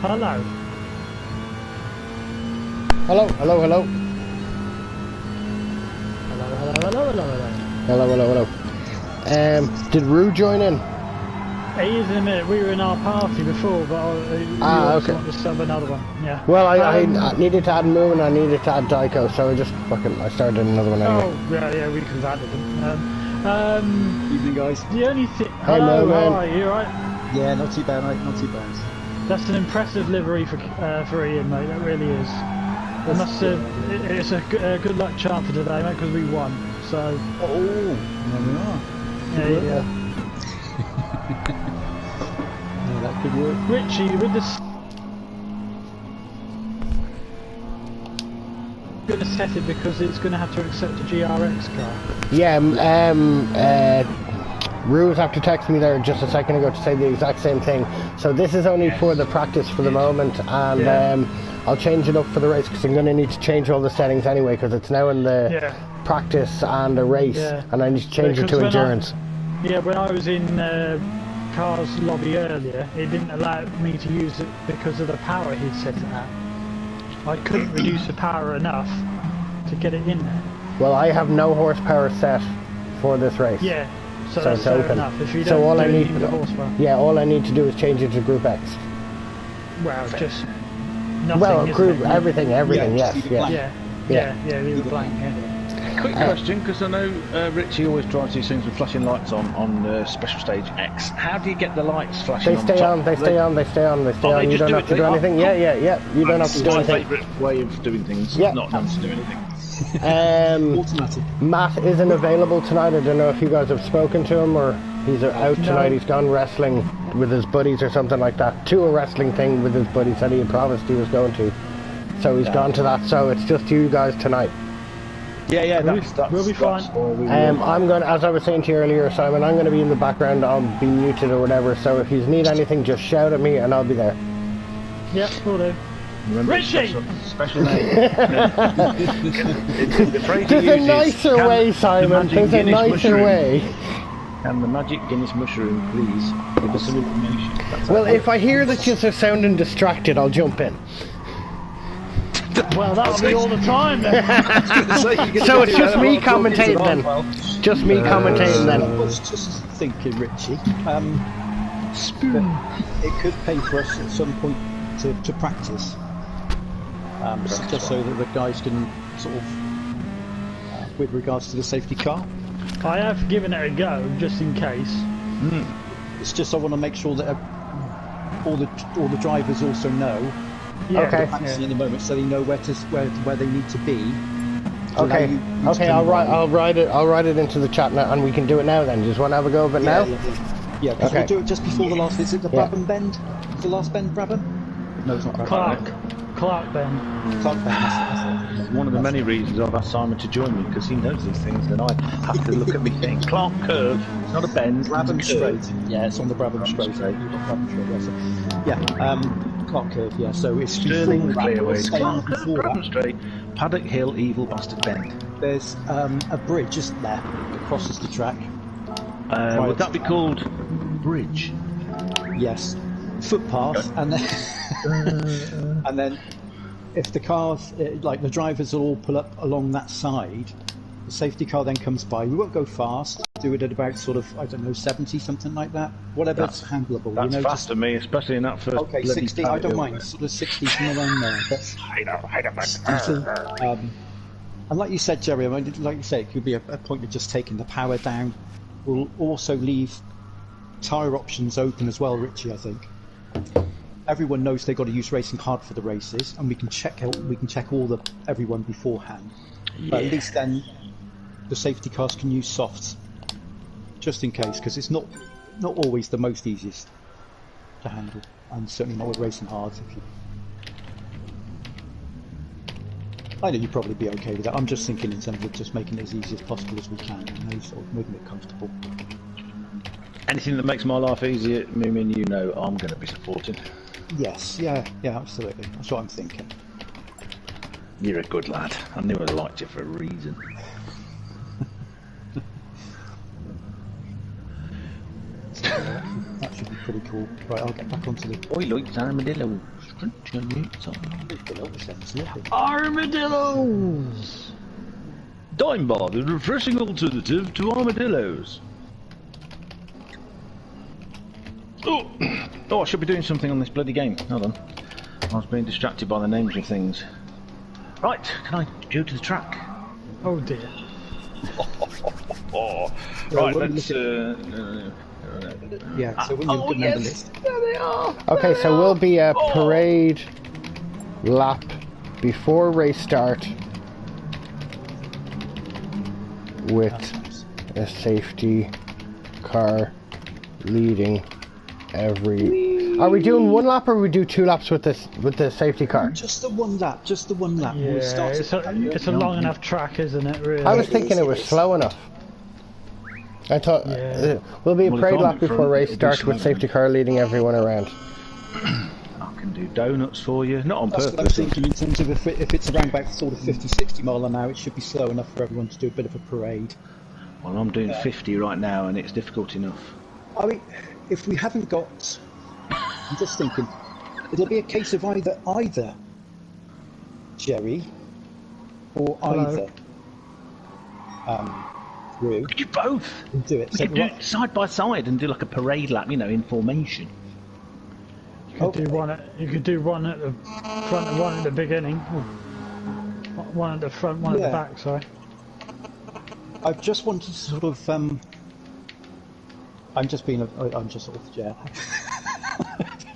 Hello. Hello, hello, hello. Hello, hello, hello, hello, hello. Hello, hello, hello. Did Rue join in? He is in a minute. We were in our party before, but you okay. want to sub another one. Yeah. Well, I needed to add Moo and I needed to add Daiko, so I started another one anyway. Oh, yeah, we could have added them. Evening, guys. The only thing... Hey, Hello, Mo, how man. are you? All right? Yeah, not too bad, mate. Not too bad. That's an impressive livery for Ian, mate. That really is. It's a good luck charm for today, mate, because we won. So. Oh, there we are. Yeah. Yeah, that could work. Richie, with this. Going to set it because it's going to have to accept a GRX car. Yeah. Rue's after texting me there just a second ago to say the exact same thing. So this is only for the practice for the moment, and I'll change it up for the race because I'm going to need to change all the settings anyway because it's now in the practice and a race, and I need to change it to endurance. When I was in Car's lobby earlier, it didn't allow me to use it because of the power he'd set it at. I couldn't reduce the power enough to get it in there. Well, I have no horsepower set for this race. Yeah. So it's open. Enough. If you don't all do I need, anything with horsepower. Yeah, all I need to do is change it to Group X. Well, just nothing. Well, Group everything. Yes. Yeah, leave it blank. Yeah. Quick question, because I know Richie always drives these things with flashing lights on Special Stage X. How do you get the lights flashing? They stay on. They stay on. You don't have to do anything. Yeah. You don't have to do anything. My favourite way of doing things. Yeah. Not having to do anything. Automatic. Matt isn't available tonight. I don't know if you guys have spoken to him or he's out tonight. He's gone wrestling with his buddies or something like that. To a wrestling thing with his buddies that he had promised he was going to. So he's gone to that. So it's just you guys tonight. Yeah, we'll be fine. I'm going to, as I was saying to you earlier, Simon, I'm going to be in the background. I'll be muted or whatever. So if you need anything, just shout at me and I'll be there. Yep, will do. Remember, Richie! Special name. There's a nicer way, Simon. There's a nicer way. And the magic Guinness mushroom, please give us some information. Well, if I hear that you're sounding distracted, I'll jump in. Well, that'll be all the time then. So it's just me commentating then. Just me commentating then. I was just thinking, Richie, it could pay for us at some point to practice. Just so that the guys can sort of, with regards to the safety car. I have given it a go, just in case. It's just I want to make sure that all the drivers also know. Okay. In the moment, so they know where they need to be. Okay. I'll write it into the chat now, and we can do it now. Then, just want to have a go of it now. Yeah. Because we'll do it just before the last. Is it the Brabham bend? Is the last bend Brabham? No, it's not Brabham. Clark bend. Clark bend. That's one of the many reasons I've asked Simon to join me because he knows these things, and I have to look at me saying Clark curve. It's not a bend. Brabham straight. Yeah, it's on the Brabham straight. Clark curve, yeah, so it's Sterling Clearways, Clark curve, Brabham straight, Paddock Hill, Evil Bastard Bend. There's a bridge just there that crosses the track. Would that be called bridge? Yes, footpath, and then and then if the cars, like the drivers, will all pull up along that side, the safety car then comes by. We won't go fast. Do it at about sort of, I don't know, 70, something like that. Whatever's handleable. That's fast to me, especially in that first. Okay, 60. I don't mind. Sort of 60 from around there. But and like you said, Jerry, I mean, like you say, it could be a point of just taking the power down. We'll also leave tyre options open as well, Richie. I think everyone knows they've got to use racing hard for the races, and we can check everyone beforehand. But at least then the safety cars can use softs. Just in case, because it's not always the most easiest to handle, and certainly not with racing hard. I know you'd probably be okay with that. I'm just thinking in terms of just making it as easy as possible as we can, and sort of making it comfortable. Anything that makes my life easier, Moomin, you know I'm going to be supporting. Yes, yeah, absolutely. That's what I'm thinking. You're a good lad. I knew I liked you for a reason. That should be pretty cool. Right, I'll get back onto the... Oi, look, armadillo. Armadillos! Dime Bar, the refreshing alternative to armadillos. Oh, I should be doing something on this bloody game. Hold on. I was being distracted by the names of things. Right, can I go to the track? Oh dear. Right, let's... Yeah, so when you've done the list... There they are! Okay, so we'll be a parade lap before race start with a safety car leading every... Are we doing one lap or we do 2 laps with the safety car? Just the one lap, Yeah, it's a long enough track, isn't it, really? I was thinking it was slow enough. I thought we'll be a parade lap before race start with safety car leading everyone around. I can do donuts for you, not on That's what I purpose. was thinking in terms of if it's around about sort of 50-60 mile an hour, it should be slow enough for everyone to do a bit of a parade. Well, I'm doing 50 right now and it's difficult enough. I mean, if we haven't got... I'm just thinking, it'll be a case of either Jerry or either Rue. Could you both? Can do it. We So could do it side by side and do like a parade lap, you know, in formation. You could do one at the front and one at the beginning. One at the front, one at the back, sorry. I've just wanted to sort of I'm just sort of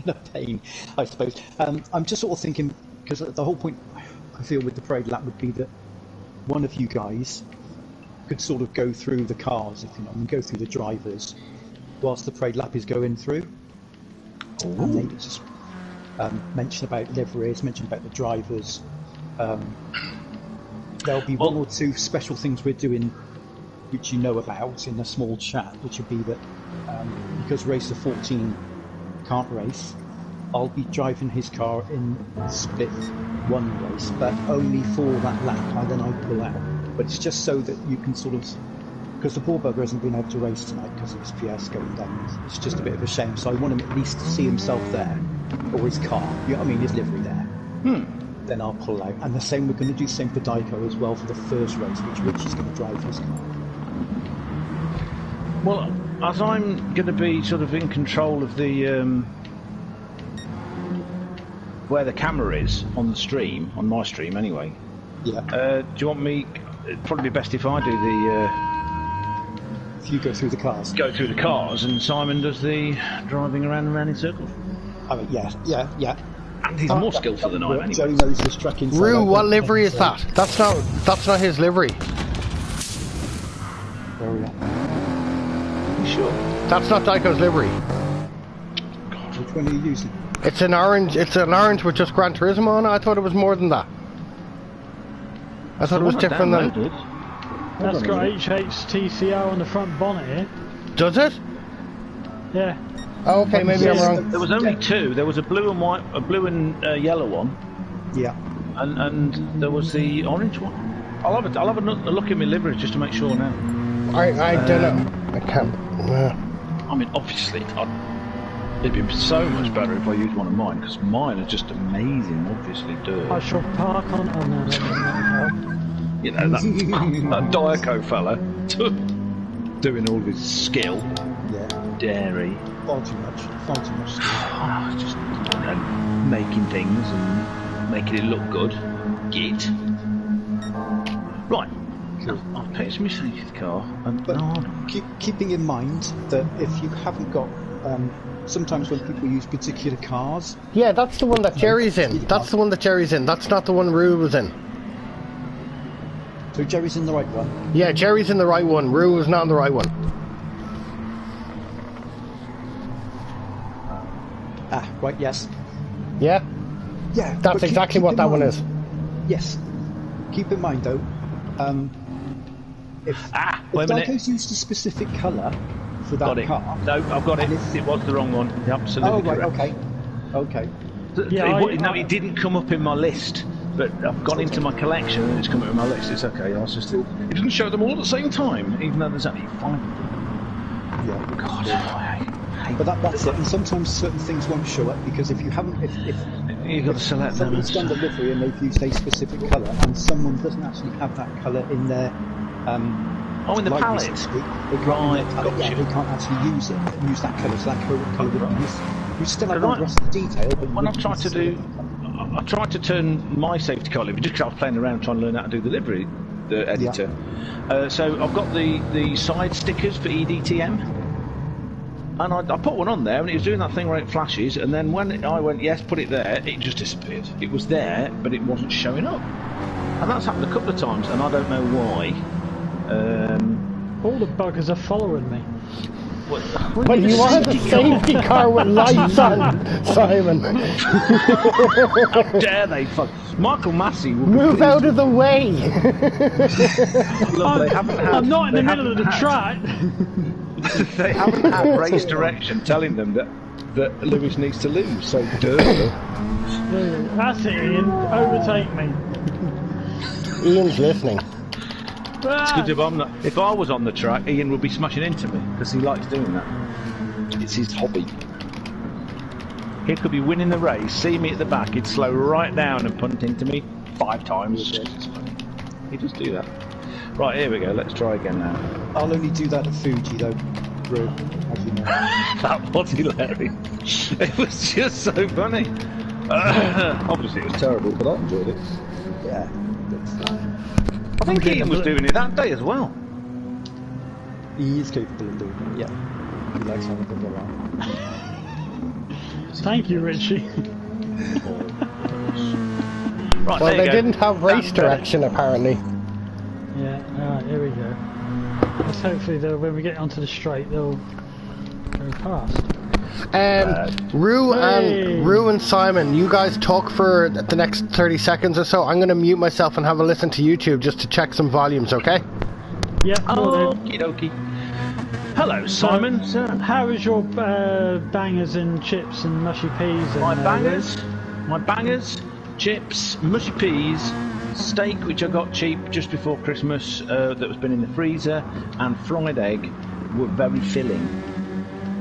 a pain, I suppose. I'm just sort of thinking, because the whole point I feel with the parade lap would be that one of you guys could sort of go through the cars, if you know, and go through the drivers whilst the parade lap is going through. And maybe just mention about liveries, mention about the drivers. There'll be one or two special things we're doing which you know about in a small chat, which would be that because Racer 14 can't race, I'll be driving his car in split one race, but only for that lap, and then I pull out. But it's just so that you can sort of, because the poor bugger hasn't been able to race tonight because of his PS going down. It's just a bit of a shame, so I want him at least to see himself there, or his car, you know what I mean, his livery there. Then I'll pull out. And the same, we're going to do the same for Dyko as well for the first race, which Richie's going to drive his car. Well, as I'm going to be sort of in control of the where the camera is on the stream, on my stream anyway. Yeah. Do you want me? It'd probably be best if I do the. If you go through the cars. Go through the cars, and Simon does the driving around and round in circles. I mean, yeah. And he's more skillful than I am Joe anyway. knows this track inside. Rue, what livery is that? That's not his livery. Where are we at? You sure? That's not Dyko's livery. Which one are you using? It's an orange with just Gran Turismo on it. I thought it was more than that. I thought it was different than... That's got HHTCR on the front bonnet here. Does it? Yeah. Oh, okay, maybe I'm wrong. There was only two. There was a blue and white, a blue and yellow one. Yeah. And there was the orange one. I'll have a look at my liveries just to make sure now. I don't know. I can't... I mean, obviously, it'd be so much better if I used one of mine, because mine are just amazing, obviously, dirt. I shall park on... Oh, no. You know, that Dyko fella doing all of his skill. Yeah. Dairy. Far too much. Just making things and making it look good. Git. Right. Cool. I'll pay some safety car. But keeping in mind that if you haven't got... sometimes when people use particular cars... Yeah, that's the one that Jerry's in. That's the one that Jerry's in. That's not the one Rue was in. So Jerry's in the right one? Yeah, Jerry's in the right one. Rue was not in the right one. Ah, right, yes. Yeah? Yeah. That's exactly what that one is. Yes. Keep in mind, though, if wait a minute. Dyko's used a specific colour for that Got it. car... No, I've got it. It was the wrong one. You're absolutely correct. Okay. It didn't come up in my list, but I've gone into my collection and it's come up in my list. It's okay. It doesn't show them all at the same time, even though there's only 5 of them. Yeah. God, I hate But that's it. And sometimes certain things won't show up because if you haven't, if You've got to select them. Somebody's done delivery and they've used a specific colour, and someone doesn't actually have that colour in their Oh, in the library, palette. so to speak. They can't, Right, yeah, gotcha. they can't actually use that colour, so that colour would be used. You still have all Right. the rest of the detail, but When I tried to do, I tried to turn my safety car livery just because I was playing around trying to learn how to do the livery, the editor. So I've got the side stickers for EDTM, and I put one on there, and it was doing that thing where it flashes, and then when I went yes, put it there, it just disappeared. It was there, but it wasn't showing up, and that's happened a couple of times, and I don't know why. All the buggers are following me. But you want a safety car with lights on, Simon. How dare they fuck? Michael Massey will Move out of the way. Look, they haven't had, I'm not in they the middle of the haven't track. They haven't had race direction telling them that Lewis needs to lose, so duh. That's it, Ian. Overtake me. Ian's listening. It's good if I'm not. If I was on the track, Ian would be smashing into me because he likes doing that. It's his hobby. He could be winning the race, see me at the back, he'd slow right down and punt into me 5 times. He does do that. Right, here we go. Let's try again now. I'll only do that at Fuji though, Drew, as you know. That was hilarious. It was just so funny. Obviously, it was terrible, but I enjoyed it. Yeah. I think Ian was doing it that day as well. He is capable of doing it, yeah. He likes having things around. Thank you, Richie. Right, Well, there they you go. didn't have race direction apparently. Yeah, alright, here we go. Let's hopefully when we get onto the straight, they'll go past. Rue Hey. and Simon, you guys talk for the next 30 seconds or so. I'm going to mute myself and have a listen to YouTube just to check some volumes, okay? Yeah, will do. Okie dokie. Hello, Simon. How is your bangers and chips and mushy peas? And, My bangers, chips, mushy peas, steak which I got cheap just before Christmas that was been in the freezer, and fried egg were very filling.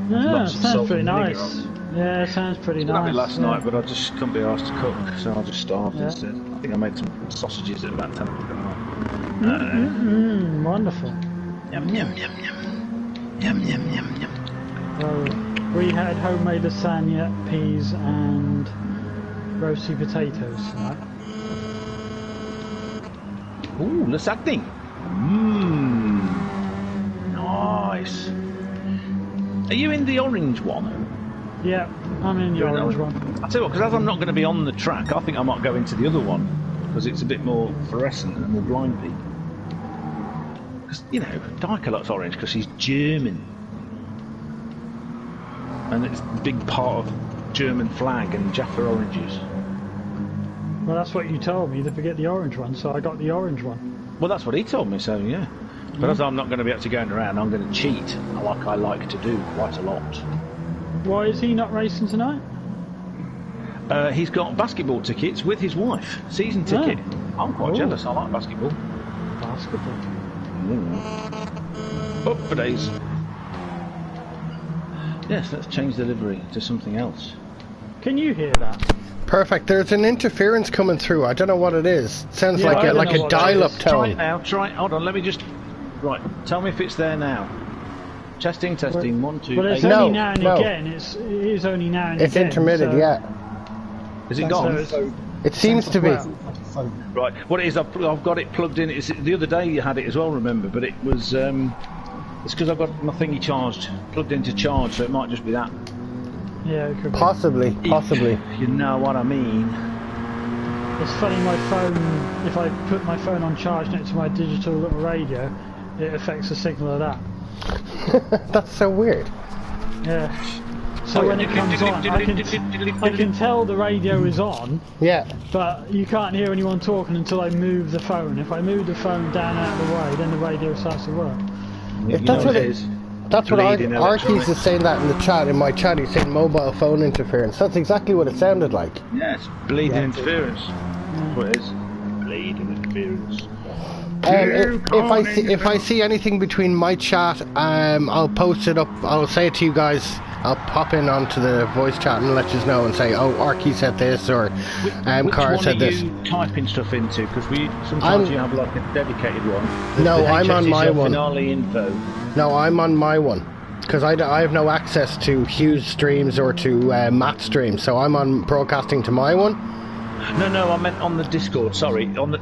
Yeah, Lots of sounds salt pretty and vinegar nice. on. Yeah, sounds pretty I had nice. it last night, but I just couldn't be asked to cook, so I just starved Yeah. instead. I think I made some sausages at about 10 o'clock at night. Wonderful. Yum, yum, yum, yum. Yum, yum, yum, yum. Well, we had homemade lasagna, peas, and roasted potatoes tonight. Ooh, lasagna. Mmm. Nice. Are you in the orange one? Yeah, I'm in the You're in orange that one. I'll tell you what, because as I'm not going to be on the track, I think I might go into the other one, because it's a bit more fluorescent and more blind peak. Because, you know, Dyker likes orange because he's German. And it's a big part of German flag and Jaffa oranges. Well, that's what you told me, to forget the orange one, so I got the orange one. Well, that's what he told me, so yeah. But as I'm not going to be actually going around, I'm going to cheat, like I like to do quite a lot. Why is he not racing tonight? He's got basketball tickets with his wife, season ticket. I'm quite jealous, I like basketball. Basketball. Up for days. Yes, let's change the livery to something else. Can you hear that? Perfect. There's an interference coming through. I don't know what it is. Sounds Yeah, I like don't like know a what that dial-up is. Try it tone. now, hold on, let me just... Right, tell me if it's there now. Testing, 1, 2, Well, it's 8. No, only now and no. again. It is only now and It's again. intermittent, so yeah. Is it so gone? it's- It seems to be. Right, what it is, I've got it plugged in. The other day you had it as well, remember, but it was... it's because I've got my thingy charged, plugged into charge, so it might just be that. Yeah, it could be. Possibly. You know what I mean. It's funny, my phone, if I put my phone on charge next to my digital little radio, it affects the signal of that. That's so weird. Yeah. So when it comes on, I can tell the radio is on, Yeah. but you can't hear anyone talking until I move the phone. If I move the phone down out of the way, then the radio starts to work. You That's know what what it it is. is. That's what Bleeding Arkeys electronic. is saying that in the chat, in my chat. He's saying mobile phone interference. That's exactly what it sounded like. Yeah, it's bleeding interference. That's what it is. Bleeding interference. If I see anything between my chat, I'll post it up. I'll say it to you guys I'll pop in onto the voice chat and let you know and say, oh, Arky said this, or Car said this. Which one are you typing stuff into? Because sometimes you have like a dedicated one. No, I'm on my one. Finale info. No, I'm on my one. Because I have no access to Hugh's streams or to Matt's streams, so I'm on broadcasting to my one. No, I meant on the Discord. Sorry, on the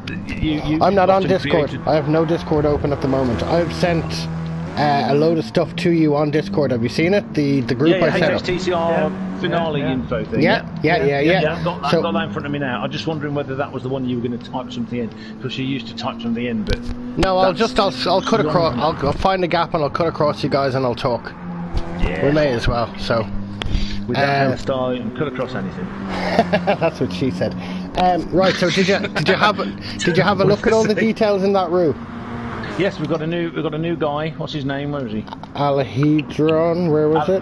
I'm not on Discord. I have no Discord open at the moment. I've sent a load of stuff to you on Discord. Have you seen it? The group I set up. Hhtcr finale info thing. Yeah. I've got that in front of me now. I'm just wondering whether that was the one you were going to type something in, because you used to type something in, but no, I'll cut across. I'll find a gap and I'll cut across you guys and I'll talk. Yeah. We may as well. So. With that hairstyle, you can cut across anything. That's what she said. Right. So did you have a look at all the details in that room? Yes, we've got a new guy. What's his name? Where is he? Alhedron. Where was it?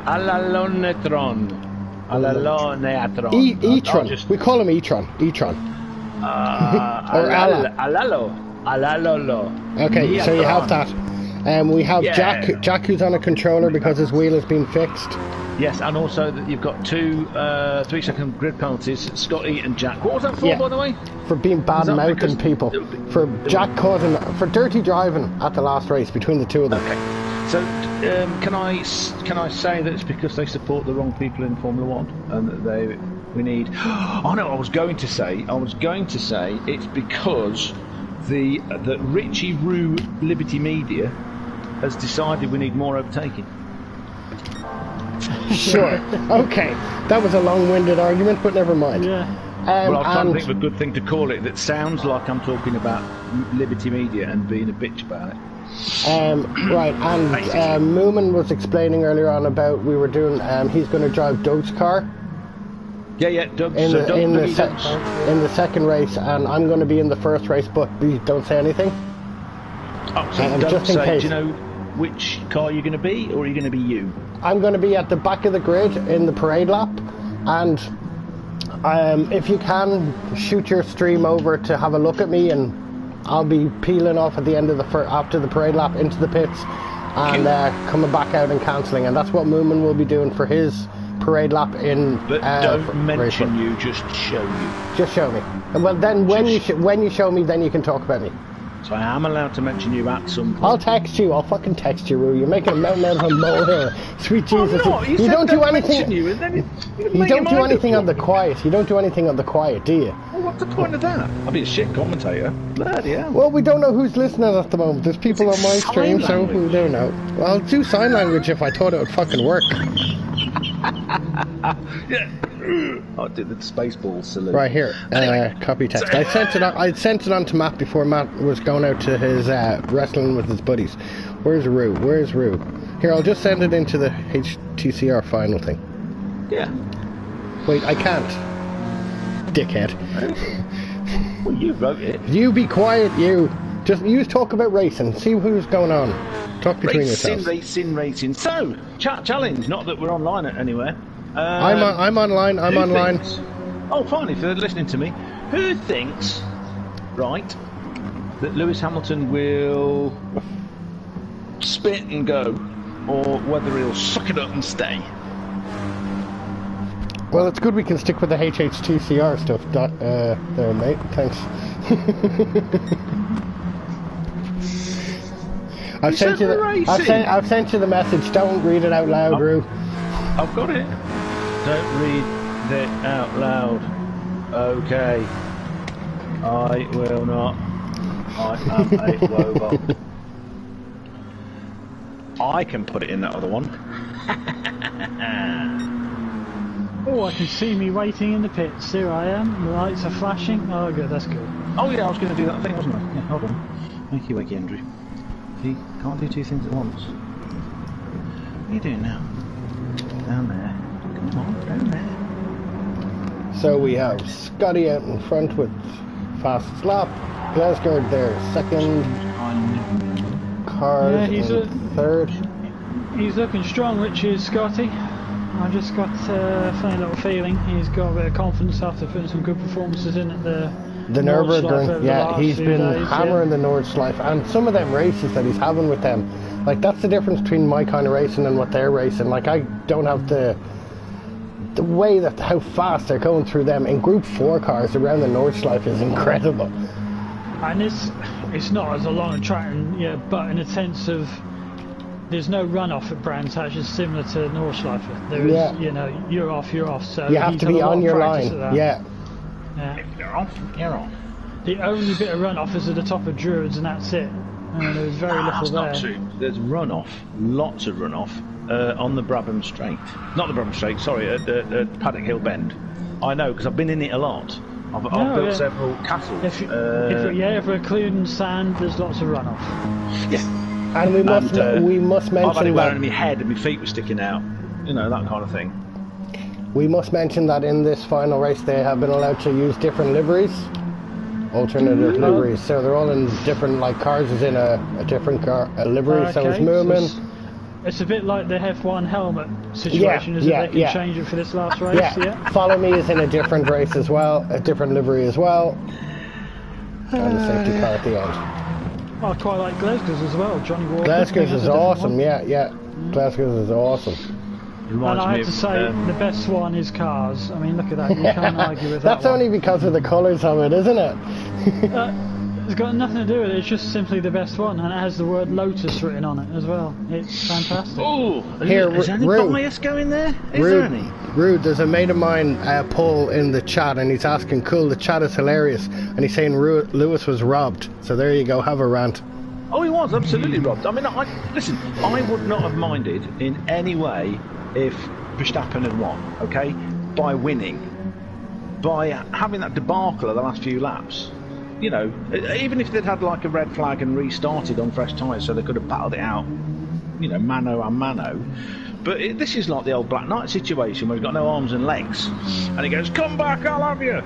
Alalonetron. Etron. We call him Etron. Or Alalo. Okay, so you have that. We have Jack who's on a controller because his wheel has been fixed. Yes, and also that you've got two 3-second grid penalties, Scotty and Jack. What was that for, by the way? For being bad-mouthing people. For Jack causing... For dirty driving at the last race between the two of them. Okay. So, can I say that it's because they support the wrong people in Formula 1? And that we need... Oh no, I was going to say it's because that Richie Rue Liberty Media has decided we need more overtaking. Sure. Okay. That was a long-winded argument, but never mind. Yeah. Well, I was trying to think of a good thing to call it that sounds like I'm talking about Liberty Media and being a bitch about it. Right, and Moomin was explaining earlier on about we were doing. He's going to drive Doug's car. Yeah, Doug. In the second race, and I'm going to be in the first race, but don't say anything. Oh, so just in case. Do you know which car you're going to be, or are you going to be you? I'm going to be at the back of the grid in the parade lap, and if you can, shoot your stream over to have a look at me, and I'll be peeling off at the end of after the parade lap into the pits, and coming back out and cancelling, and that's what Moomin will be doing for his parade lap in. But don't mention you, just show you. Just show me. Well, then when you show me, then you can talk about me. So I am allowed to mention you at some point. I'll text you. I'll fucking text you, Roo. You're making a mountain out of a molehill. Sweet Jesus. I'm not. You don't do anything. You don't do anything on the quiet. You don't do anything on the quiet, do you? Well, what's the point of that? I'll be a shit commentator. Bloody hell. Well, we don't know who's listening at the moment. There's people on my stream, so we don't know. Well, I'll do sign language if I thought it would fucking work. Yeah. I'll do the Spaceball salute. Right here, copy text. I sent it on to Matt before Matt was going out to his wrestling with his buddies. Where's Roo? Here, I'll just send it into the Hhtcr final thing. Yeah. Wait, I can't. Dickhead. Well, you wrote it. You be quiet, you. You talk about racing. See who's going on. Talk between yourselves. Racing. So, chat challenge. Not that we're online anywhere. I'm online. I'm online. Oh, fine. If they're listening to me, who thinks, right, that Lewis Hamilton will spit and go, or whether he'll suck it up and stay? Well, it's good we can stick with the Hhtcr stuff, there, mate. Thanks. I've sent you the message. Don't read it out loud, Roo. I've got it. Don't read it out loud. Okay. I will not. I am a robot. I can put it in that other one. Oh, I can see me waiting in the pits. Here I am. The lights are flashing. Oh, good. That's good. Oh, yeah, I was going to do that thing, wasn't I? Yeah, hold on. Wakey, wakey, Andrew. See, can't do two things at once. What are you doing now? Down there. Come on, down there. So we have Scotty out in front with fastest lap. Glasgow there, second. Cars he's third. He's looking strong, Richie is Scotty. I just got a funny little feeling. He's got a bit of confidence after putting some good performances in at the Nürburgring. Yeah, he's been hammering the Nordschleife, and some of them races that he's having with them Like, that's the difference between my kind of racing and what they're racing. Like, I don't have the way that how fast they're going through them in Group 4 cars around the Nordschleife is incredible. And it's not as a long track, but in a sense of there's no runoff at Brands Hatch. It's similar to Nordschleife. There is, you're off. So you have to be on your line. Yeah. If you're off, you're off. The only bit of runoff is at the top of Druids, and that's it. There's very little that's there. Not true. There's runoff, lots of runoff on the Brabham Straight. Not the Brabham Straight, sorry, at Paddock Hill Bend. I know because I've been in it a lot. I've built several castles. If we're clearing sand, there's lots of runoff. Yeah. And we must mention I've had it that wearing my head and my feet were sticking out. That kind of thing. We must mention that in this final race they have been allowed to use different liveries. Alternative liveries, so they're all in different, like cars is in a different car livery. So it's movement. So it's a bit like the F1 helmet situation, isn't it? They can change it for this last race. Yeah. Follow Me is in a different race as well, a different livery as well, and the safety car at the end. I quite like Glasgow's as well. Johnny Walker. Glasgow's is awesome. Yeah. Glasgow's is awesome. And I have to say, the best one is Cars. I mean, look at that. You can't argue with that. That's only because of the colours of it, isn't it? It's got nothing to do with it. It's just simply the best one, and it has the word Lotus written on it as well. It's fantastic. Oh, is any bias going there? Is there any? Rude, there's a mate of mine, Paul, in the chat, and he's asking, cool, the chat is hilarious, and he's saying Lewis was robbed. So there you go, have a rant. Oh, he was absolutely robbed. I mean, listen, I would not have minded in any way if Verstappen had won, okay, by winning, by having that debacle of the last few laps. Even if they'd had like a red flag and restarted on fresh tyres so they could have battled it out, mano a mano. But this is like the old Black Knight situation where he's got no arms and legs and he goes, come back, I'll have you.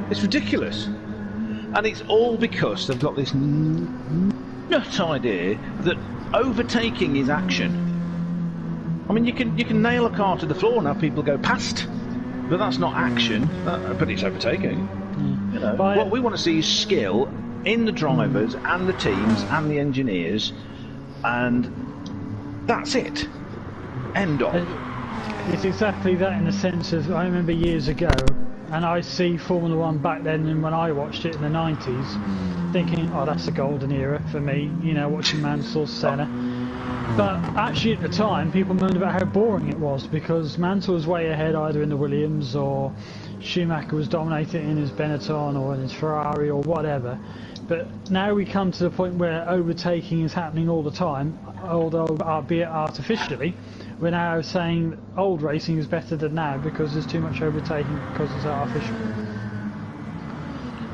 It's ridiculous. And it's all because they've got this nut idea that overtaking is action. I mean, you can nail a car to the floor and have people go past, but that's not action. But it's overtaking. What we want to see is skill in the drivers and the teams and the engineers, and that's it. End of. It's exactly that in the sense of, I remember years ago, and I see Formula 1 back then and when I watched it in the 90s, thinking, oh, that's a golden era for me, watching Mansell, Senna. But actually at the time, people moaned about how boring it was because Mansell was way ahead either in the Williams or Schumacher was dominating in his Benetton or in his Ferrari or whatever. But now we come to the point where overtaking is happening all the time, although albeit artificially. We're now saying old racing is better than now because there's too much overtaking because it's artificial.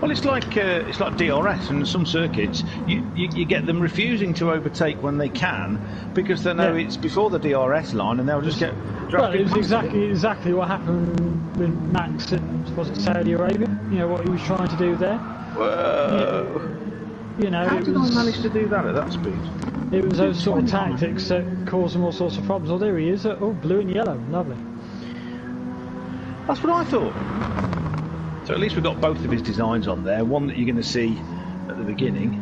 Well, it's like DRS, and some circuits you get them refusing to overtake when they can because they know it's before the DRS line, and they'll just get drafted. Well, it was exactly what happened with Max at Saudi Arabia. What he was trying to do there. Whoa. How did I manage to do that at that speed? It was those sort of tactics that caused them all sorts of problems. Oh, there he is. Oh, blue and yellow. Lovely. That's what I thought. So at least we've got both of his designs on there. One that you're going to see at the beginning.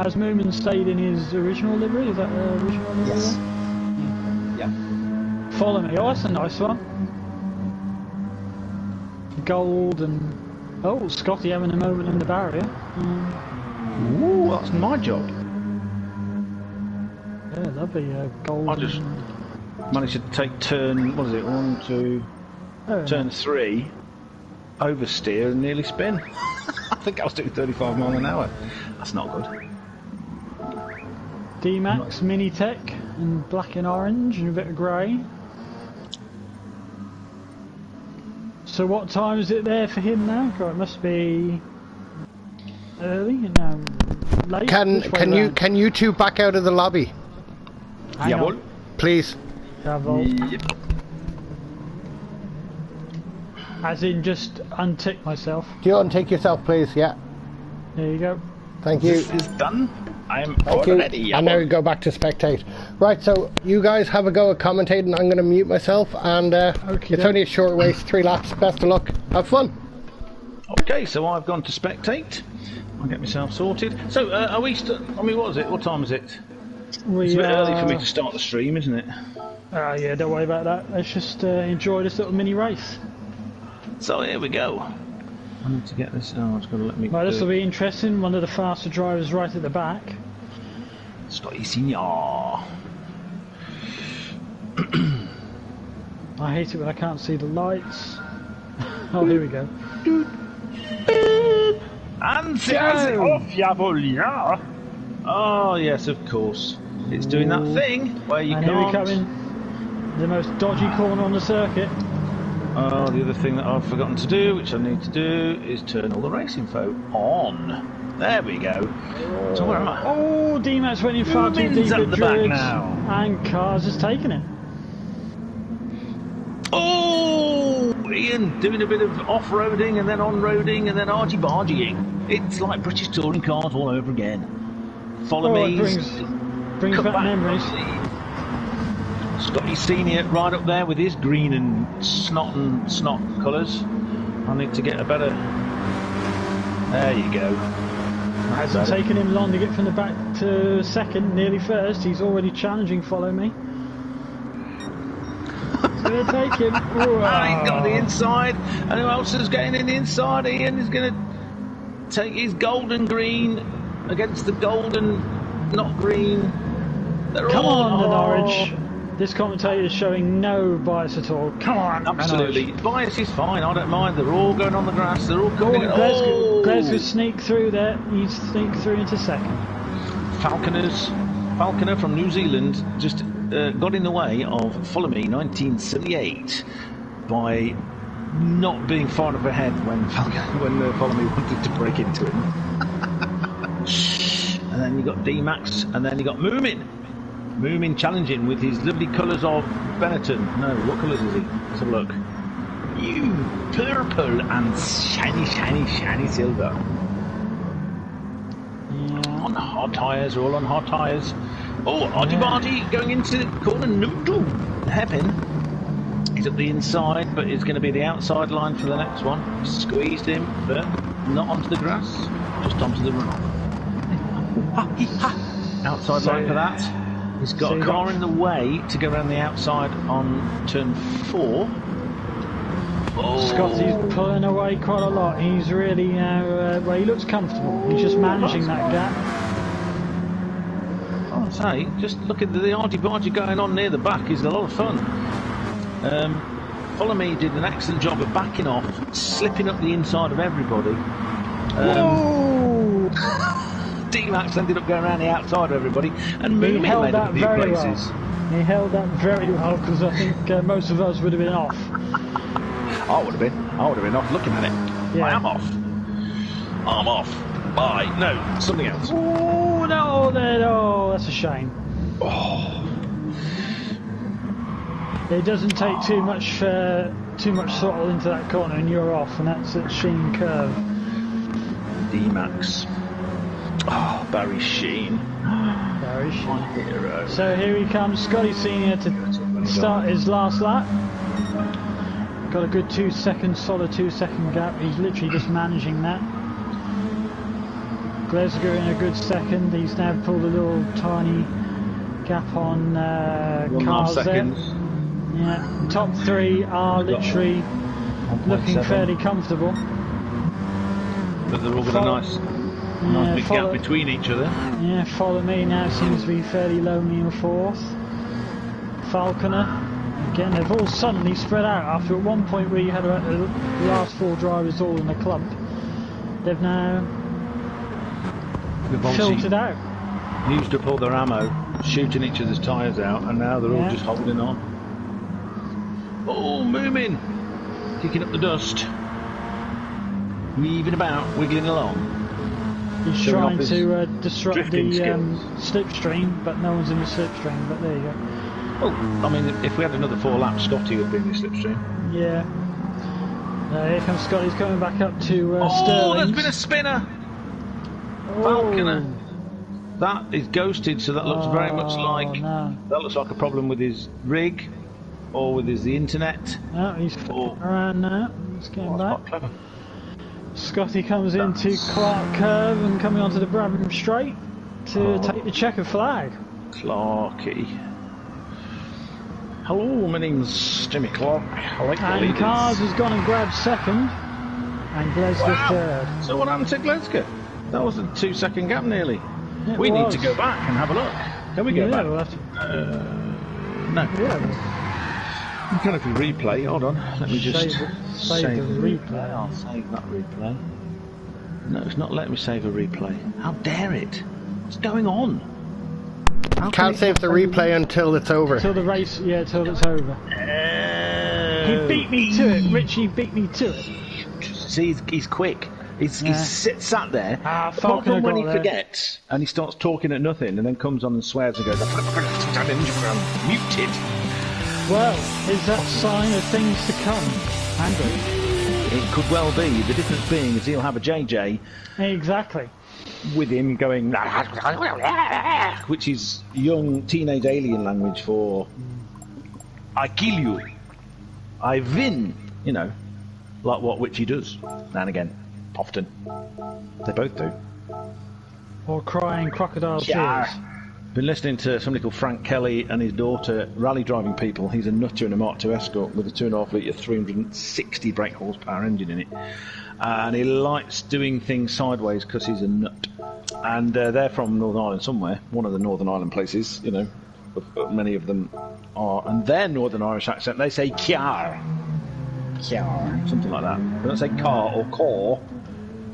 Has Moomin stayed in his original livery? Is that the original livery? Yes. Yeah. Follow Me. Oh, that's a nice one. Gold and... Oh, Scotty having a moment in the barrier. Ooh, that's my job. Yeah, lovely. Gold. I just managed to take turn... What is it? 1, 2... turn 3... oversteer and nearly spin. I think I was doing 35 miles an hour. That's not good. D-Max Mini Tech in black and orange and a bit of grey. So what time is it there for him now? God, it must be early. No, late. Can you two back out of the lobby? Jawohl. Please. Jawohl. Yep. As in, just untick myself. Do you untick yourself, please? Yeah. There you go. Thank you. This is done. I am Thank ready. You. And now we go back to spectate. Right, so you guys have a go at commentating. I'm going to mute myself, and it's only a short race, 3 laps. Best of luck. Have fun. Okay, so I've gone to spectate. I'll get myself sorted. So, are we? I mean, what is it? What time is it? It's a bit early for me to start the stream, isn't it? Yeah, don't worry about that. Let's just enjoy this little mini race. So here we go. I need to get this. Oh, it's going to let me. Well, this will be interesting. One of the faster drivers right at the back. Scotty Senior. I hate it when I can't see the lights. Oh, here we go. And off, Javolia. Oh yes, of course. It's doing that thing where you and can't. Here we come in. The most dodgy corner on the circuit. Oh, the other thing that I've forgotten to do, which I need to do, is turn all the race info on. There we go. So where am I? Oh, D-Max went in far too deep at at the back Druids, now. and Cars has taken it. Oh, Ian doing a bit of off-roading and then on-roading and then argy-bargying. It's like British touring cars all over again. Follow me. It brings back memories. Scotty Senior right up there with his green and snot colours. I need to get a better. There you go. Hasn't taken him long to get from the back to second, nearly first. He's already challenging Follow Me. It's going to take him. He's got the inside. And who else is getting in the inside? Ian is going to take his golden green against the golden not green. Come on, Norwich. This commentator is showing no bias at all. Come on, absolutely. Bias is fine. I don't mind. They're all going on the grass. They're all coming. Greg's going to sneak through there. He's sneak through into second. Falconer from New Zealand just got in the way of Follow Me 1978 by not being far enough ahead when Follow Me wanted to break into him. And then you got D-Max, and then you got Moomin challenging with his lovely colours of Benetton. No, what colours is he? Let's have a look. You purple and shiny silver. Yeah. On hard tyres, all on hard tyres. Oh, Argy going into corner number 2. Hairpin. He's at the inside, but it's going to be the outside line for the next one. Squeezed him, but not onto the grass, just onto the runoff. Outside line for that. He's got a car in the way to go around the outside on turn 4. Oh. Scotty's pulling away quite a lot. He's really now, well, he looks comfortable. He's just managing that gap. I would say, just look at the argy-bargy going on near the back is a lot of fun. Follow Me did an excellent job of backing off, slipping up the inside of everybody. Whoa! D-Max ended up going around the outside of everybody, and Moomin made up a few places. Well. He held that very well, because I think most of us would have been off. I would have been off looking at it. Yeah. I am off. I'm off. Bye. No, something else. Oh no, that's a shame. Oh. It doesn't take too much throttle into that corner, and you're off, and that's at Sheen curve. D-Max. Oh, Barry Sheen. Barry Sheen. My hero. So here he comes, Scotty Senior to start his last lap. Got a good solid 2 second gap. He's literally just managing that. Glasgow in a good second. He's now pulled a little tiny gap on Cars there. Yeah, top 3 are literally looking fairly comfortable. But they're all got a nice big gap between each other. Yeah, Follow Me now seems to be fairly lonely in 4th. Falconer, again, they've all suddenly spread out after at one point where you had about the last 4 drivers all in a clump. They've now filtered out. Used up all their ammo, shooting each other's tyres out, and now they're all just holding on. Oh, Moomin! Kicking up the dust. Weaving about, wiggling along. He's trying to disrupt the slipstream, but no one's in the slipstream, but there you go. Oh, I mean, if we had another 4 laps, Scotty would be in the slipstream. Yeah. Here comes Scotty, he's coming back up to Sterling. Oh, there's been a spinner! Falconer. That is ghosted, so that looks very much like... No. That looks like a problem with his rig, or with the internet. No, he's around now. He's getting back. Clever. Scotty comes into Clark Curve and coming onto the Brabham Straight to take the checker flag. Clarky. Hello, my name's Jimmy Clark. I like the And leaders. Cars has gone and grabbed second, and Gleska third. So what happened to Gleska? That was a 2-second gap nearly. It We need was. to go back and have a look. Can we go Yeah, back? we'll have to, No. yeah, Mechanical replay. Hold on. Let me just save the replay. I'll save that replay. No, it's not letting me save a replay. How dare it? What's going on? How can Can't it save not the replay until it's over. Till the race, yeah, till it's over. He beat me to it. Richie beat me to it. See, he's quick. He's sat there. Apart Falconer from when he got there. forgets and he starts talking at nothing and then comes on and swears and goes, muted. Well, is that sign of things to come, Andrew? It could well be. The difference being is he'll have a JJ Exactly. with him going, which is young teenage alien language for I kill you, I win, you know, like what Witchy does now and again, often. They both do. Or crying crocodile Yeah. tears. Been listening to somebody called Frank Kelly and his daughter rally driving people. He's a nutter in a Mark II Escort with a 2.5 litre 360 brake horsepower engine in it, and he likes doing things sideways because he's a nut. And they're from Northern Ireland somewhere, one of the Northern Ireland places, you know, many of them are, and their Northern Irish accent, they say Httcr, something like that. They don't say car or core.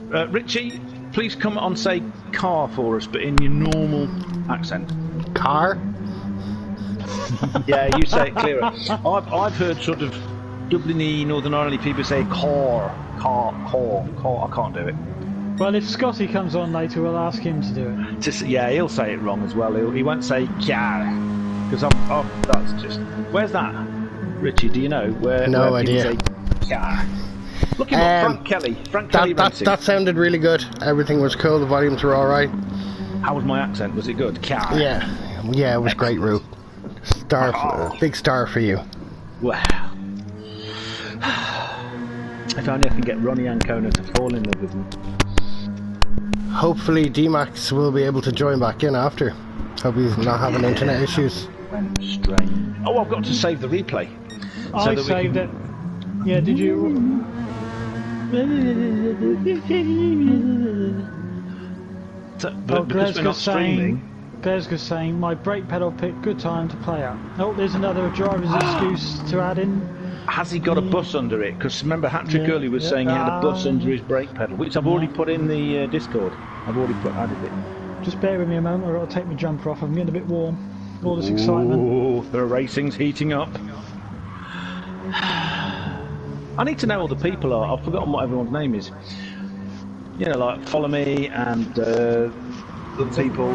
Richie, please come on, say car for us, but in your normal accent. Car? Yeah, you say it clearer. I've heard sort of Dublin-y, Northern Ireland people say car. I can't do it. Well, if Scotty comes on later, we'll ask him to do it. Yeah, he'll say it wrong as well. He won't say car because that's just. Where's that, Richie? Do you know where? No where idea. People say car. Look him up, Frank Kelly. Frank Kelly Racing. That sounded really good. Everything was cool. The volumes were all right. How was my accent? Was it good? Car. Yeah, it was great, Roo. Big star for you. Wow. If only I can get Ronnie Ancona to fall in love with me. Hopefully D-Max will be able to join back in after. Hope he's not having internet issues. Strange. Oh, I've got to save the replay. I saved it. Yeah, did you? Because we're not streaming. Gleska's saying, my brake pedal pick, good time to play out. Oh, there's another driver's excuse to add in. Has he got a bus under it? Because remember, Httcr earlier was saying he had a bus under his brake pedal, which I've already put in the Discord. I've already added it. Just bear with me a moment, or I'll take my jumper off. I'm getting a bit warm. All this excitement. Oh, the racing's heating up. I need to know all the people are. I've forgotten what everyone's name is. You know, like Follow Me and other people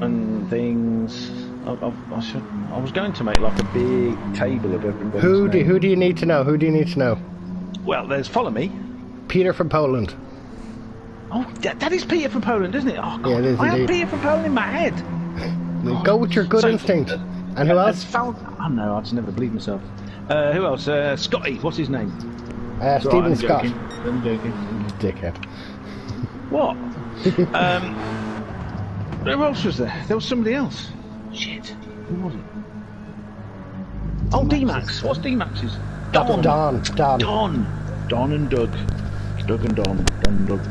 and things. I was going to make like a big table of everybody. Who do you need to know? Who do you need to know? Well, there's Follow Me. Peter from Poland. Oh, that is Peter from Poland, isn't it? Oh, God. Yeah, it is I indeed. have Peter from Poland in my head. Go with your good instinct. And who else? Oh no, I just never believe myself. Who else? Scotty. What's his name? Stephen I'm Scott. joking. I'm joking. Dickhead. What? Who else was there? There was somebody else. Shit. Who was it? Oh, D-Max. What's D-Max's? Don. Don. Don and Doug. Doug and Don. Don and Doug.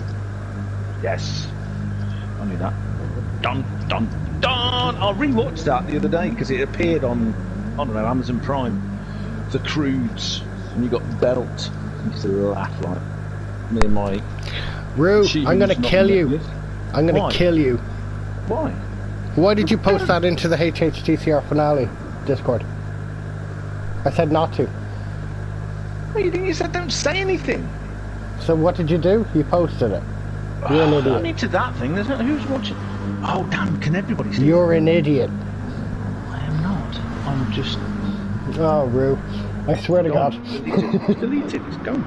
Yes. I knew that. Don. I rewatched that the other day because it appeared on, I don't know, Amazon Prime. The Crudes. And you got Belt. I used to laugh like me and my... Roo, I'm gonna kill you. I'm gonna kill you. Why? Why did you post that into the Hhtcr finale Discord? I said not to. Well, you said don't say anything. So what did you do? You posted it. You're an I'm idiot. into that thing. There's no, who's watching? Oh, damn, can everybody see? You're an idiot. I am not. I'm just... Oh, Roo. I swear to God. Delete it. It's gone.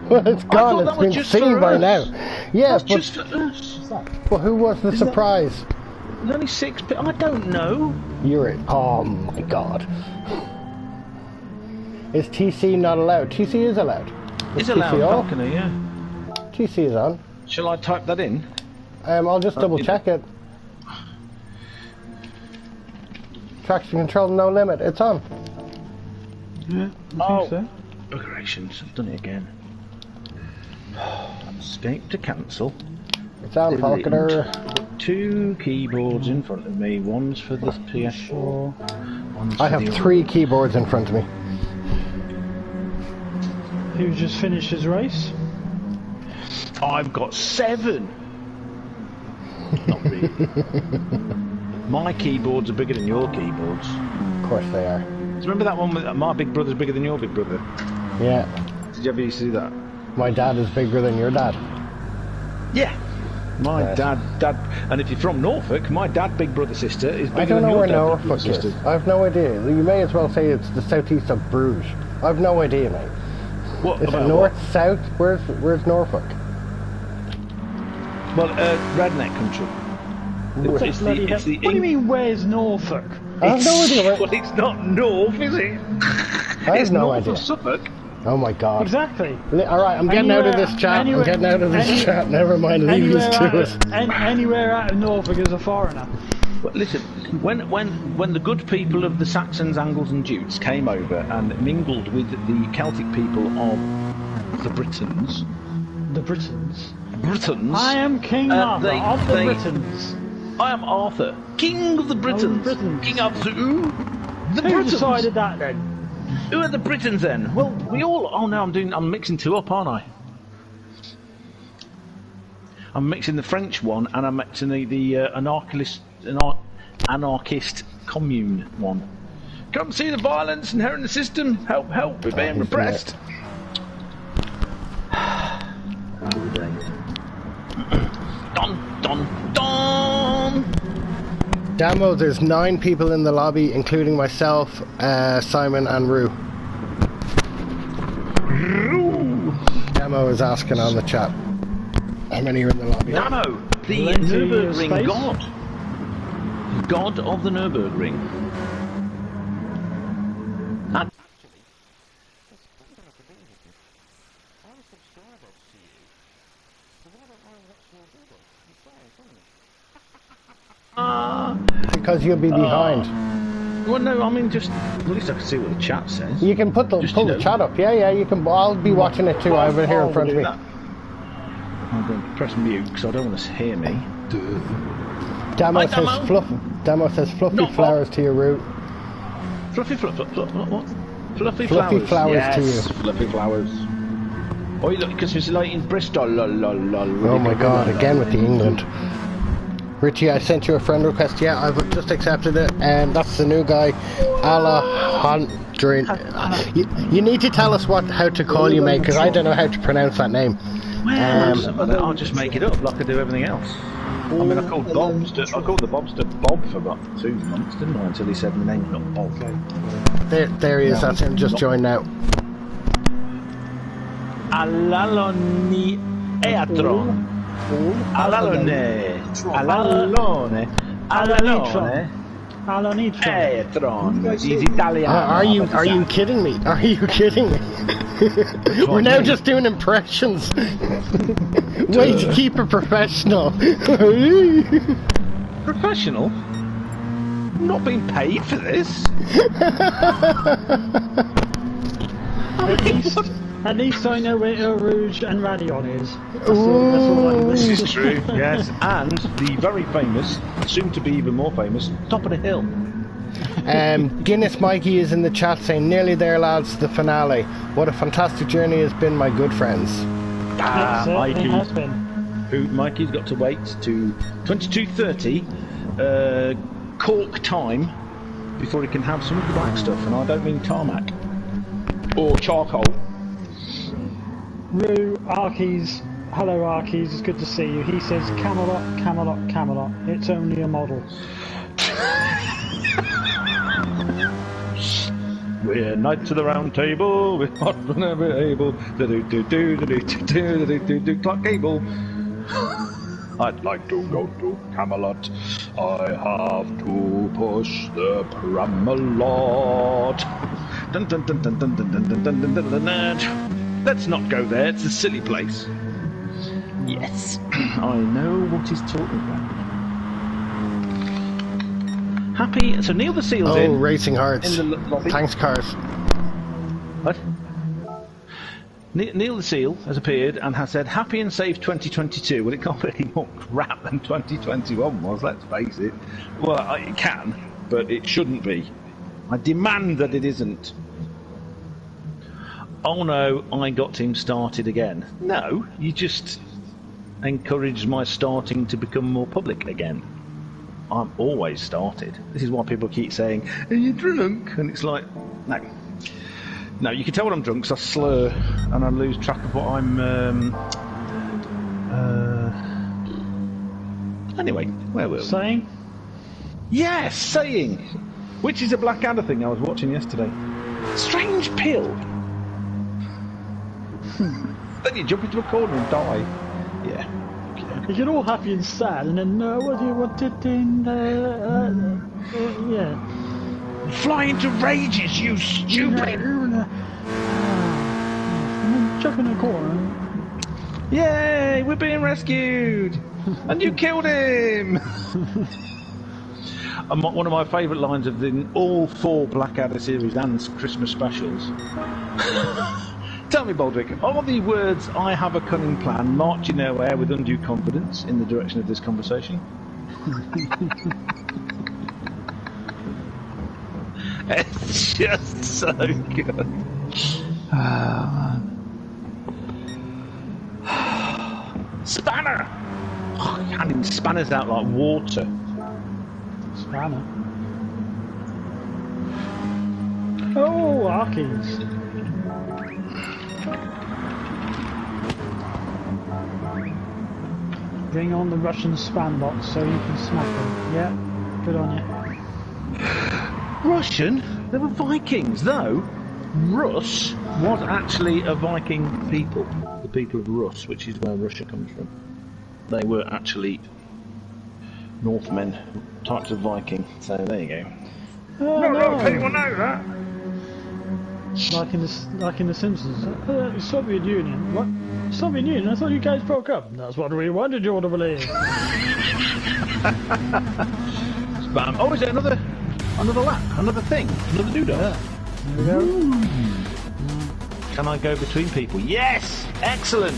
Well, it's gone. It's been seen by now. Yeah, That's just for us. But who was the surprise? There's only 6 people. I don't know. You're it. Oh my God. Is TC not allowed? TC is allowed. It's TC allowed off? balcony, yeah. TC is on. Shall I type that in? I'll just double check it. Traction control, no limit. It's on. Yeah, I think so. Operations, I've done it again. Escape to cancel. It's on, Httcr. Put 2 keyboards in front of me. One's for the PS4. One's I for have the 3 keyboards in front of me. Who just finished his race? I've got 7. Not really. My keyboards are bigger than your keyboards. Of course they are. Do you remember that one with my big brother's bigger than your big brother? Yeah. Did you ever see that? My dad is bigger than your dad. Yeah. My Right. dad, and if you're from Norfolk, my dad, big brother, sister is bigger I don't than know your where dad, big brother, Norfolk is. sister. I have no idea. You may as well say it's the southeast of Bruges. I have no idea, mate. What Is about it north, what? south? Where's Norfolk? Well, redneck country. It's the What do you mean, where's Norfolk? I have no idea. Well, it's not north, is it? I It's have no north idea. of Suffolk. Oh my god. Exactly. Alright, I'm getting out of this chat. I'm getting out of this chat. Never mind, leave this to us. Anywhere out of Norfolk is a foreigner. But listen, when the good people of the Saxons, Angles and Jutes came over and mingled with the Celtic people of the Britons... The Britons. Britons... I am King Arthur of the they- Britons. I am Arthur, King of the Britons. Britons. King Arthur who? The Who Britons. decided that then? Who are the Britons then? Well, we all... Oh no, I'm mixing 2 up, aren't I? I'm mixing the French one and I'm mixing the anarchist commune one. Come see the violence inherent in the system. Help, help, we're being repressed. Dun, dun, dun! Damo, there's 9 people in the lobby, including myself, Simon and Rue. Damo is asking on the chat. How many are in the lobby? Damo, the Plenty of Nürburgring space. god. God of the Nürburgring. And Because you'll be behind. well, no, I mean just at least I can see what the chat says. You can pull Just, the you know. chat up. Yeah, you can. I'll be watching it too. I have it here in front of me. I'm going to press mute because I don't want to hear me. Damo Hi, says Damo. Damo says fluffy Not flowers to your route. Fluffy what? Fluffy Fluffy flowers yes, to you. Fluffy flowers. Oh, look, because it's like in Bristol. Lol, lol, lol, Oh my god, again with the England. Richie, I sent you a friend request. Yeah, I've just accepted it. And that's the new guy, Alejandrin. You need to tell us how to call you, mate, because I don't know how to pronounce that name. I'll just make it up like I do everything else. I mean, I called the Bobster Bob for about 2 months, didn't I? Until he said my name's not Bob. There he is. That's him. Just joined now. Alaloni Eatron. Alalone. Alalone. Alalone. Alonitron. Eatron. He's Italian. Are you kidding me? Are you kidding me? We're now just doing impressions. Way to keep it professional. Professional? I'm not being paid for this. At least I know where Eau Rouge and Radion is. That's all I This listen is true, yes. And the very famous, soon to be even more famous, Top of the Hill. Guinness Mikey is in the chat saying, nearly there lads, the finale. What a fantastic journey has been, my good friends. It has been. Mikey's got to wait to 22:30 Cork time before he can have some of the black stuff, and I don't mean tarmac or charcoal. Rue, Arkies, hello Arkies, it's good to see you. He says Camelot, Camelot, Camelot. It's only a model. We're knights of the round table, we're not whenever able. Clock Gable. I'd like to go to Camelot. I have to push the Pramelot. Dun dun dun dun dun dun dun dun dun dun dun dun. Let's not go there. It's a silly place. Yes, I know what he's talking about. Happy. So Neil the Seal's in. Oh, racing hearts. In the lobby. Thanks, cars. What? Neil the Seal has appeared and has said, happy and safe 2022. Well, it can't be any more crap than 2021 was, let's face it. Well, it can, but it shouldn't be. I demand that it isn't. Oh no, I got him started again. No, you just encouraged my starting to become more public again. I'm always started. This is why people keep saying, are you drunk? And it's like, no. No, you can tell when I'm drunk because I slur and I lose track of what I'm... Anyway, where were we? Saying? Yes, saying! Which is a Blackadder thing I was watching yesterday. Strange pill! Then you jump into a corner and die. Yeah. You get all happy and sad, and then what do you want it in? Yeah. Fly into rages, you stupid! Jump in a corner. Yay! We're being rescued! And you killed him! And one of my favourite lines of all 4 Blackadder series and Christmas specials. Tell me, Baldrick, are the words, I have a cunning plan, march you nowhere with undue confidence in the direction of this conversation? It's just so good. Spanner! Oh, handing spanners out like water. Spanner. Oh, Arkies. Bring on the Russian spam bots so you can smack them. Yeah, good on you. Russian? They were Vikings, though. Rus was actually a Viking people. The people of Rus, which is where Russia comes from. They were actually Northmen, types of Viking. So there you go. Oh, Not a lot no. of people know that. Like in the Simpsons. Soviet Union. What? Soviet Union? I thought you guys broke up. That's what we wanted you all to believe. Spam. Oh, is it another lap? Another thing? Another doodle? Yeah. There we go. Can I go between people? Yes! Excellent!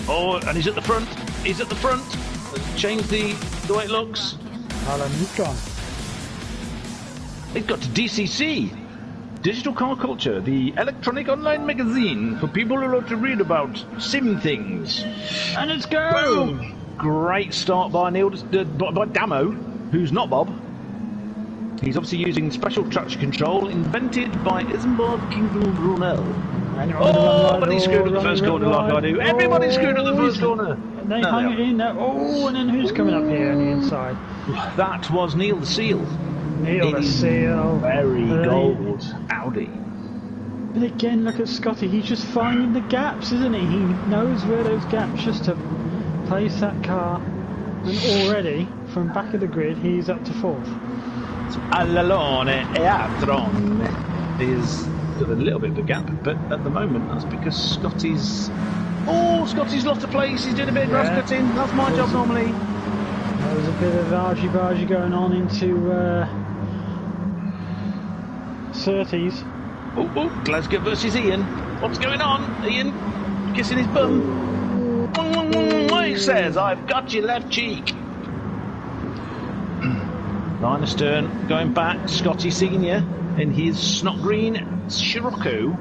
Oh, and he's at the front. He's at the front. Let's change the way it looks. Alan, he's gone. He's got to DCC. Digital Car Culture, the electronic online magazine for people who love to read about sim things. And it's go! Boom. Great start by by Damo, who's not Bob. He's obviously using special traction control invented by Isambard Kingdom Brunel. Oh, but he screwed up the first corner like I do. Everybody screwed up the first corner. They hung it in there. Oh, and then who's coming up here on the inside? That was Neil the Seal. Neil the Seal. Very gold Audi. But again, look at Scotty. He's just finding the gaps, isn't he? He knows where those gaps just to place that car. And already, from back of the grid, he's up to 4th. All'Alone Eatron is got a little bit of a gap, but at the moment that's because Scotty's lost a place. He's doing a bit of grass cutting. That's my job normally. There was a bit of argy-bargy going on into Surtees. Oh, Glasgow versus Ian. What's going on? Ian kissing his bum. He says, I've got your left cheek. Line astern, going back, Scotty Senior in his snot green Scirocco,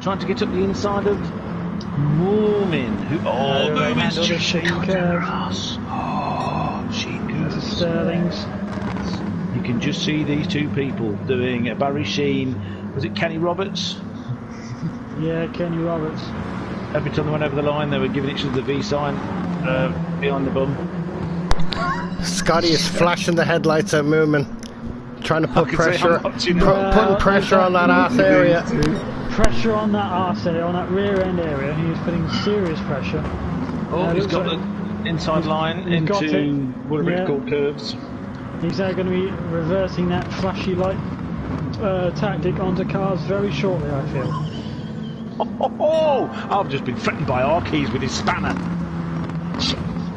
trying to get up the inside of Moomin, Moomin's just shooting grass. Oh, sheen curves. Sterling's. You can just see these two people doing a Barry Sheen. Was it Kenny Roberts? Yeah, Kenny Roberts. Every time they went over the line, they were giving each other the V sign behind the bum. Scotty is flashing the headlights at Moomin, trying to put pressure, putting pressure on that ass area. Pressure on that arse area, on that rear end area. He's putting serious pressure. Oh, he's got the inside line into whatever it's called, curves. He's now going to be reversing that flashy light tactic onto cars very shortly, I feel. I've just been threatened by Httcr with his spanner.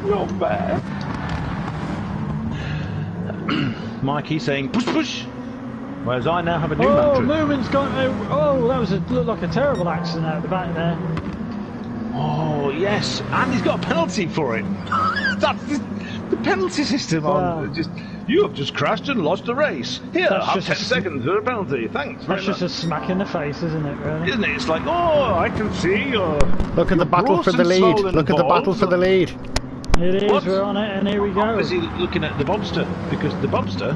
Not bad. Mikey saying push push, whereas I now have a new mantra. Movement's gone. Oh, that looked like a terrible accident out the back there. Oh yes, and he's got a penalty for it. That's the penalty system. You have just crashed and lost a race. Here, have 10 seconds for a penalty. Thanks. That's just a smack in the face, isn't it? Really? Isn't it? It's like, oh, I can see your. Look at the battle for the lead. Look at the battle for the lead. It is. We're on it, and here we go. I'm busy looking at the Bobster because the Bobster.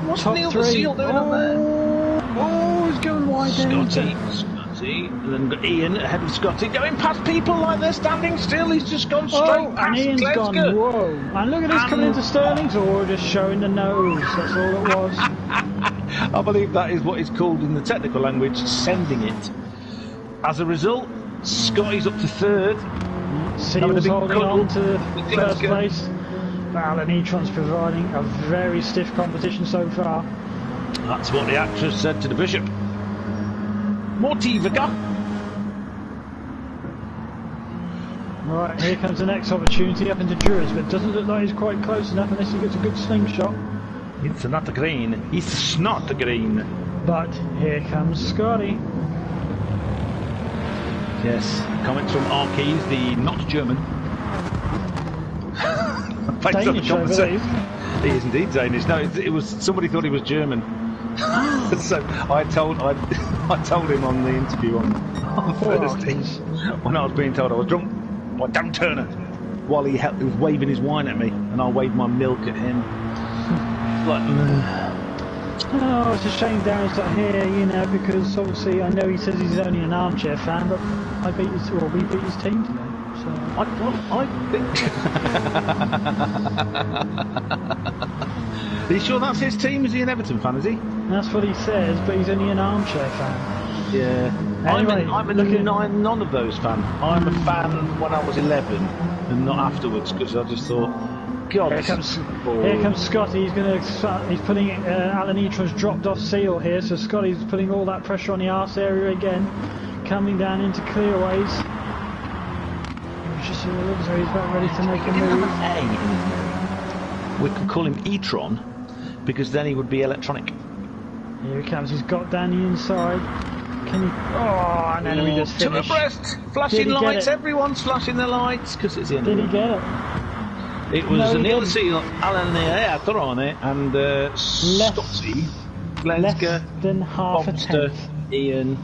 What's Neil the Seal doing up there? Oh, he's going wide down. Scotty, and then got Ian ahead of Scotty, going past people like they're standing still. He's just gone straight past. And Ian's gone. Whoa! And look at this coming into Sterling's, or just showing the nose. That's all it was. I believe that is what is called in the technical language sending it. As a result, Scotty's up to third. Seal's holding on to first place. Alan E-tron's providing a very stiff competition so far. That's what the actress said to the bishop. Mortivica. Right, here comes the next opportunity up into Druids, but it doesn't look like he's quite close enough unless he gets a good slingshot. It's not green. It's not green. But here comes Scotty. Yes, comments from Httcr, the not German. Danish, I believe. He is indeed Danish. No, it was somebody thought he was German. So I told him on the interview on Thursday when I was being told I was drunk. Well, don't turn it. While he was waving his wine at me, and I waved my milk at him. Like, oh, it's a shame Darren's not here, you know, because obviously I know he says he's only an armchair fan, but we beat his team today. So. I think. Are you sure that's his team? Is he an Everton fan? Is he? That's what he says, but he's only an armchair fan. Yeah. Anyway, I'm none of those fan. I'm a fan when I was 11, and not afterwards, because I just thought, God. Here comes Scotty. He's putting Alan E-tron's dropped off seal here, so Scotty's putting all that pressure on the arse area again, coming down into clearways. Just looks like he's about ready to make a move. We could call him E-tron, because then he would be electronic. Here he comes. He's got down the inside. Can he? Oh, and then we just finished. To abreast, flashing lights. Everyone's flashing their lights because it's the end. Did he get it? It was Neil the Seal, Alan Eatorone, and Scotty, Glenska, than half Bobster, a tenth. Ian,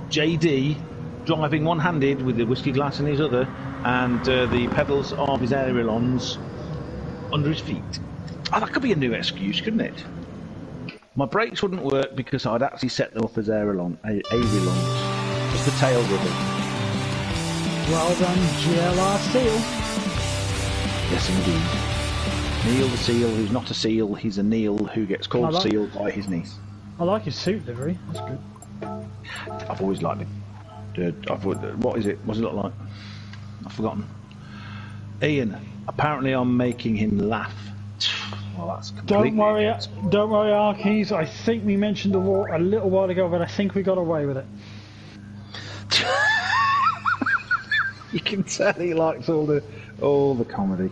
JD, driving one-handed with the whiskey glass in his other, and the pedals of his ailerons under his feet. Oh, that could be a new excuse, couldn't it? My brakes wouldn't work because I'd actually set them up as ailerons, just the tail rubber. Well done, GLR Seal. Yes, indeed. Neil the Seal, who's not a seal, he's a Neil who gets called Seal by his niece. I like his suit livery, that's good. I've always liked it. What is it? What's it look like? I've forgotten. Ian, apparently I'm making him laugh. Well, that's don't worry, Httcr. I think we mentioned a little while ago, but I think we got away with it. You can tell he likes all the comedy.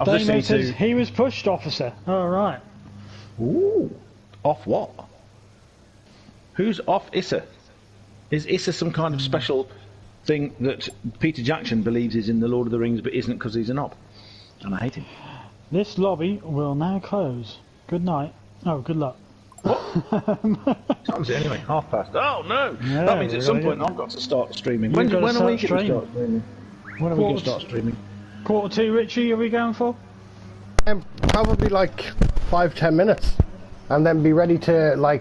Damo says he was pushed, officer. All right. Ooh, off what? Who's off Issa? Is Issa some kind of special thing that Peter Jackson believes is in the Lord of the Rings, but isn't because he's a knob? And I hate him. This lobby will now close. Good night. Oh, good luck. What? Time is it anyway? past. Oh no! Yeah, that means at some point I've got to start streaming. When are we going to start streaming? When are we going to start streaming? 1:45, Richie, are we going for? Probably like 5-10 minutes, and then be ready to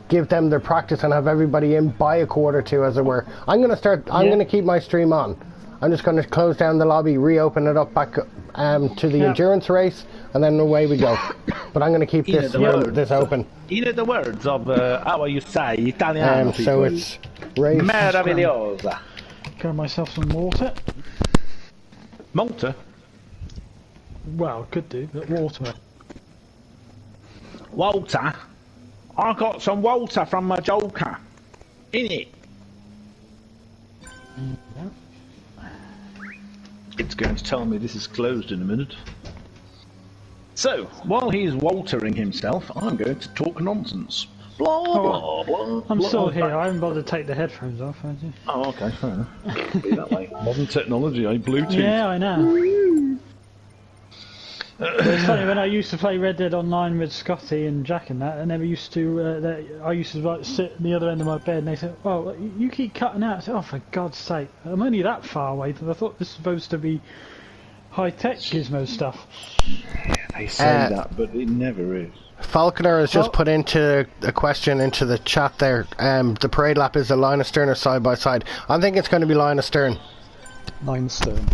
give them their practice and have everybody in by 1:45, as it were. I'm going to keep my stream on. I'm just going to close down the lobby, reopen it up back to the endurance race, and then away we go. But I'm going to keep this open. You know the words of how you say Italiano. So it's race. Meravigliosa. Got myself some water. Malta? Well, could do, but water. Walter, I got some Walter from my Joker. In it. It's going to tell me this is closed in a minute. So, while he's Waltering himself, I'm going to talk nonsense. Blah, blah, blah, I'm blah, still blah. here. I haven't bothered to take the headphones off, have you? Oh, okay, fair enough. Be that way. Modern technology, eh? Bluetooth. Yeah, I know. It's funny, when I used to play Red Dead Online with Scotty and Jack and that, I never used to, I used to like sit at the other end of my bed and they said, "Oh, you keep cutting out." I said, "Oh, for God's sake, I'm only that far away, but I thought this was supposed to be high-tech gizmo stuff." Yeah, they say that, but it never is. Falconer has just put into a question into the chat there. The parade lap is a line astern or side by side. I think it's going to be line astern. Line astern.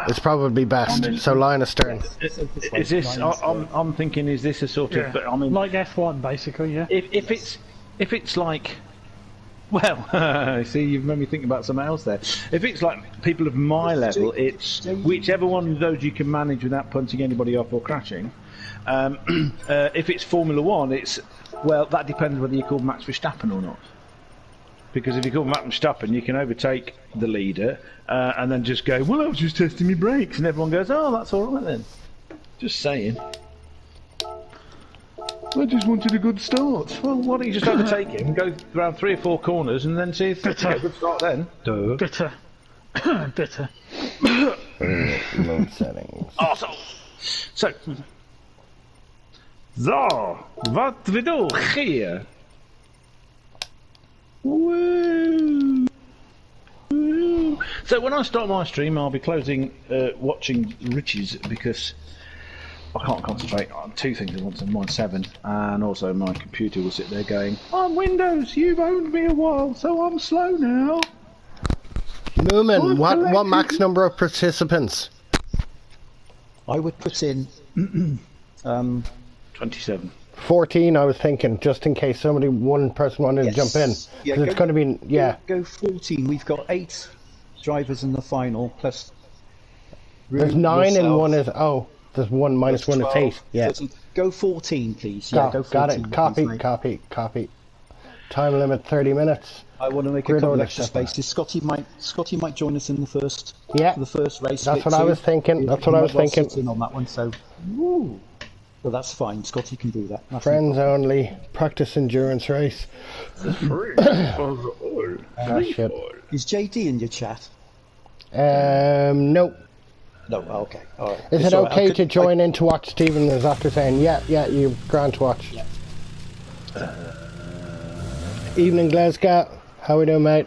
It's probably best. So line astern. Is this? I'm thinking. Is this a sort of? But I mean, like F1, basically. Yeah. If it's like, well, see, you've made me think about something else there. If it's like people of my level, it's whichever one of those you can manage without punching anybody off or crashing. If it's Formula One, it's well, that depends whether you call Max Verstappen or not. Because if you call Max Verstappen, you can overtake the leader and then just go, "Well, I was just testing my brakes," and everyone goes, "Oh, that's all right then." Just saying. I just wanted a good start. Well, why don't you just overtake him, go around 3 or 4 corners, and then see if you get a good start then? Duh. Bitter. Bitter. Mode settings. Awesome. So, wat we doen hier? Woo. Woo. So when I start my stream, I'll be closing watching Richie's because I can't concentrate on 2 things at once. Mine's 7, and also my computer will sit there going, "I'm Windows. You've owned me a while, so I'm slow now." Moomin, what max number of participants? I would put in 27. 14, I was thinking, just in case one person wanted to jump in. Yeah, it's going to be, Go 14. We've got 8 drivers in the final, plus... There's 9 and 1 is... Oh, there's 1 minus 1 is 8. Yeah. 13. Go 14, please. Yeah, go 14. Got it. Copy. Time limit 30 minutes. I want to make a couple of extra spaces. Scotty might join us in the first. Yeah. For the first race. That's what I was thinking. That's what I was thinking. Sit in on that one, so. Woo. So that's fine. Scotty can do that. That's Friends only. Practice endurance race. Shit. Is JD in your chat? No. No. Okay. All right. Is it okay to join in to watch Stephen is after saying, yeah, you grant to watch. Yeah. Evening, Glasgow. How we doing, mate?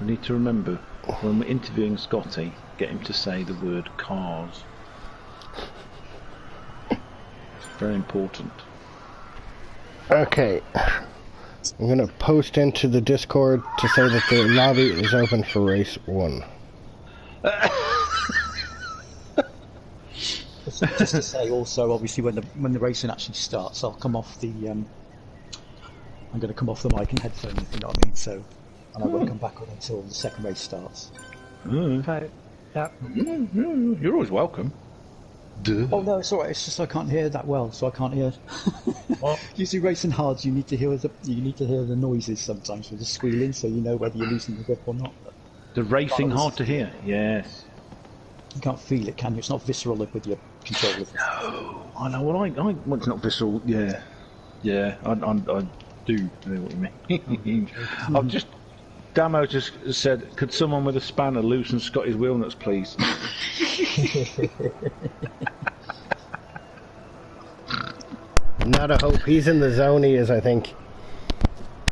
We need to remember, when we're interviewing Scotty, get him to say the word cars. It's very important. Okay. I'm going to post into the Discord to say that the lobby is open for race 1. Just to say also, obviously, when the racing actually starts, I'll come off the... I'm going to come off the mic and headphone, if you know what I mean, so... And I won't come back on until the second race starts. Okay. Yeah. You're always welcome. Duh. Oh no, it's alright. It's just I can't hear that well, so I can't hear. Usually racing hard, you need to hear the noises sometimes with the squealing, so you know whether you're losing the grip or not. But the racing hard to hear. Yes. You can't feel it, can you? It's not visceral with your controller. No, I know. Well, well, it's not visceral. Yeah, I do know what you mean. I've just. Damo just said, "Could someone with a spanner loosen Scotty's wheel nuts, please?" Not a hope. He's in the zone, he is, I think.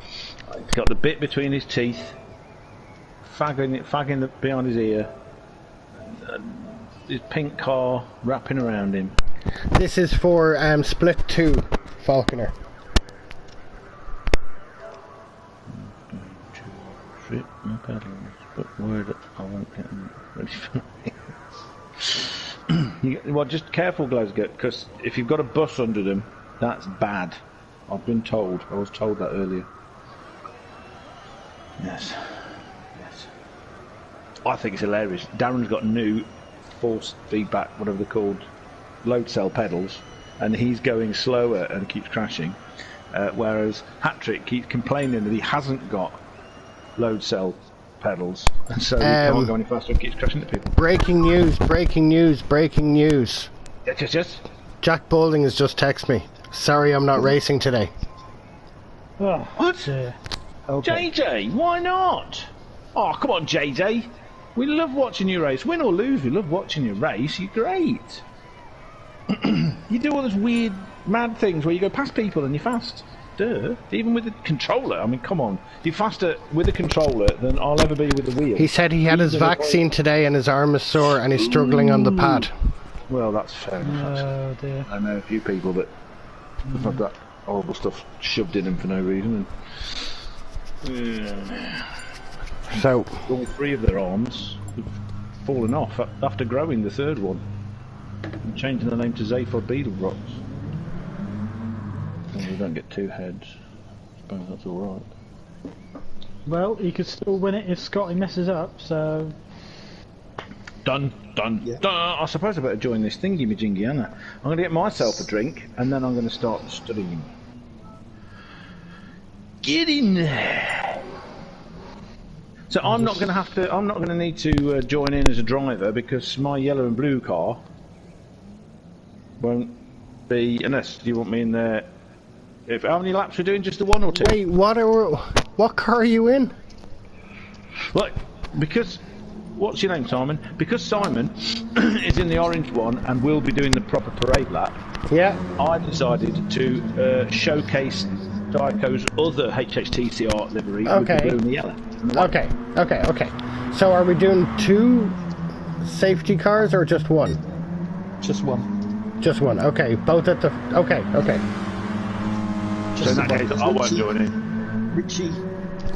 He's got the bit between his teeth, fagging behind his ear, his pink car wrapping around him. This is for Split 2, Falconer. Trip my pedals, but word I won't get them ready for me. Well, just careful, Glasgow, because if you've got a bus under them, that's bad. I've been told. I was told that earlier. Yes. I think it's hilarious. Darren's got new force feedback, whatever they're called, load cell pedals, and he's going slower and keeps crashing, whereas Httcr keeps complaining that he hasn't got load cell pedals, and so he can't go any faster and keeps crashing into people. Breaking news, breaking news, breaking news. Yes. Jack Balding has just texted me. Sorry, I'm not racing today. Oh, What? dear. Okay. JJ, why not? Oh, come on, JJ. We love watching you race. Win or lose, we love watching you race. You're great. You do all those weird, mad things where you go past people and you're fast. Duh. Even with the controller. I mean, come on. You're faster with a controller than I'll ever be with a wheel. He said he had his vaccine today and his arm is sore and he's struggling on the pad. Well, that's fair enough. Oh dear. I know a few people that have had that horrible stuff shoved in them for no reason. And, So, all three of their arms have fallen off after growing the third one and changing the name to Zaphod Beetle Rocks. And we don't get two heads. I suppose that's alright. Well, he could still win it if Scotty messes up, so... Done. I suppose I better join this thingy-majingy, Anna. I'm going to get myself a drink and then I'm going to start studying. Get in there! So I'm not going to need to join in as a driver because my yellow and blue car won't be, unless you want me in there. How many laps are we doing? Just the one or two? wait, what car are you in? Look, because, what's your name, Simon? Because Simon is in the orange one and will be doing the proper parade lap, Yeah. I decided to showcase Diaco's other HHTCR livery with the blue and the yellow. And the white. Okay. So are we doing 2 safety cars or just one? Just one. Just one, okay. Both at the... Okay. So in that the case, one. I won't join in. Richie,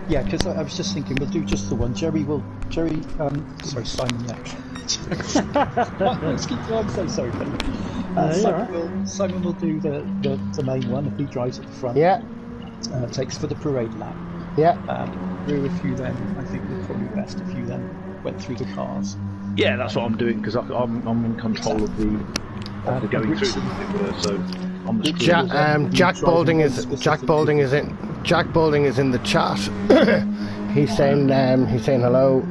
yeah, because I was just thinking we'll do just the one. Sorry, Simon, yeah. I'm so sorry, buddy. Simon will do the main one if he drives at the front. Yeah. Takes for the parade lap. Yeah. If you then, I think it's probably best if you then went through the cars. Yeah, that's what I'm doing because I'm in control of the going through them, as it were. So on the screen. Jack Balding is in the chat. he's saying hello.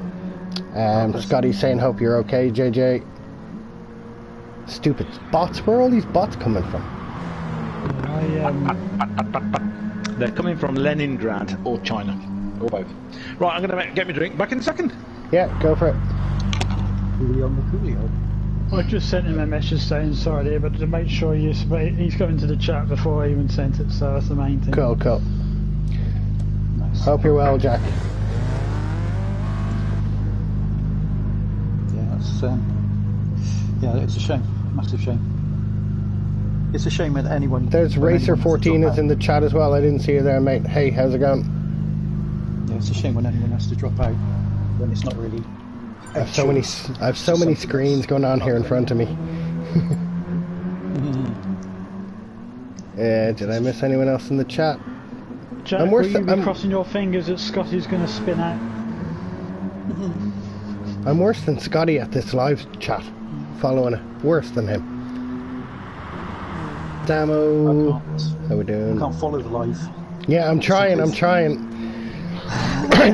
Scotty's saying hope you're okay, JJ. Stupid bots. Where are all these bots coming from? They're coming from Leningrad or China, or both. Right, I'm going to get me a drink. Back in a second. Yeah, go for it. Coolio. I just sent him a message saying sorry dear, but to make sure he's got into the chat before I even sent it, so that's the main thing. Cool. Nice. Hope you're well, Jack. Yeah, it's a shame. Massive shame. It's a shame that anyone... There's Racer14 is in the chat as well. I didn't see you there, mate. Hey, how's it going? Yeah, it's a shame when anyone has to drop out when it's not really... I have so many screens going on here in front of me. Did I miss anyone else in the chat? Jack, will you be crossing your fingers that Scotty's going to spin out? I'm worse than Scotty at this live chat. Following it. Worse than him. Damo. How we doing? I can't follow the live. Yeah, I'm trying.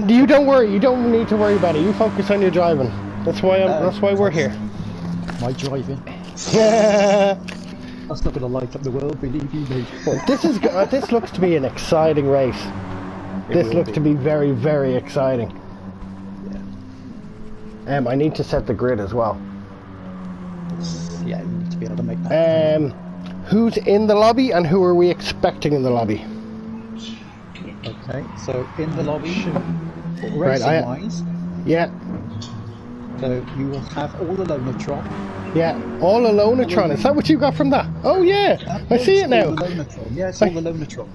You don't worry. You don't need to worry about it. You focus on your driving. That's why we're here. My driving. That's not going to light up the world, believe you me. Well, this looks to be an exciting race. This looks to be very, very exciting. Yeah. I need to set the grid as well. Yeah, you need to be able to make that. Who's in the lobby and who are we expecting in the lobby? Okay, so in the lobby, Racing-wise, yeah. So you will have all Alonatron. Yeah, all Alonatron. Is that what you got from that? Oh yeah, I see it now. Yeah, it's all Alonatron.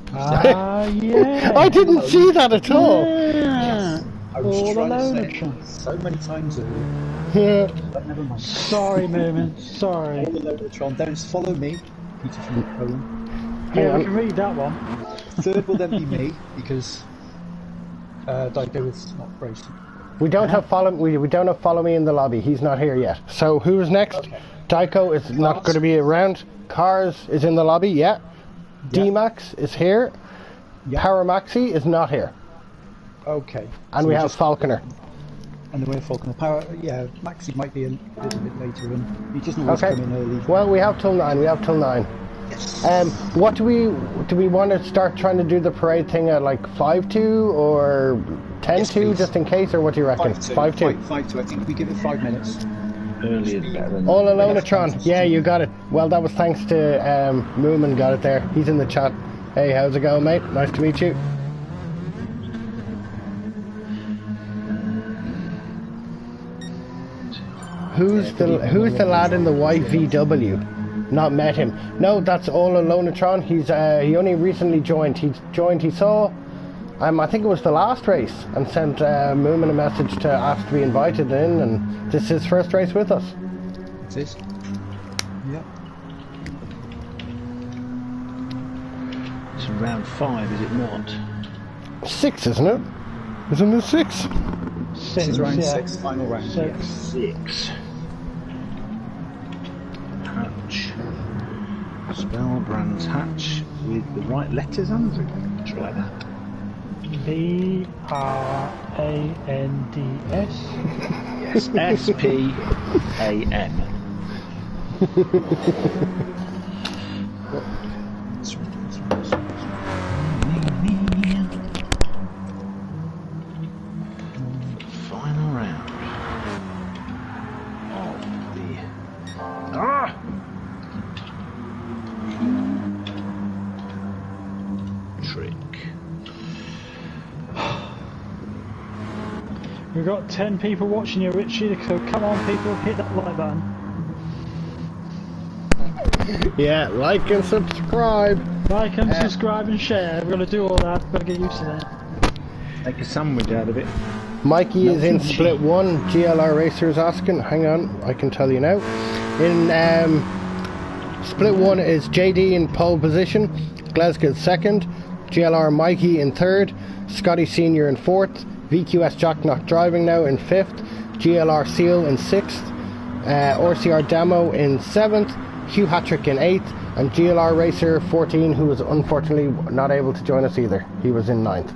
Yeah. I didn't see that at all. Yeah. I was trying to say it so many times Yeah. but never mind. Sorry, Moomin. Sorry. All Alonatron. Don't follow me, Peter from Poland. Yeah, we can read that one. Third will then be me because Dido is not racing. We don't have follow me in the lobby. He's not here yet. So who's next? Okay. Styco is not going to be around. Cars is in the lobby, yeah. D-Max is here. Power Maxi is not here. Okay. And so we have Falconer. And then we have Falconer. Power, yeah, Maxi might be a little bit later, and he doesn't always come in early. Well, we have till 9. Yes. What do we want to start trying to do the parade thing at like 5-2 or 10-2 just in case, or what do you reckon? 5-2. 5-2. I think we give it 5 minutes. Early is better. All Alonatron. Yeah, you got it. Well, that was thanks to Moomin got it there. He's in the chat. Hey, how's it going, mate? Nice to meet you. Who's the lad in the white VW? Not met him. No, that's all Alonatron. He only recently joined. He saw I think it was the last race, and sent Moomin a message to ask to be invited in, and this is his first race with us. It is. Yep. It's round 5, is it not? 6, isn't it? Isn't it 6? 6. This is round 6, final round. 6. 6. Hatch. Spell Brands Hatch with the right letters, Andrew. Try that. BRANDS. Yes, SPAN. Final round of the trick. We've got 10 people watching you, Richie, so come on people, hit that like button. Yeah, like and subscribe. Like and subscribe and share. We're going to do all that, we've got to get used to that. Make a sandwich out of it. Mikey is in split 1. GLR Racer is asking. Hang on, I can tell you now. In split 1 is JD in pole position, Glasgow 2nd, GLR Mikey in 3rd, Scotty Senior in 4th, VQS Jack not driving now in 5th, GLR Seal in 6th, RCR Demo in 7th, Httcr in 8th, and GLR Racer 14, who was unfortunately not able to join us either. He was in 9th.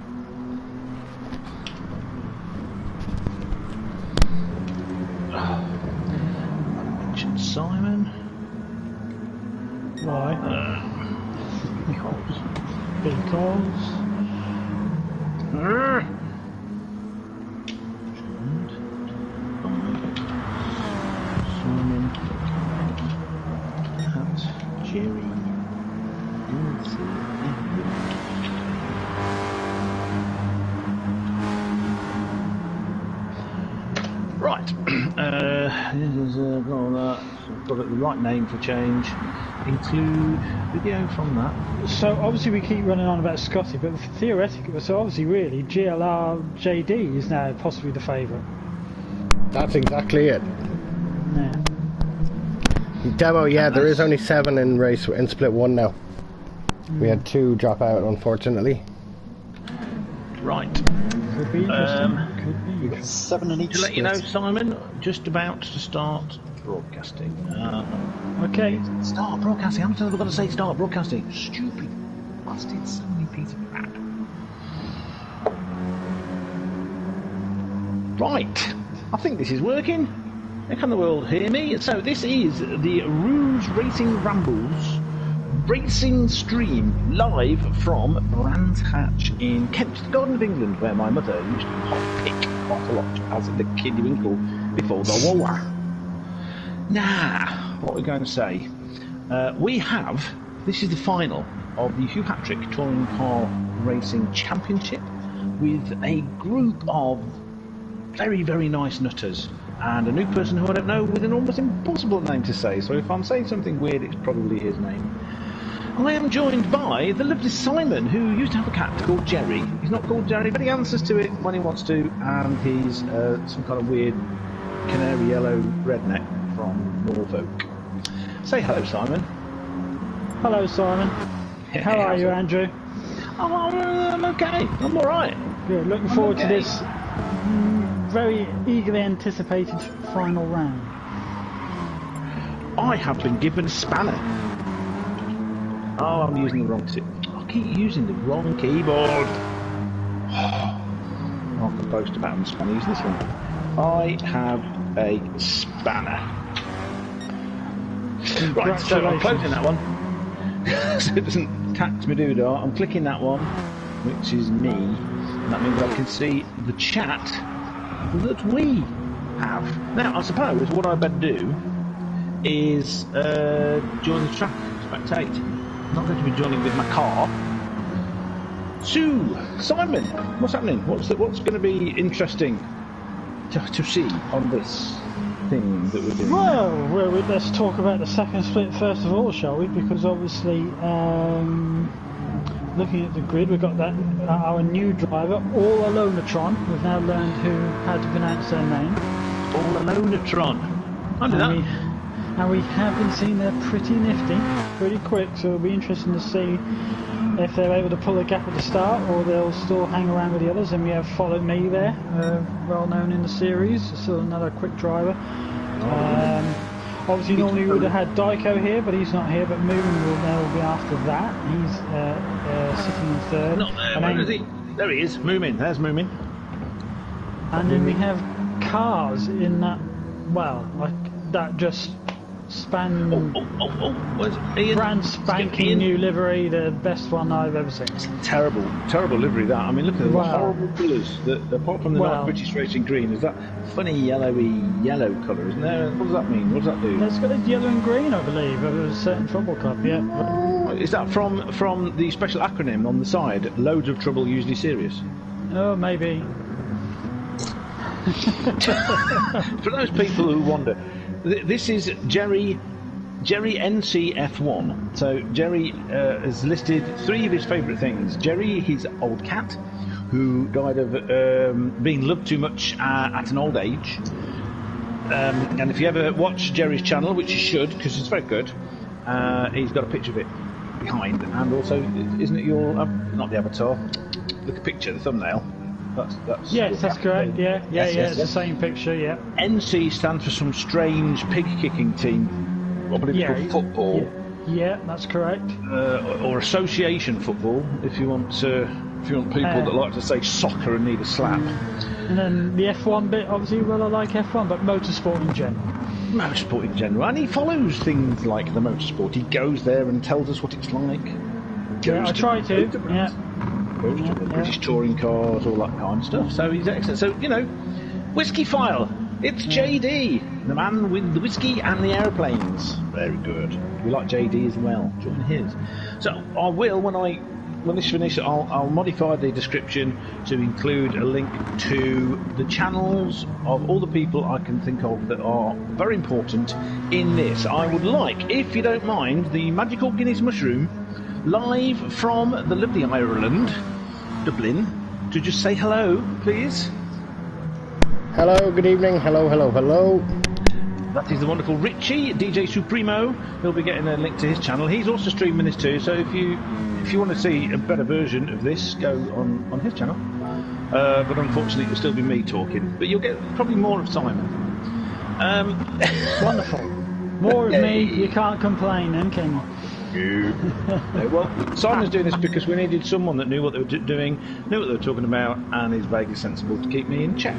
Mention Simon. Why? Because. Simon. Hat. Jerry. Right. Got the right name for change. Include video from that. So obviously we keep running on about Scotty, but theoretically, so obviously really GLR JD is now possibly the favourite. That's exactly it. Yeah. Demo, yeah, there is only 7 in race in split 1 now. We had 2 drop out, unfortunately. Right. Could be interesting. Could be. We've got 7 in each. To let you know, Simon, just about to start broadcasting. Okay. Start broadcasting. How much have I got to say start broadcasting? Stupid bastard, so many piece of crap. Right. I think this is working. How can the world hear me? So this is the Rouge Racing Rambles racing stream live from Brands Hatch in Kent, the Garden of England, where my mother used to hot pick quite a lot as the kiddie winkle before the war. Now, what we're going to say, this is the final of the Httcr Touring Car Racing Championship with a group of very, very nice nutters and a new person who I don't know with an almost impossible name to say, so if I'm saying something weird, it's probably his name. I am joined by the lovely Simon, who used to have a cat called Jerry. He's not called Jerry, but he answers to it when he wants to, and he's some kind of weird canary yellow redneck from Norfolk. Say hello, Simon. Hello, Simon. How are you, Andrew? Oh, I'm okay. I'm alright. Good. Looking forward to this very eagerly anticipated final round. I have been given a spanner. Oh, I'm using the wrong I keep using the wrong keyboard. I can boast about I'm spanner. Use this one. I have a spanner. Right, so I'm closing that one. So it doesn't tax my doodah. I'm clicking that one, which is me. And that means I can see the chat that we have. Now, I suppose what I better do is join the track, spectate. I'm not going to be joining with my car. So, Simon, what's happening? What's going to be interesting to see on this thing that we're doing? Well, let's talk about the second split first of all, shall we? Because obviously, looking at the grid, we've got that our new driver, All Alonatron. We've now learned how to pronounce their name. All Alonatron. I know that. And we have been seeing they're pretty nifty, pretty quick, so it'll be interesting to see if they're able to pull a gap at the start or they'll still hang around with the others. And we have Follow Me there, well known in the series, still another quick driver. Obviously normally we would have had Dyko here, but he's not here, but Moomin will now be after that. He's sitting in third. Not there, where is he? There he is, Moomin, there's Moomin. And then we have Cars in that, well, like that just brand spanking new livery, the best one I've ever seen. It's a terrible livery that. I mean, look at the horrible colours. Apart from the nice British racing green, is that funny yellowy yellow colour, isn't there? What does that mean? What does that do? It's got a yellow and green, I believe, of a certain football club. Yeah. Is that from the special acronym on the side? Loads of trouble, usually serious. Oh, maybe. For those people who wonder. This is Jerry NCF1. So Jerry has listed 3 of his favourite things. Jerry, his old cat, who died of being loved too much at an old age. And if you ever watch Jerry's channel, which you should, because it's very good, he's got a picture of it behind. And also, isn't it your, not the avatar, look at the picture, the thumbnail. That's yes, that's correct. Yeah, it's the same picture. Yeah. NC stands for some strange pig kicking team. I believe it's called football. Yeah, that's correct. Or association football, if you want people that like to say soccer and need a slap. And then the F1 bit, obviously, well, I like F1, but motorsport in general. Motorsport in general, and he follows things like the motorsport. He goes there and tells us what it's like. I try to. Yeah. British touring cars, all that kind of stuff. So he's excellent. So, Whiskey File. It's JD, the man with the whiskey and the aeroplanes. Very good. We like JD as well. Join his. So I will, when this finishes, I'll modify the description to include a link to the channels of all the people I can think of that are very important in this. I would like, if you don't mind, the Magical Guinness Mushroom live from the lovely Ireland, Dublin, to just say hello, please. Hello, good evening, hello. That is the wonderful Richie, DJ Supremo. He'll be getting a link to his channel. He's also streaming this too, so if you want to see a better version of this, go on his channel. But unfortunately, it'll still be me talking. But you'll get probably more of Simon. Wonderful. More of me, you can't complain then, can you? Well, Simon's doing this because we needed someone that knew what they were doing, knew what they were talking about, and is vaguely sensible to keep me in check.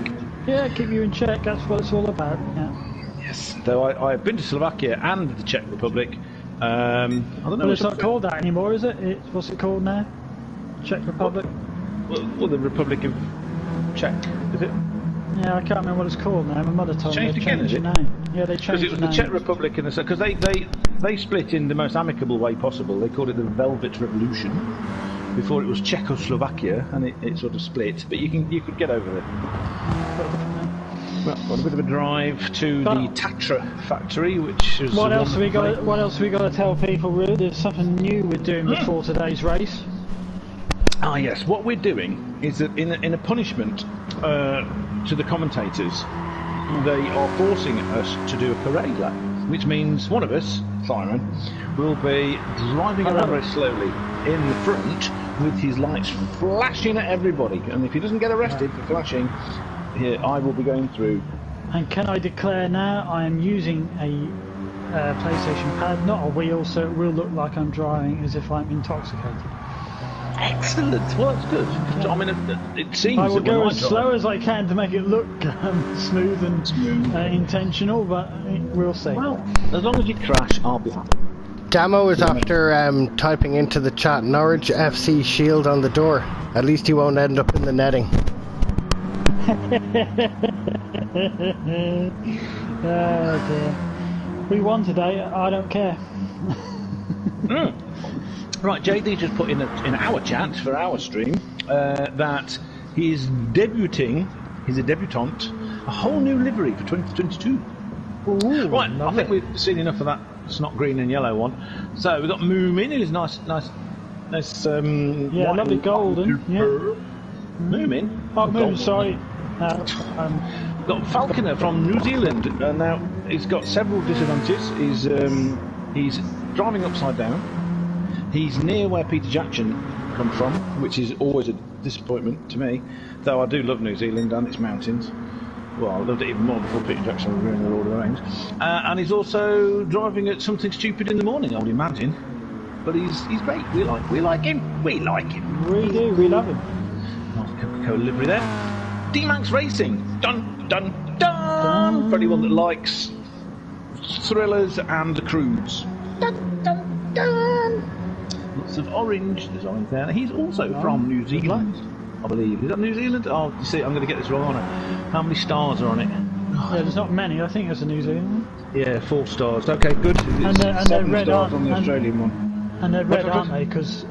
Yeah, keep you in check, that's what it's all about. Yeah. Yes, though I've been to Slovakia and the Czech Republic. I don't know. Well, it's not called that anymore, is it? What's it called now? Czech Republic? Well, the Republic of Czech, is it? Yeah, I can't remember what it's called now. My mother told me they changed the name. Yeah, they changed the name. Because it was the Czech Republic and because they split in the most amicable way possible. They called it the Velvet Revolution before it was Czechoslovakia, and it sort of split. But you could get over it. Well, got a bit of a drive to the Httcr factory, which is. What else have we got? What else have we got to tell people? Really, there's something new we're doing before today's race. Ah, yes. What we're doing is that in a punishment to the commentators, they are forcing us to do a parade lap, which means one of us, Simon, will be driving around very slowly in the front with his lights flashing at everybody. And if he doesn't get arrested for flashing, I will be going through. And can I declare now, I am using a PlayStation pad, not a wheel, so it will look like I'm driving as if I'm intoxicated. Excellent. Well, that's good. I mean, it seems I will that when go as drive- slow as I can to make it look smooth and intentional, but we'll see. Well, as long as you crash, I'll be happy. Damo is after typing into the chat, Norwich FC shield on the door. At least he won't end up in the netting. Oh dear. We won today, I don't care. Right, JD just put in our chat for our stream that he's debuting, he's a debutant, a whole new livery for 2022. Ooh, Right, I lovely. think we've seen enough of that snot green and yellow one. So we've got Moomin, who's nice. Yeah, white lovely and golden. Yeah. Moomin. Oh, Golden. sorry. Got Falconer from New Zealand. Now he's got several disadvantages. He's driving upside down. He's near where Peter Jackson come from, which is always a disappointment to me. Though I do love New Zealand and its mountains. Well, I loved it even more before Peter Jackson was ruining the Lord of the Rings. And he's also driving at something stupid in the morning, I would imagine. But he's great. We like him. We like him. We do, we love him. Nice Coca-Cola livery there. D-Max Racing. Dun, dun, dun. For anyone that likes thrillers and crudes. Dun, dun, dun. Lots of orange designs there. He's also from New Zealand, I believe. Is that New Zealand? Oh, you see, I'm going to get this wrong, aren't I? How many stars are on it? Yeah, there's not many. I think there's a New Zealand one. Yeah, 4 stars. Okay, good. And they're 7 red, stars aren't- on the and- Australian one. And they're red, aren't they? Because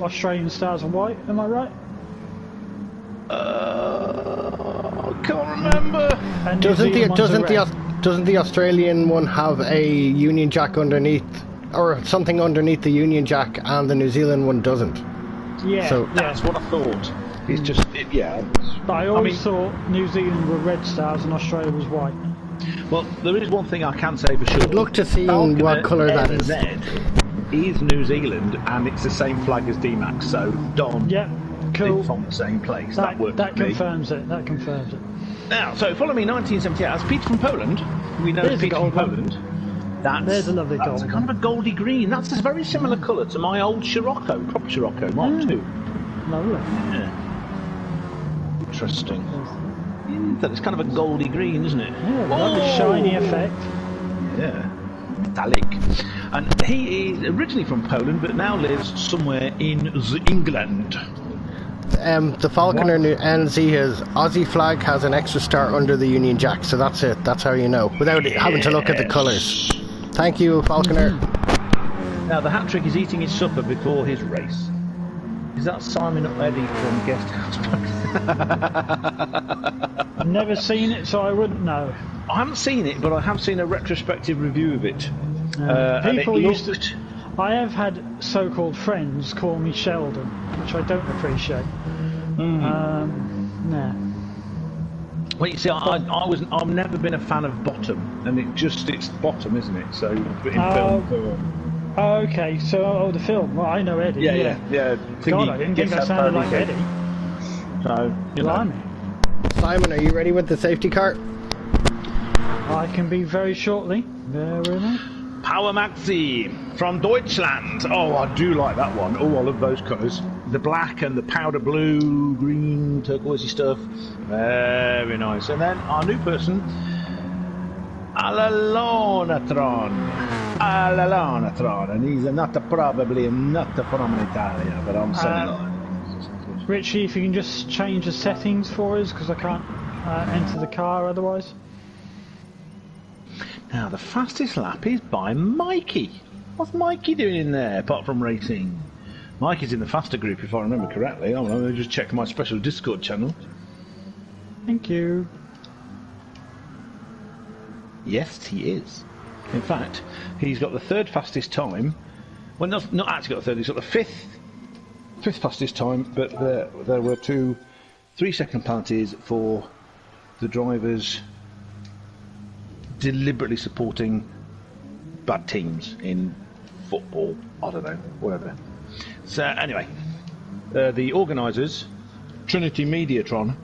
Australian stars are white. Am I right? I can't remember. And New Zealand ones are red. Doesn't the Australian one have a Union Jack underneath, or something underneath the Union Jack, and the New Zealand one doesn't? Yeah, So- That's what I thought. It's just, yeah. But I always thought New Zealand were red stars and Australia was white. Well, there is one thing I can say for sure. I'd look to see what colour that is. Is New Zealand, and it's the same flag as D-Max, so Don. Yeah, cool. It's from the same place. That works That for me. confirms it. That confirms it. Now, so follow me, 1978. That's Peter from Poland. We know There's Peter a from gold one. Poland. There's a lovely gold That's kind of a goldy green. That's a very similar colour to my old Scirocco, proper Scirocco, Mark II. Lovely. Yeah. Interesting. It's kind of a goldy green, isn't it? Yeah, lovely shiny effect. Yeah. Metallic. And he is originally from Poland, but now lives somewhere in England. The Falconer NZ has Aussie flag has an extra star under the Union Jack, so that's it. That's how you know, without having to look at the colours. Thank you, Falconer. Now the hat trick is eating his supper before his race. Is that Simon Eddy from Guest House? I've never seen it, so I wouldn't know. I haven't seen it, but I have seen a retrospective review of it. And People it used looked... to. I have had so-called friends call me Sheldon, which I don't appreciate. Nah. Well, you see, I've never been a fan of Bottom, and it's Bottom, isn't it? So in film. Oh, okay, so the film. Well, I know Eddie. Yeah. God, I didn't think that sounded like Eddie. So, you know. Blimey. Simon, are you ready with the safety car? I can be very shortly. There we go. Power Maxi from Deutschland. Oh, I do like that one. Oh, I love those colours. The black and the powder blue, green, turquoisey stuff. Very nice. And then our new person, Alalonatron, and he's probably not from Italia, but I'm saying. Richie, if you can just change the settings for us, because I can't enter the car otherwise. Now, the fastest lap is by Mikey. What's Mikey doing in there, apart from racing? Mikey's in the faster group, if I remember correctly. Oh, let me just check my special Discord channel. Thank you. Yes, he is. In fact, he's got the 3rd fastest time. Well, not actually got the 3rd, he's got the 5th fastest time, but there were 2 3-second penalties for the drivers deliberately supporting bad teams in football. I don't know, whatever. So anyway, the organisers, Trinity Mediatron,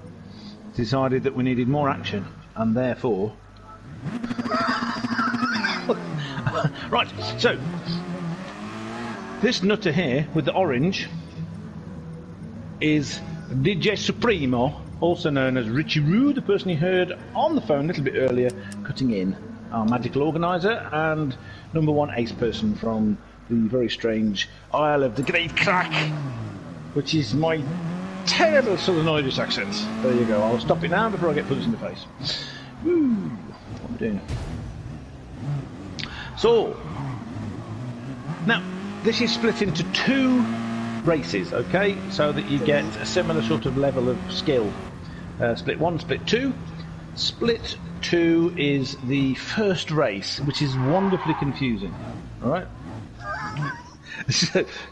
decided that we needed more action, and therefore Right, so this nutter here with the orange is DJ Supremo, also known as Httcr, the person you heard on the phone a little bit earlier, cutting in, our magical organiser and #1 ace person from the very strange Isle of the Great Crack, which is my terrible Southern Irish accent. There you go, I'll stop it now before I get punched in the face. Woo! What am I doing? So, now, this is split into 2 races, okay, so that you get a similar sort of level of skill. Split 1, split 2. Split 2 is the first race, which is wonderfully confusing. Alright?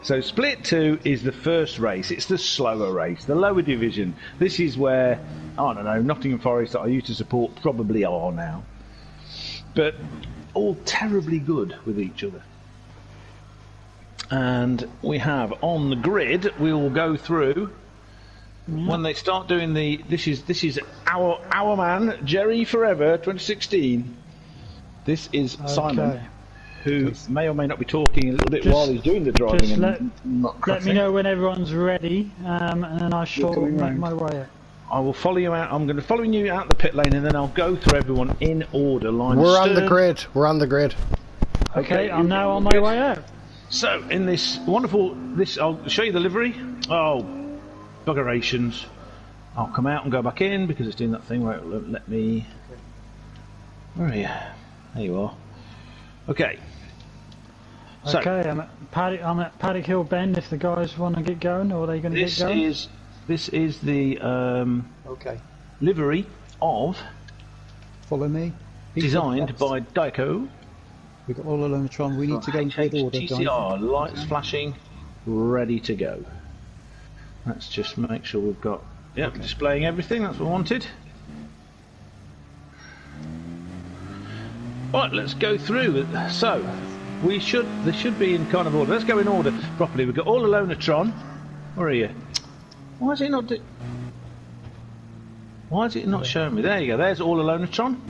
So split 2 is the first race. It's the slower race, the lower division. This is where, I don't know, Nottingham Forest that I used to support probably are now. But all terribly good with each other. And we have on the grid, we will go through when they start doing the this is our man Jerry Forever 2016. This is Simon, who may or may not be talking a little bit while he's doing the driving. Just and let me know when everyone's ready, and then I shall make my way out. I will follow you out. I'm going to follow you out the pit lane, and then I'll go through everyone in order. We're on the grid. We're on the grid. Okay, I'm now on my way out. So, in this wonderful, I'll show you the livery. Oh, buggerations. I'll come out and go back in because it's doing that thing where it won't let me. Where are you? There you are. Okay. So, okay, I'm at Paddock Hill Bend. If the guys want to get going, or are they going to get going? This is the livery of. Follow me. Designed by Daiko. We've got all alone Tron. We need to go in good order. TCR, lights flashing, ready to go. Let's just make sure we've got, displaying everything, that's what I wanted. Right, let's go through. So, this should be in kind of order. Let's go in order properly. We've got all alone Tron. Where are you? Why is it not showing me? There you go, there's all alone Tron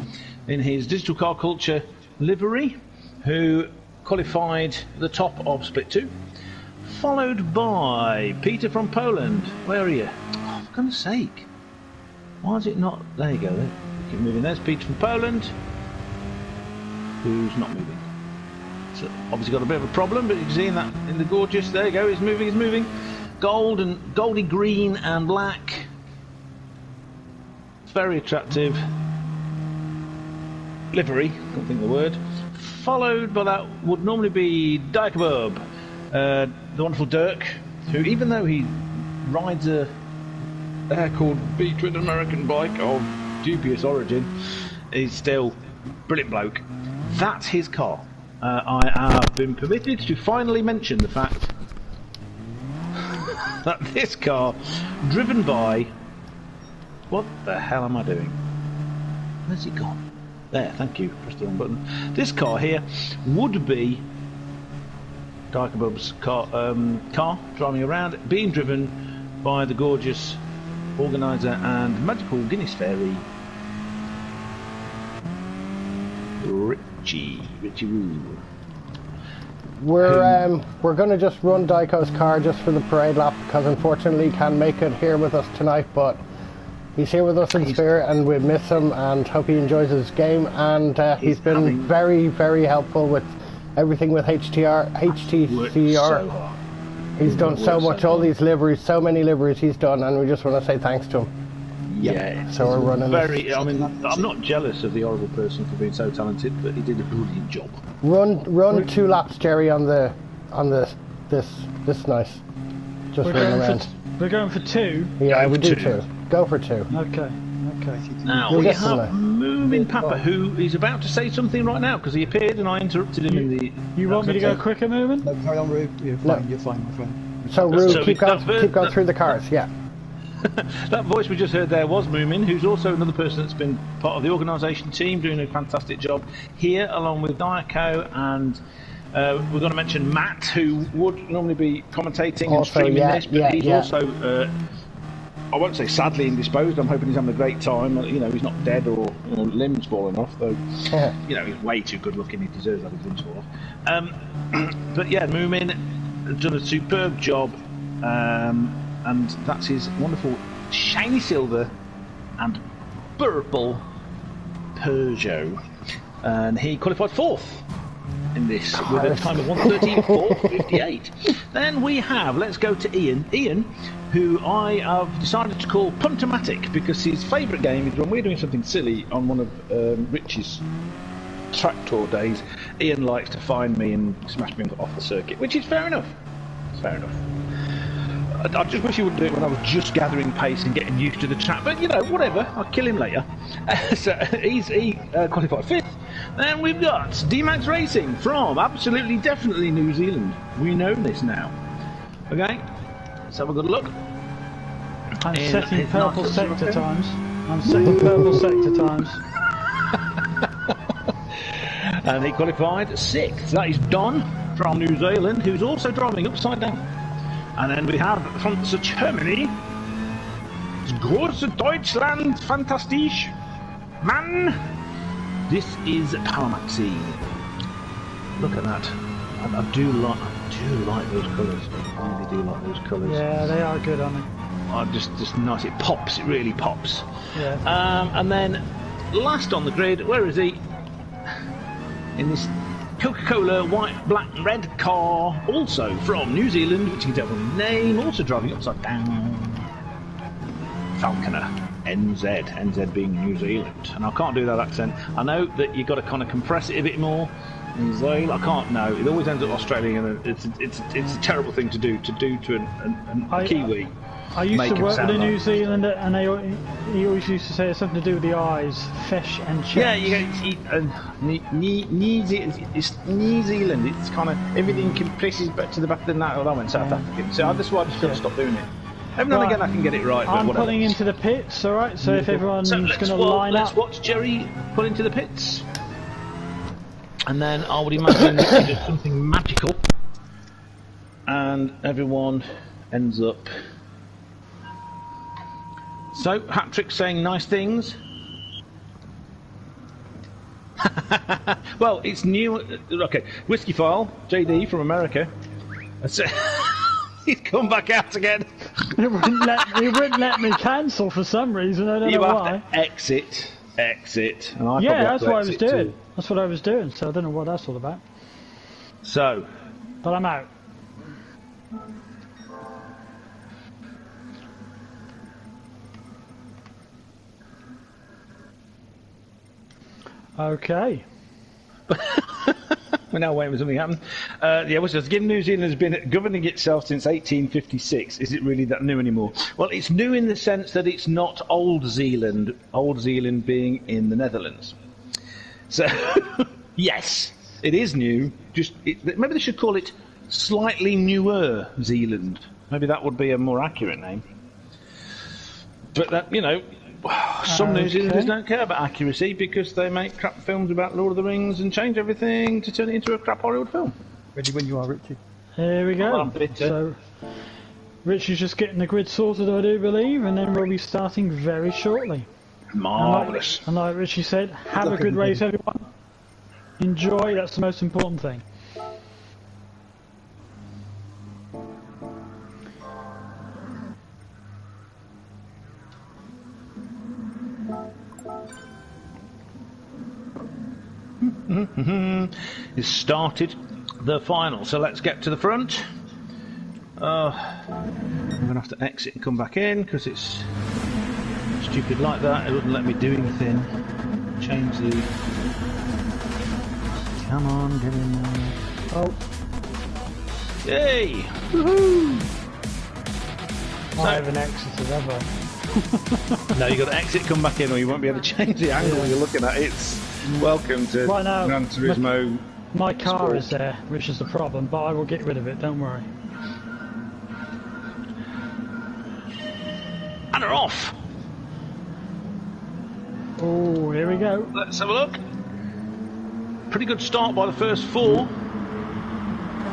in his Digital Car Culture livery, who qualified the top of Split 2, followed by Peter from Poland. Where are you? Oh, for goodness sake. Why is it not? There you go. There. Keep moving. There's Peter from Poland, who's not moving. So obviously got a bit of a problem, but you can see in the gorgeous. There you go. It's moving. It's moving. Gold and goldy green and black. Very attractive livery. Can't think of the word. Followed by that would normally be Dijkebob, the wonderful Dirk, who, even though he rides a air-cooled B-twin American bike of dubious origin, is still a brilliant bloke. That's his car. I have been permitted to finally mention the fact that this car, driven by... What the hell am I doing? Where's it gone? There, thank you. Press the wrong button. This car here would be Dijkebob's car driving around, being driven by the gorgeous organiser and magical Guinness fairy Richie Woo. We're going to just run Daiko's car just for the parade lap because unfortunately he can't make it here with us tonight, but he's here with us in spirit and we miss him and hope he enjoys his game, and he's been very, very helpful with everything with Hhtcr. So he's done so much, all these liveries, so many liveries he's done, and we just want to say thanks to him. Yeah, so we're running very. I mean, I'm not jealous of the horrible person for being so talented, but he did a brilliant job. Run 2 laps, Jerry, on this nice. Just run around. We're going for 2. Yeah, we do 2. Go for 2. Okay. Now we have Moving Papa, who is about to say something right now because he appeared and I interrupted him in the. You want me to go quicker, Moving? No, carry on, Rube. You're fine. You're fine, my friend. So, Rube, keep going through the cars. Yeah. That voice we just heard there was Moomin, who's also another person that's been part of the organisation team, doing a fantastic job here, along with Daiko, and we're going to mention Matt, who would normally be commentating and streaming this, but he's also I won't say sadly indisposed. I'm hoping he's having a great time. You know, he's not dead or limbs falling off, though. You know, he's way too good looking. He deserves that his limbs fall off. But yeah, Moomin has done a superb job, and that's his wonderful shiny silver and purple Peugeot, and he qualified 4th in this with a time of 1:34.58. Then we have, let's go to Ian, who I have decided to call Puntomatic because his favourite game is when we're doing something silly on one of Rich's track tour days. Ian likes to find me and smash me off the circuit, which is fair enough. It's fair enough. I just wish he wouldn't do it when I was just gathering pace and getting used to the track, but you know, whatever, I'll kill him later. So he qualified 5th. Then we've got D-Max Racing from absolutely definitely New Zealand. We know this now. Okay, let's have a good look. I'm setting purple sector times. I'm setting purple sector times. And he qualified 6th. That is Don from New Zealand, who's also driving upside down. And then we have from Germany, Große Deutschland Fantastisch Man. This is Paramaxi. Look at that. I do like those colours. I really do like those colours. Yeah, they are good, aren't they? Oh, just nice. It pops. It really pops. Yeah. And then last on the grid, where is he? In this Coca-Cola white, black, and red car, also from New Zealand, which you can tell from the name, also driving upside down. Falconer, NZ being New Zealand. And I can't do that accent. I know that you've got to kind of compress it a bit more. New Zealand, I can't know. It always ends up Australian, and it's a terrible thing to do to a Kiwi. I used to work with a New Zealander, and he always used to say it's something to do with the eyes, fish and chips. Yeah, it's New Zealand. It's kind of everything compresses back to the back of the night. I went South African, so that's why I just got to stop doing it. Every now and again I can get it right. I'm whatever. pulling into the pits, all right. So if everyone's going to line up, let's watch Jerry pull into the pits, and then I would imagine that he does something magical, and everyone ends up. So, Httcr saying nice things. Well, it's new. Okay, Whiskey File, JD from America. He's come back out again. He wouldn't let me cancel for some reason. I don't know why. You have to exit. And I that's what I was doing. That's what I was doing. So I don't know what that's all about. So, but I'm out. Okay. We're now waiting for something to happen. Which is, given New Zealand has been governing itself since 1856, is it really that new anymore? Well, it's new in the sense that it's not Old Zealand being in the Netherlands. So, yes, it is new. Maybe they should call it slightly newer Zealand. Maybe that would be a more accurate name. But that, some New Zealanders don't care about accuracy because they make crap films about Lord of the Rings and change everything to turn it into a crap Hollywood film. Ready when you are, Richie. Here we go. So, Richie's just getting the grid sorted, I do believe, and then we'll be starting very shortly. Marvellous. And like Richie said, have a good race, everyone. Enjoy, that's the most important thing. He's started the final, so let's get to the front. I'm going to have to exit and come back in because it's stupid like that. It wouldn't let me do anything. Change the... Come on, get in there. Oh. Yay! Woohoo! I haven't exited ever. No, you've got to exit, come back in, or you won't be able to change the angle you're looking at. It's welcome to Gran Turismo. My car is there, which is the problem, but I will get rid of it, don't worry. And are off! Oh, here we go. Let's have a look. Pretty good start by the first four.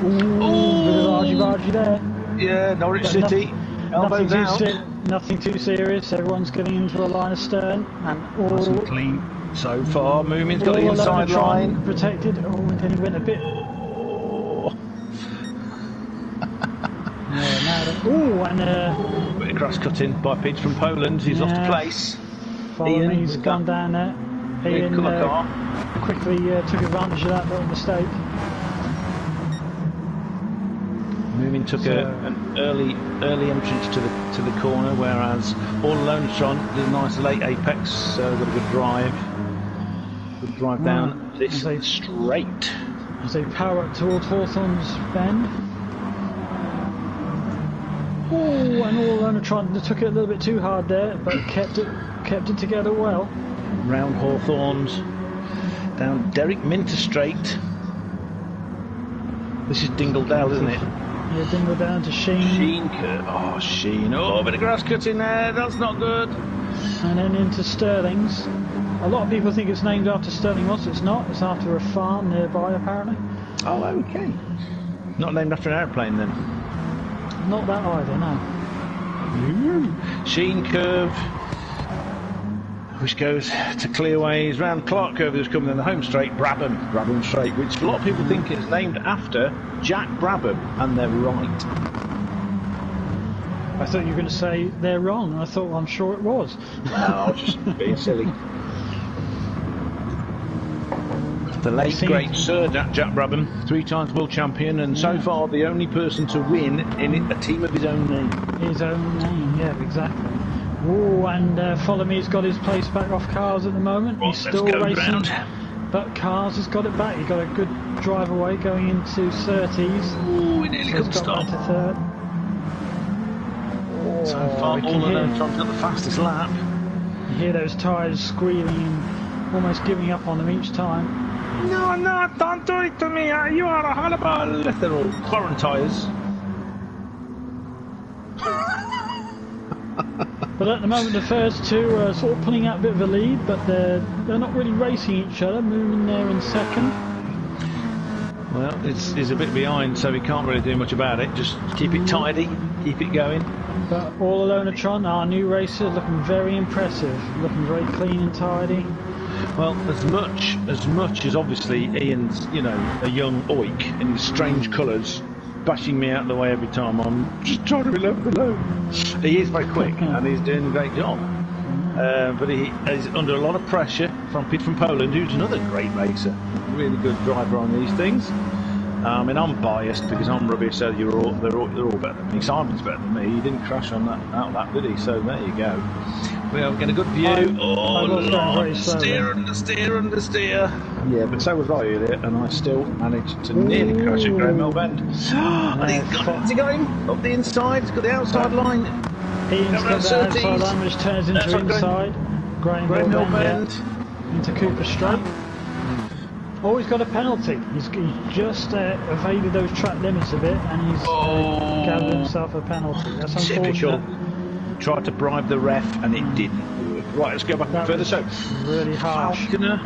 Ooh, bit of argy-bargy there. Yeah, Norwich City. Elbows out. nothing too serious. Everyone's getting into a line of stern, and all Nice and clean so far. Moomin's got the all inside line. protected. Oh, and then he went a bit. Oh, and bit of grass cutting by Pete from Poland. He's lost a place. He's gone down there. Ian quickly took advantage of that little mistake. Moomin took an early entrance to the corner, whereas All Alonetron did a nice late apex, so got a good drive down this straight. As they power up towards Hawthorne's bend. Oh, and All Alonetron took it a little bit too hard there, but kept it together well. Round Hawthorns, down Derek Minter Straight. This is Dingledale, isn't it? Yeah, Dingle down to Sheen. Sheen, oh Sheen, oh, a bit of grass cutting there, that's not good. And then into Stirling's. A lot of people think it's named after Stirling Moss. It's not. It's after a farm nearby, apparently. Oh, okay. Not named after an aeroplane then? Not that either, no. Sheen curve, which goes to Clearways, round Clark curve, who's coming in the home straight, Brabham Straight, which a lot of people think is named after Jack Brabham, and they're right. I thought you were going to say they're wrong. I thought, well, I'm sure it was. No, I was just being silly. The late great Sir Jack Brabham, 3-time world champion, and so far the only person to win in a team of his own name. His own name, yeah, exactly. Oh, and Follow Me's got his place back off Cars at the moment. He's still racing, but Cars has got it back. He got a good drive away going into Surtees. Oh, he nearly couldn't stop. To third. So far, All Alonetron's got the fastest lap. You hear those tyres squealing and almost giving up on them each time. No, don't do it to me. You are a horrible. They're all foreign tyres. But at the moment, the first two are sort of pulling out a bit of a lead, but they're not really racing each other. Moving there in second. Well, he's a bit behind, so he can't really do much about it. Just keep it tidy, keep it going. But All Alonetron, our new racer, looking very impressive. Looking very clean and tidy. Well, as much as obviously Ian's, you know, a young oik in his strange colours, bashing me out of the way every time I'm just trying to reload the load. He is very quick and he's doing a great job. But he is under a lot of pressure from Pete from Poland, who's another great racer, really good driver on these things. I mean, I'm biased because I'm rubbish, so they're all better than me. Simon's better than me. He didn't crash on that lap, did he? So there you go. We are getting a good view. Understeer. Yeah, but so was I earlier, and I still managed to nearly crash at Graham Bend. And he's got him up the inside. He's got the outside line. Ian's got the outside line, which turns into inside. Graham Bend into Cooper Straight. Oh, he's got a penalty. He's just evaded those track limits a bit, and he's gathered himself a penalty. That's unfortunate. Tried to bribe the ref, and it didn't work. Right, let's go back further. So, really harsh. Falconer,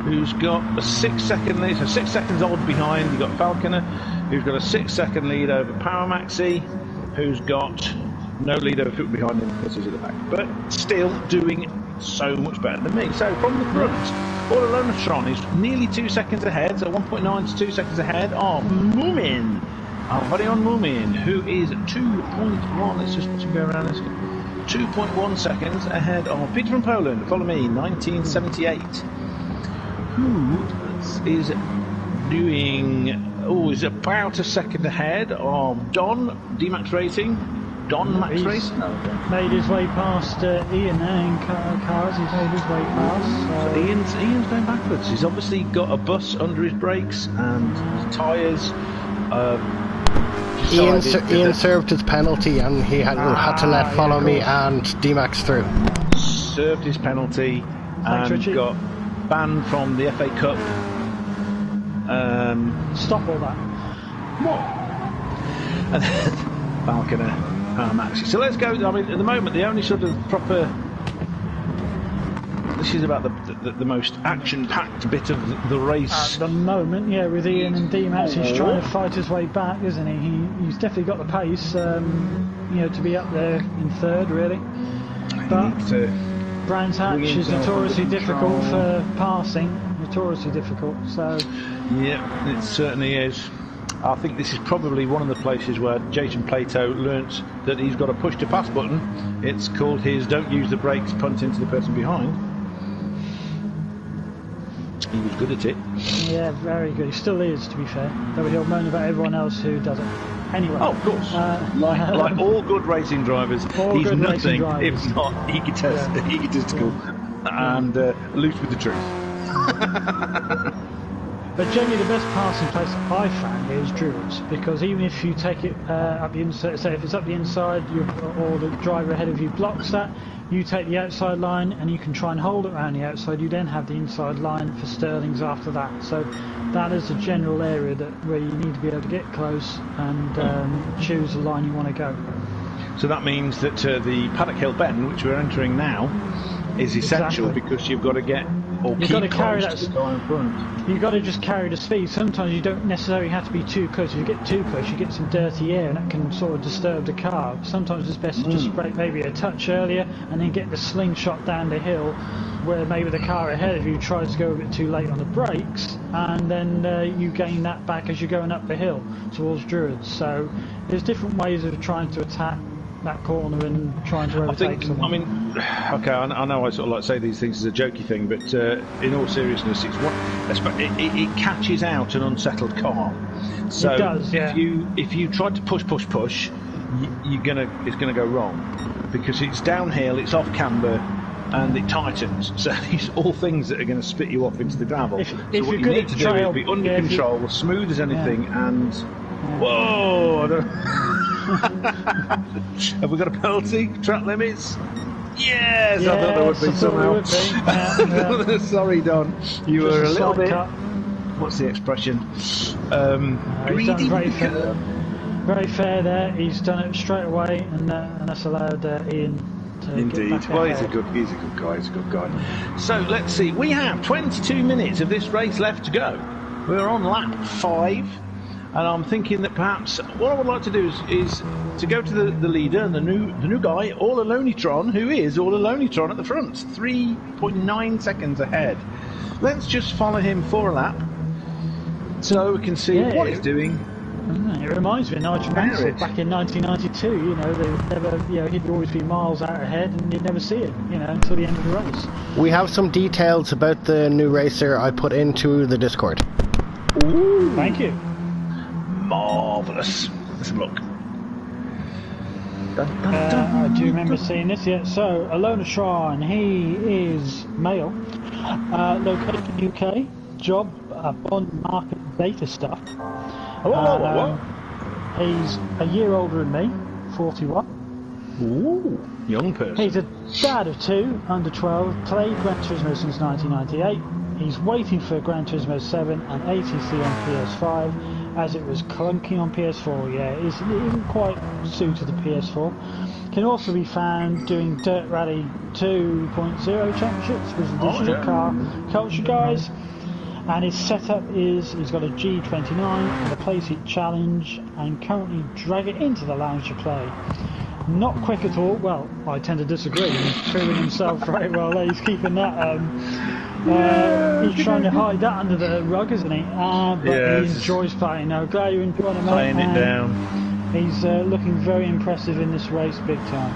who's got a 6-second lead, so 6 seconds odd behind. You've got Falconer, who's got a 6-second lead over Power Maxi, who's got no lead over foot behind him because he's at the back, but still doing so much better than me. So from the front, All Alonetron is nearly 2 seconds ahead, so 1.9 to 2 seconds ahead of Moomin. Our very own Moomin, who is 2.1, let's just watch him go around this, 2.1 seconds ahead of Peter from Poland. Follow Me, 1978, who is doing, is about a second ahead of Don, D-Max Racing. Don Max Racing? Made his way past Ian there in Cars, he's made his way past. So Ian's going backwards. He's obviously got a bus under his brakes and his tyres. Ian served his penalty and he had to let Follow Me and D-Max through. Served his penalty and got banned from the FA Cup. Stop all that. What? And then Falconer, Maxi. So let's go. I mean, at the moment, the only sort of proper. This this is about the most action-packed bit of the race. At the moment, yeah, with Ian and D-Max, he's trying to fight his way back, isn't he? He's definitely got the pace, to be up there in third, really. But Brands Hatch is notoriously difficult for passing, notoriously difficult, so... Yeah, it certainly is. I think this is probably one of the places where Jason Plato learnt that he's got a push to pass button. It's called his don't use the brakes, punt into the person behind. He was good at it. Yeah, very good. He still is, to be fair. Though he'll moan about everyone else who doesn't. Anyway. Oh, of course. Like all good racing drivers, he's nothing if not egotistical and loose with the truth. But generally the best passing place I found here is Druids, because even if you take it up the inside, say if it's up the inside, or the driver ahead of you blocks that, you take the outside line and you can try and hold it around the outside. You then have the inside line for Sterlings after that. So that is a general area where you need to be able to get close and choose the line you want to go. So that means that the Paddock Hill Bend, which we're entering now, is essential because you've got to get you've got to carry that. You've got to just carry the speed. Sometimes you don't necessarily have to be too close. If you get too close, you get some dirty air, and that can sort of disturb the car. Sometimes it's best to just brake maybe a touch earlier, and then get the slingshot down the hill, where maybe the car ahead of you tries to go a bit too late on the brakes, and then you gain that back as you're going up the hill towards Druids. So there's different ways of trying to attack that corner and trying to overtake someone. I mean, okay, I know I sort of like say these things as a jokey thing, but in all seriousness, it catches out an unsettled car. So it does, yeah. if you try to push, it's gonna go wrong, because it's downhill, it's off camber, and it tightens. So these are all things that are going to spit you off into the gravel. So what you need to do is be under control, smooth as anything, and whoa! I don't have we got a penalty? Track limits? Yes, I thought there would be somehow. Sorry, Don. You were a little bit. What's the expression? Greedy. Very fair there. He's done it straight away, and that's allowed Ian to Indeed. Get back Well, ahead. he's a good guy. He's a good guy. So let's see. We have 22 minutes of this race left to go. We're on lap 5. And I'm thinking that perhaps what I would like to do is to go to the leader, the new guy, All Alonitron, who is All Alonitron at the front, 3.9 seconds ahead. Let's just follow him for a lap, so we can see what he's doing. It reminds me of Nigel Mansell back in 1992. You know, they never, he'd always be miles out ahead, and you'd never see it, until the end of the race. We have some details about the new racer I put into the Discord. Ooh, thank you. Marvellous. Let's have a look. I do remember seeing this, yeah. So, Alonitron, he is male, located UK, job, bond market data stuff. He's a year older than me, 41. Ooh, young person. He's a dad of 2, under 12, played Gran Turismo since 1998. He's waiting for Gran Turismo 7 and ATC on PS5. As it was clunky on PS4, it isn't quite suited the PS4. Can also be found doing Dirt Rally 2.0 championships with the digital car culture guys. And his setup is he's got a G29 and a Playseat Challenge, and currently drag it into the lounge to play. Not quick at all. Well, I tend to disagree. He's proving himself very well there. He's keeping that. He's trying to hide that under the rug, isn't he? But he enjoys playing. Now, glad you're enjoying it, mate. Playing it down. He's looking very impressive in this race, big time.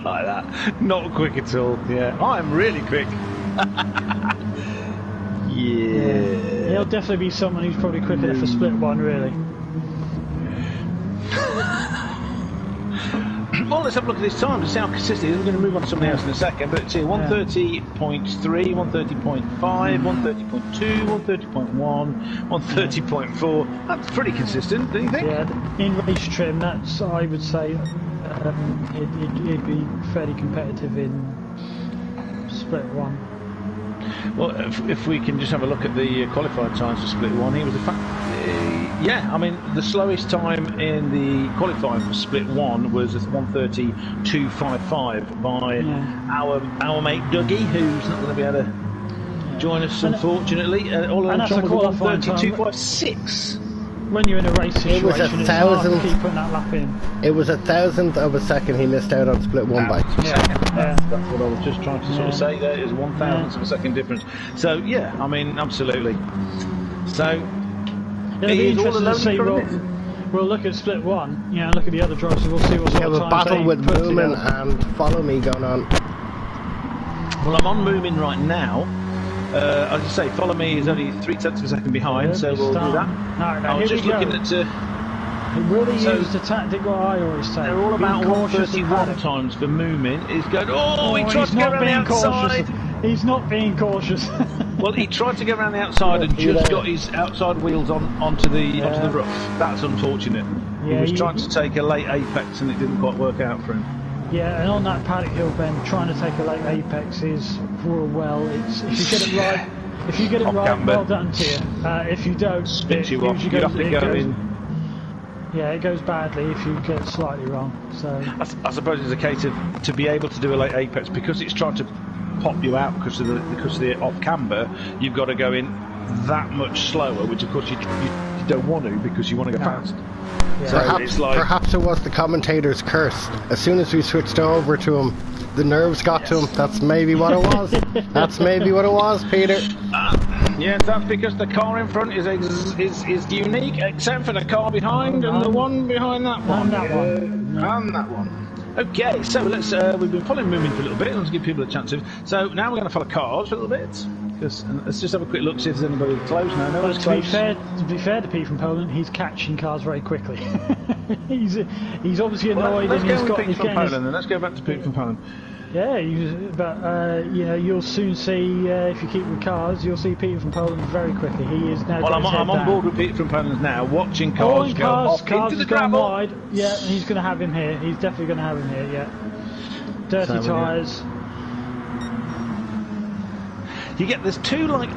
Like that. Not quick at all. Yeah, I'm really quick. Yeah. He'll definitely be someone who's probably quick enough for split one, really. Well, let's have a look at this time to see how consistent he is. We're going to move on to something else in a second, but it's here 130.3, 130.5, 130.2, 130.1, 130.4. That's pretty consistent, don't you think? Yeah, in race trim, that's, I would say, he'd be fairly competitive in split one. Well, if we can just have a look at the qualified times for Split 1, he was yeah, I mean, the slowest time in the qualifying for Split 1 was 1:32.55 by our mate Dougie, who's not going to be able to join us, unfortunately. All and that's a qualifying time. 1:32.56. When you're in a race situation, it was it's hard to keep putting that lap in. It was 1,000th of a second he missed out on Split 1 by. That's what I was just trying to sort of say there, is 1,000th of a second difference. So, yeah, I mean, absolutely. So, it'll be interesting to see. We'll look at Split 1, you know, look at the other drivers, we'll see what sort of a times battle they with put Moomin together. and Follow Me going on. Well, I'm on Moomin right now. As I say, Follow Me is only 0.3 of a second behind, so we'll do that. No, I was just looking at... really use the tactic what I always say. They're all about 1:31 times for Moomin. He's going, he tried to go around the outside. He's not being cautious. Well, he tried to go around the outside and just got his outside wheels onto the rough. That's unfortunate. He was trying to take a late apex and it didn't quite work out for him. Yeah, and on that paddock hill bend, trying to take a late apex is it's if you get it right. If you get it right, well done to you. If you don't, spins you off. You have to go in. Yeah, it goes badly if you get it slightly wrong. So I suppose it's a case of to be able to do a late apex because it's trying to pop you out because of the off camber. You've got to go in that much slower, which of course you don't want to because you want to go fast. Yeah. So perhaps it was the commentator's curse. As soon as we switched over to him, the nerves got to him. That's maybe what it was. That's maybe what it was, Peter. Yeah, that's because the car in front is unique, except for the car behind and the one behind that one. And that one. And that one. Okay, so let's. We've been following Moomin for a little bit. Let's give people a chance to. So now we're going to follow cars for a little bit. Let's just have a quick look, see if there's anybody close now. No one's close. To be fair to Pete from Poland, he's catching cars very quickly. he's obviously annoyed. Let's and go he's with got Pete from Poland, then. Let's go back to Pete from Poland. Yeah, but you know, you'll soon see if you keep with cars, you'll see Peter from Poland very quickly. He is now. Well, I'm on board with Peter from Poland now, watching cars go off into the gravel. Wide. Yeah, he's going to have him here. He's definitely going to have him here. Yeah, dirty tyres. You get there's two like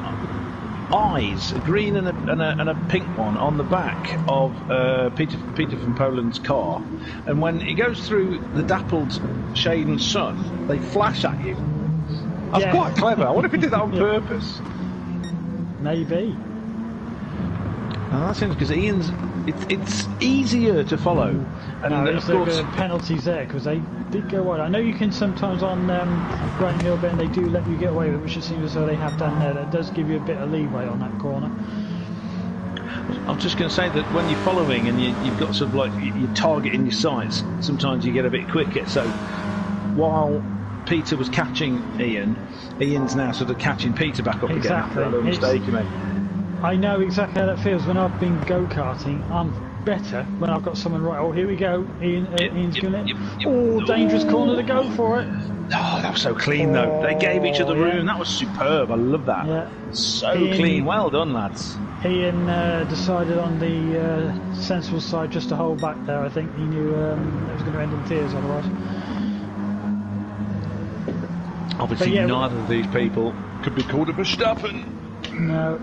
eyes, a green and a pink one on the back of Peter from Poland's car, and when it goes through the dappled shade and sun, they flash at you. That's quite clever. I wonder if he did that on purpose. Maybe. Oh, that's interesting because it's easier to follow, and of course penalties there because they did go wide. I know you can sometimes on Grand Hill Bend they do let you get away with it, which it seems as though they have done there. That does give you a bit of leeway on that corner. I'm just going to say that when you're following and you've got sort of like your target in your sights, sometimes you get a bit quicker. So while Peter was catching Ian's now sort of catching Peter back up again after a little mistake he made. I know exactly how that feels when I've been go-karting. I'm better when I've got someone right. Oh, here we go. Ian's going to... dangerous corner to go for it. Oh, that was so clean, though. They gave each other room. That was superb. I love that. Yeah. So clean. Well done, lads. Ian decided on the sensible side just to hold back there. I think he knew it was going to end in tears otherwise. Obviously, neither of these people could be called a Verstappen. No.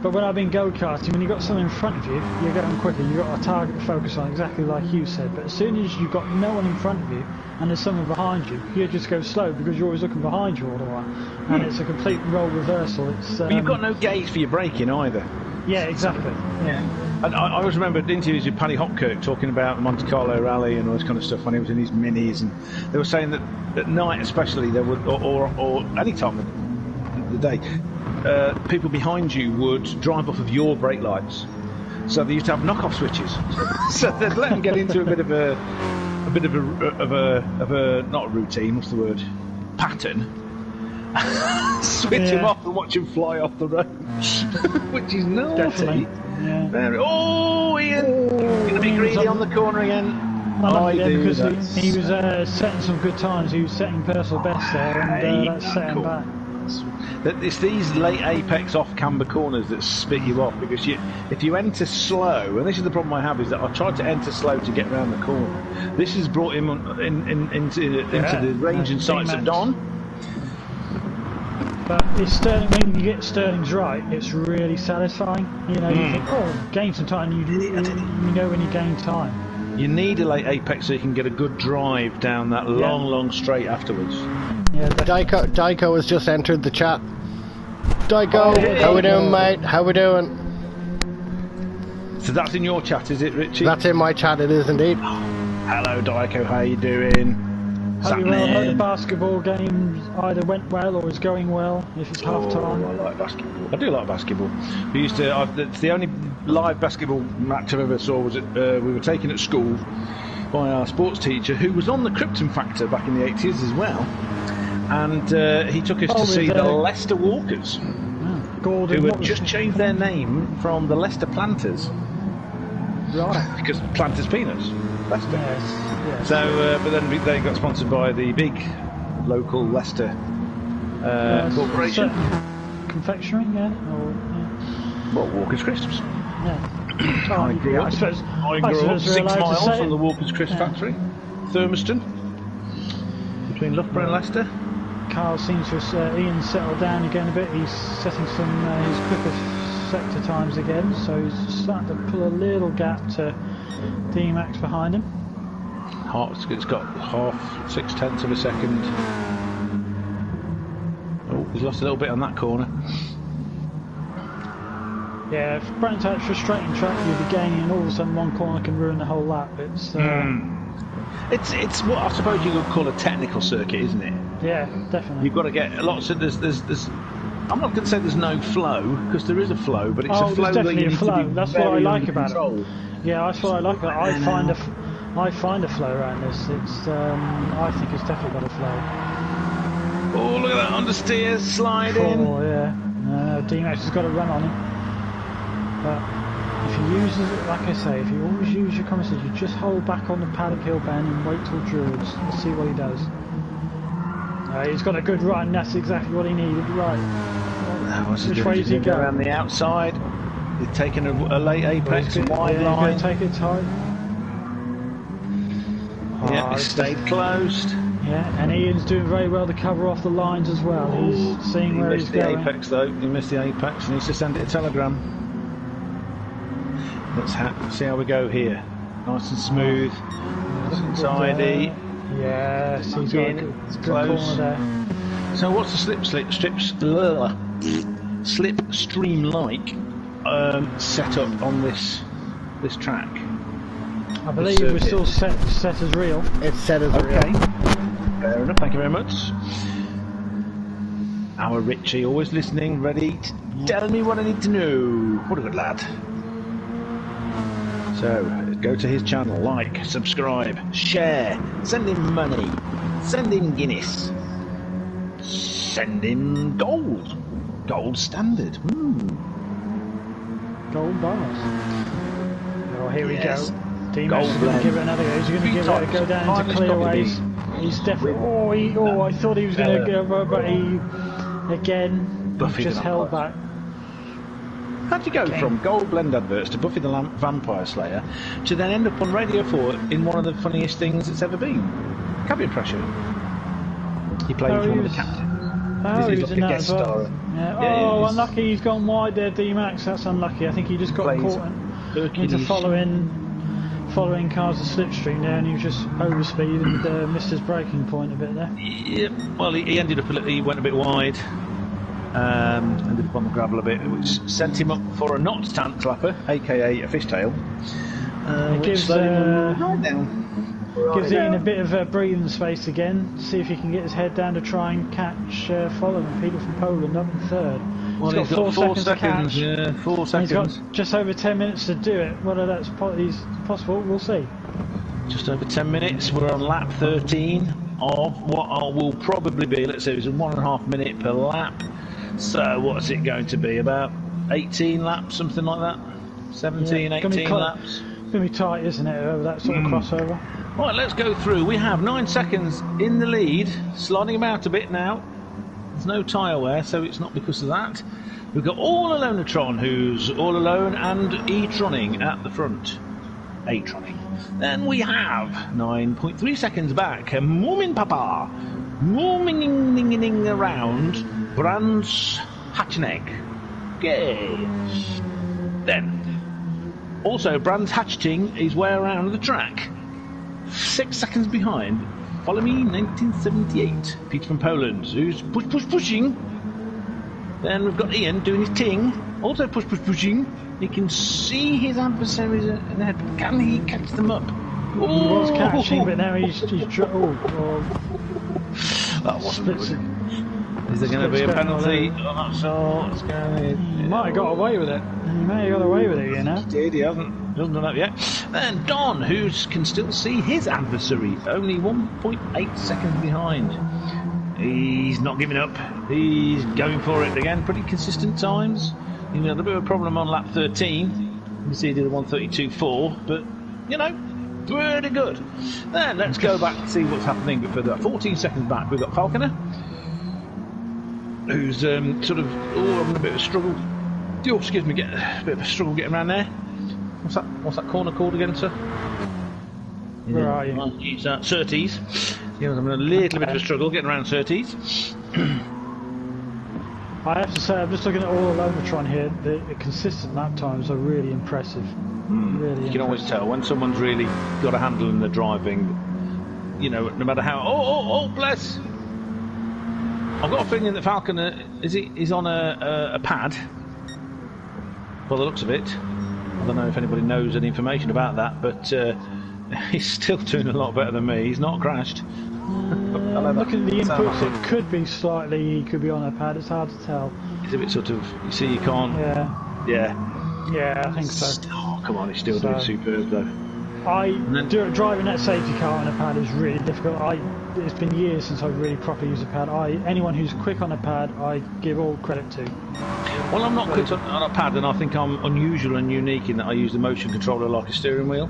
But when I've been go-karting, when you've got someone in front of you, you're going quicker, you've got a target to focus on, exactly like you said. But as soon as you've got no one in front of you, and there's someone behind you, you just go slow, because you're always looking behind you all the while. And it's a complete role reversal. But you've got no gauge for your braking either. Yeah, exactly. Yeah. And I always remember interviews with Paddy Hhtcr talking about the Monte Carlo rally and all this kind of stuff when he was in his minis, and they were saying that at night especially, there would, or any time of the day, people behind you would drive off of your brake lights, so they used to have knock-off switches. So they'd let them get into a bit of a not a routine. What's the word? Pattern. Switch them off and watch them fly off the road, which is naughty. Definitely. Yeah. Ian, going to be greedy on the corner again. Because he was setting some good times. He was setting personal best there, and that set him back. It's these late apex off-camber corners that spit you off, because if you enter slow, and this is the problem I have, is that I tried to enter slow to get around the corner. This has brought him into the range and sights of Don. But it's Sterling, when you get Sterling's right, it's really satisfying. You know, you think, oh, gain some time, you know when you gain time. You need a late apex so you can get a good drive down that long straight afterwards. Yeah, Daiko has just entered the chat. Daiko, how we doing, mate? How we doing? So that's in your chat, is it, Richie? That's in my chat, it is indeed. Hello, Daiko, how you doing? Hope the basketball game either went well or is going well, if it's half time. I like basketball. I do like basketball. We used to. It's the only live basketball match I've ever saw was at, we were taken at school by our sports teacher, who was on the Krypton Factor back in the 80s as well, and he took us to see the Leicester Walkers, Gordon, who had just changed their name from the Leicester Planters. Right. Because Planters Peanuts. Leicester. Yes. So, but then they got sponsored by the big local Leicester corporation. Confectionery, Well, Walker's Crisps. Yeah. I grew up 6 miles from the Walker's Crisp factory, Thurmaston, between Loughborough and Leicester. Carl seems to have Ian settled down again a bit. He's setting some his quicker sector times again, so he's starting to pull a little gap to D-Max behind him. It's got half 0.6 of a second. Oh, he's lost a little bit on that corner. Yeah, if Brent's out frustrating track, you'll be gaining, and all of a sudden one corner can ruin the whole lap. It's what I suppose you could call a technical circuit, isn't it? Yeah, definitely. You've got to get lots of there's. I'm not going to say there's no flow, because there is a flow, but it's a flow there's definitely that you a flow. need to be That's what I like about control. it. Yeah, that's what I like about it. I find a flow around this. It's I think it's definitely got a flow. Oh, look at that understeer slide in. Oh yeah, D-Max has got a run on him. But if he uses it, like I say, if you always use your common sense, you just hold back on the paddock hill bend and wait till Druids. Let's see what he does. He's got a good run. That's exactly what he needed. Right. Which way is he going? Around the outside. He's taking a late apex, wide line. He's going to take it tight. Yeah, he stayed closed. Yeah, and Ian's doing very well to cover off the lines as well. He's seeing where he's going. He missed the apex though. He missed the apex. He needs to send it a telegram. Let's see how we go here. Nice and smooth. Nice and tidy. Yes, he's got a good corner there. So what's the slipstream like set up on this track? I believe we're still set as real. It's set as real. Okay. Fair enough, thank you very much. Our Richie, always listening, ready to tell me what I need to know. What a good lad. So, go to his channel, like, subscribe, share, send him money, send him Guinness, send him gold. Gold standard. Gold bars. Oh, here we go. D-Max is going to give it another go. He's going to give it a go down into clearways. He's definitely. I thought he was going to go, but he again just held back. How'd you go from Gold Blend adverts to Buffy the Vampire Slayer to then end up on Radio 4 in one of the funniest things that's ever been? Cabin Pressure. He played one of the captains. He was like a guest star. Yeah. Unlucky. He's gone wide there, D-Max. That's unlucky. I think he just got caught into following cars to slipstream there, and he was just overspeed and missed his braking point a bit there. Yeah, well, he ended up he went a bit wide, ended up on the gravel a bit, which sent him up for a not tank clapper, aka a fishtail. It gives Ian a bit of breathing space again, see if he can get his head down to try and catch following people from Poland up in third. Well, he's got 4 seconds to catch. Yeah, 4 seconds. He's got just over 10 minutes to do it. Whether that's possible, we'll see. Just over 10 minutes. We're on lap 13 of what will probably be, let's say, it's a 1.5 minute per lap. So what's it going to be? About 18 laps, something like that? 17, 18 laps? It's going to be tight, isn't it, over that sort of crossover? Right, let's go through. We have 9 seconds in the lead, sliding him out a bit now. There's no tyre wear, so it's not because of that. We've got All Alonetron, who's all alone, and E-Troning at the front. A-Troning. Then we have 9.3 seconds back, Moomin Papa, mooming around Brands Hatchenegg. Yay! Then, also Brands Hatcheting is way around the track. 6 seconds behind. Follow me, 1978. Peter from Poland, who's pushing. Then we've got Ian doing his ting. Also pushing. He can see his adversaries ahead. Can he catch them up? He was catching, but now he's that wasn't good. Is there going to be a penalty? I'm not sure. He might have got away with it. He may have got away with it, you know. He did. He hasn't done that yet. Then Don, who can still see his adversary, only 1.8 seconds behind. He's not giving up. He's going for it again. Pretty consistent times. He had a bit of a problem on lap 13. You can see he did a 1:32.4, but you know, pretty good. Then let's go back and see what's happening before that. 14 seconds back, we've got Falconer, who's sort of having a bit of a struggle. Oh, excuse me, get a bit of a struggle getting around there. What's that corner called again, sir? Where are you? Use that Surtees. Yeah, I'm having a little bit of a struggle getting around Surtees. I have to say, I'm just looking at all the Lomatron here. The consistent lap times are really impressive. Really you can always tell when someone's really got a handle in their driving. You know, no matter how. Oh, bless! I've got a feeling that Falconer he's on a pad. By the looks of it, I don't know if anybody knows any information about that, but he's still doing a lot better than me. He's not crashed. Looking at the inputs, it could be slightly. He could be on a pad. It's hard to tell. He's a bit sort of. You see, you can't. Yeah, I think so. Oh, come on, he's still doing superb though. Driving that safety car on a pad is really difficult. It's been years since I've really properly used a pad. Anyone who's quick on a pad, I give all credit to. Well, I'm not quick on a pad, and I think I'm unusual and unique in that I use the motion controller like a steering wheel.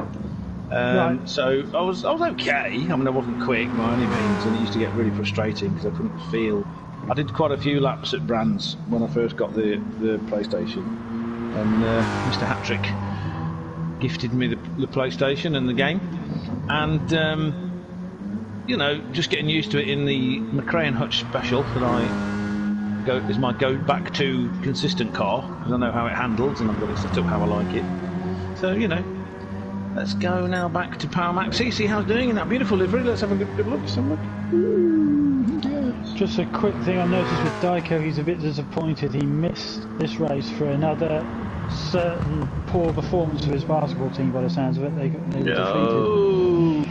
Right. So I was okay. I mean, I wasn't quick by any means, and it used to get really frustrating because I couldn't feel. I did quite a few laps at Brands when I first got the PlayStation, and Mr. Httcr gifted me the PlayStation and the game, and you know, just getting used to it in the McRae and Hutch special that is my go back to consistent car because I know how it handles and I've got it set up how I like it. So you know. Let's go now back to Power Max. See how it's doing in that beautiful livery. Let's have a good look. Just a quick thing I noticed with Dyko, he's a bit disappointed. He missed this race for another certain poor performance of his basketball team by the sounds of it. They were defeated.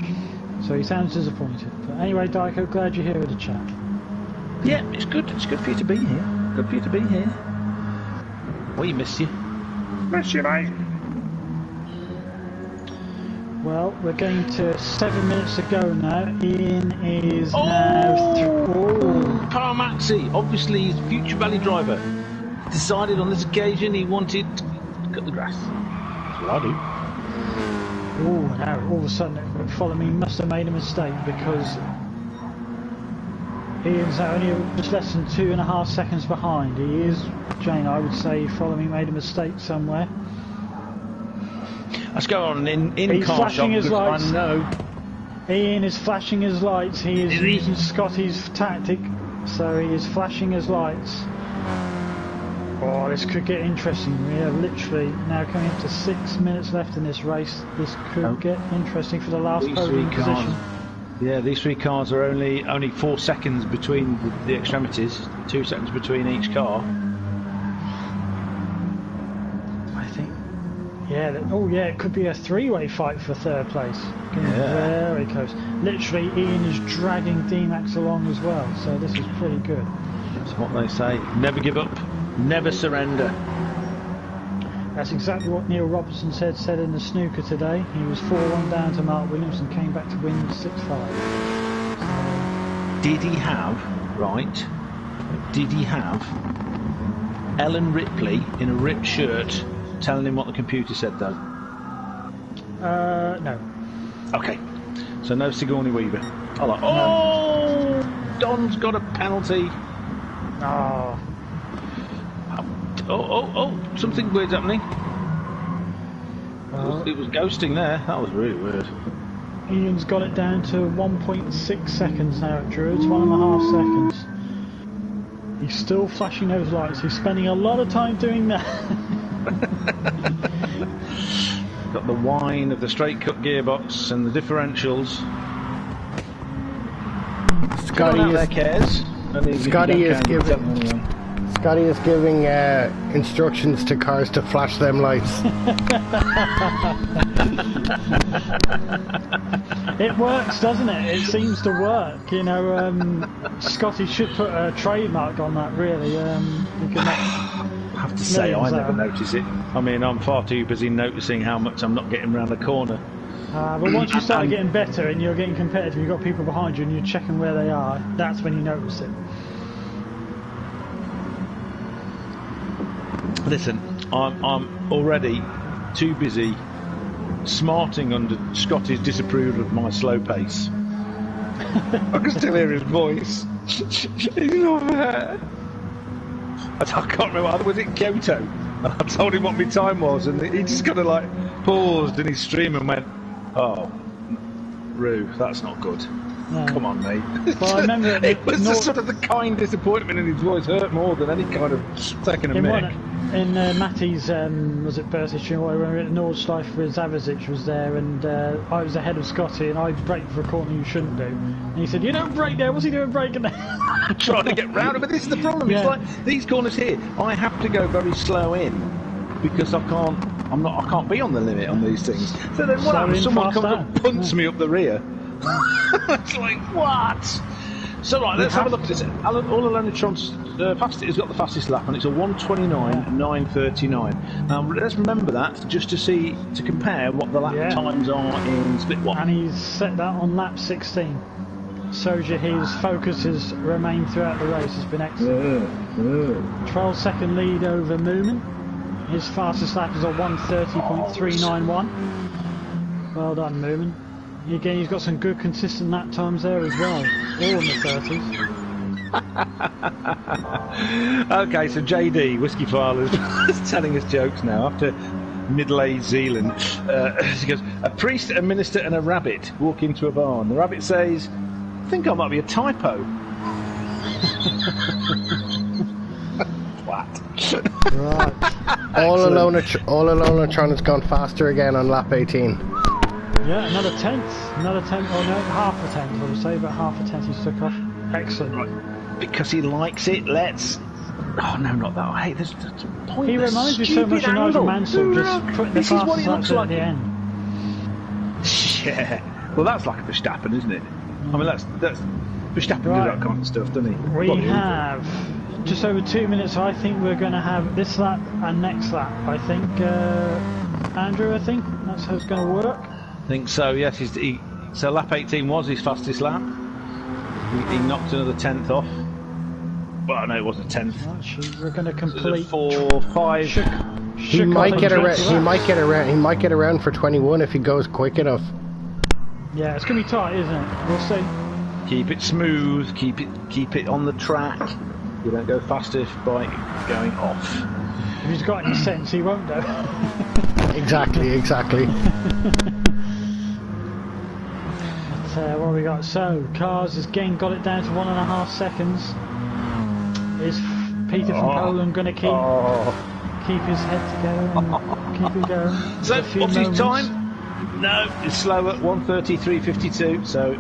So he sounds disappointed. But anyway, Dyko, glad you're here with the chat. Yeah, it's good. It's good for you to be here. Good for you to be here. We miss you. Miss you, mate. Well, we're going to 7 minutes to go now. Ian is now Power Maxi, obviously he's a future rally driver. Decided on this occasion he wanted to cut the grass. That's what I do. Oh, now all of a sudden, Follow Me must have made a mistake because Ian's only just less than 2.5 seconds behind. He is, Jane, I would say Follow Me made a mistake somewhere. Let's go on in He's car flashing shop his lights. I know. Ian is flashing his lights. He is using Scotty's tactic, so he is flashing his lights. Oh, this could get interesting. We are literally now coming up to 6 minutes left in this race. This could get interesting for the last podium position. Yeah, these three cars are only 4 seconds between the extremities. 2 seconds between each car. Yeah, it could be a three-way fight for third place. Very close. Literally, Ian is dragging D-Max along as well, so this is pretty good. That's what they say. Never give up, never surrender. That's exactly what Neil Robertson said in the snooker today. He was 4-1 down to Mark Williams and came back to win 6-5. Did he have Ellen Ripley in a ripped shirt telling him what the computer said though? No. Okay. So no Sigourney Weaver. No. Don's got a penalty. Oh, something weird's happening. It was ghosting there. That was really weird. Ian's got it down to 1.6 seconds now at Druids, 1.5 seconds. He He's still flashing those lights. He's spending a lot of time doing that. Got the whine of the straight cut gearbox and the differentials. Scotty is giving instructions to cars to flash them lights. It works, doesn't it? It seems to work. You know, Scotty should put a trademark on that. Really, I have to say, I never notice it. I mean, I'm far too busy noticing how much I'm not getting round the corner. But once you start getting better and you're getting competitive, you've got people behind you and you're checking where they are. That's when you notice it. Listen, I'm already too busy smarting under Scotty's disapproval of my slow pace. I can still hear his voice. He's not there. I can't remember, was it Kyoto? I told him what my time was and he just kind of like paused in his stream and went, "Oh, Roo, that's not good." No. Come on, mate. Well, I remember it was just sort of the kind disappointment in his voice hurt more than any kind of taking a mick. In Matty's, was it birthday stream, where we were at Nordschleife with Zavizic was there, and I was ahead of Scotty, and I braked for a corner you shouldn't do. And he said, "You don't brake there." What's he doing braking there? Trying to get round it, but this is the problem. Yeah. It's like these corners here. I have to go very slow in because I can't be on the limit on these things. So then what happens? Someone comes up and punts me up the rear. It's like, what? So right, let's have a look at this. All Electron's fastest has got the fastest lap, and it's a 1:29.939. Now let's remember that just to compare what the lap times are in split one. And he's set that on lap 16. Shows you his focus has remained throughout the race. Has been excellent. 12-second lead over Moomin. His fastest lap is a 1:30.391. Well done, Moomin. Again, he's got some good consistent lap times there as well, all in the 30s. Okay, so JD, Whiskey File, is telling us jokes now after middle-aged Zealand. He goes, a priest, a minister and a rabbit walk into a barn. The rabbit says, "I think I might be a typo." What? Right. All Electron has gone faster again on lap 18. Yeah, another tenth, oh no, half a tenth I would say, but half a tenth he took off. Excellent. Right. Because he likes it, let's... Oh no, not that. Hey, there's a point. He reminds me so much of Nigel Mansell, just putting the fastest laps at the end. Yeah, well that's like a Verstappen, isn't it? I mean, that's Verstappen do that kind of stuff, doesn't he? We have just over 2 minutes. I think we're going to have this lap and next lap. I think, Andrew, I think that's how it's going to work. I think so, yes. So lap 18 was his fastest lap. He knocked another tenth off. Well, no, it wasn't a tenth. Actually, we're going to complete 4, 5. He might get around. He might get around for 21 if he goes quick enough. Yeah, it's going to be tight, isn't it? We'll see. Keep it smooth. Keep it on the track. You don't go faster by going off. If he's got any sense, he won't do. Exactly. What have we got? So, Cars has again got it down to 1.5 seconds. Is Peter from Poland going to keep his head together and keep it going? So, what's his time? No, it's slow at 1:33.52. So,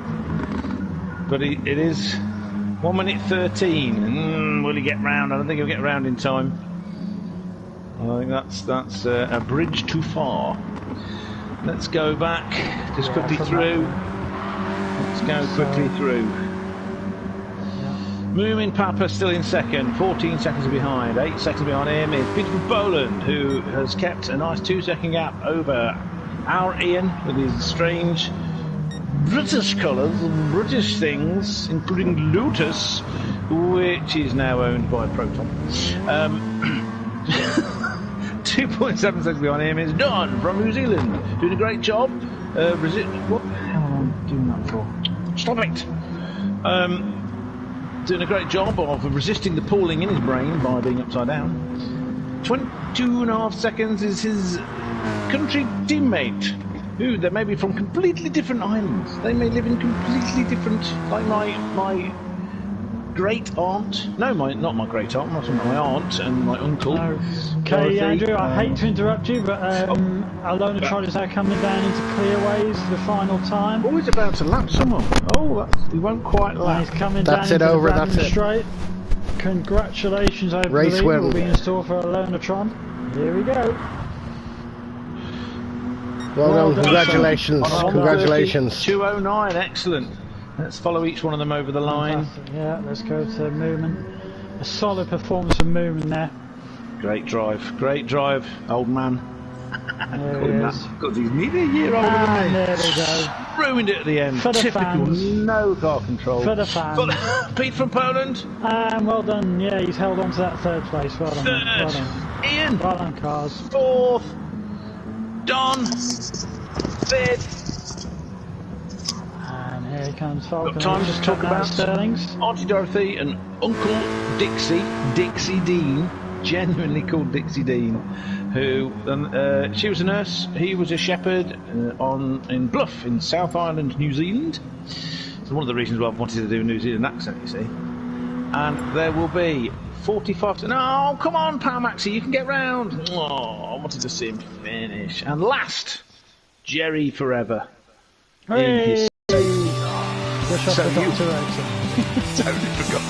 but it is 1 minute 13. Will he get round? I don't think he'll get round in time. I think that's a bridge too far. Let's go back just quickly through. Let's go quickly through. Moomin Papa still in second, 14 seconds behind. 8 seconds behind him is Peter from Poland, who has kept a nice 2-second gap over our Ian with his strange British colours and British things, including Lotus, which is now owned by Proton. 2.7 seconds behind him is Don from New Zealand, doing a great job. What the hell am I doing that for? Stop it! Doing a great job of resisting the pooling in his brain by being upside down. 22.5 seconds is his country teammate, who they may be from completely different islands. They may live in completely different, like my great aunt. No, not my great aunt. My aunt and my uncle. Okay, Andrew, I hate to interrupt you, but Alona Trod is now coming down into clearways for the final time. Oh, he's about to lap someone. Oh, he won't quite lap. He's coming That's down it, into over, the that's it. straight. Congratulations, I Race believe, win. will be in store for Alona Tron. Here we go. Well done, congratulations, congratulations. 209, excellent. Let's follow each one of them over the line. Fantastic. Yeah, let's go to Moomin. A solid performance from Moomin there. Great drive, old man. There he is. Because he's nearly a year older than me. There we go. Ruined it at the end. For the Typical, fans. no car control. For the fans. Pete from Poland. And well done, yeah, he's held on to that third place. Well done, mate. Well done. Ian. Well done, cars. Fourth. Don. Fifth. And here comes Falcon. Got time to talk about Sterlings. Auntie Dorothy and Uncle Dixie Dean, genuinely called Dixie Dean, who she was a nurse, he was a shepherd in Bluff in South Island, New Zealand. So one of the reasons why I've wanted to do a New Zealand accent, you see. And there will be 45. No, come on, Pal Maxie, you can get round. Oh, I wanted to see him finish. And last, Jerry Forever. Hey! Wish I forgot to exit. Totally forgot.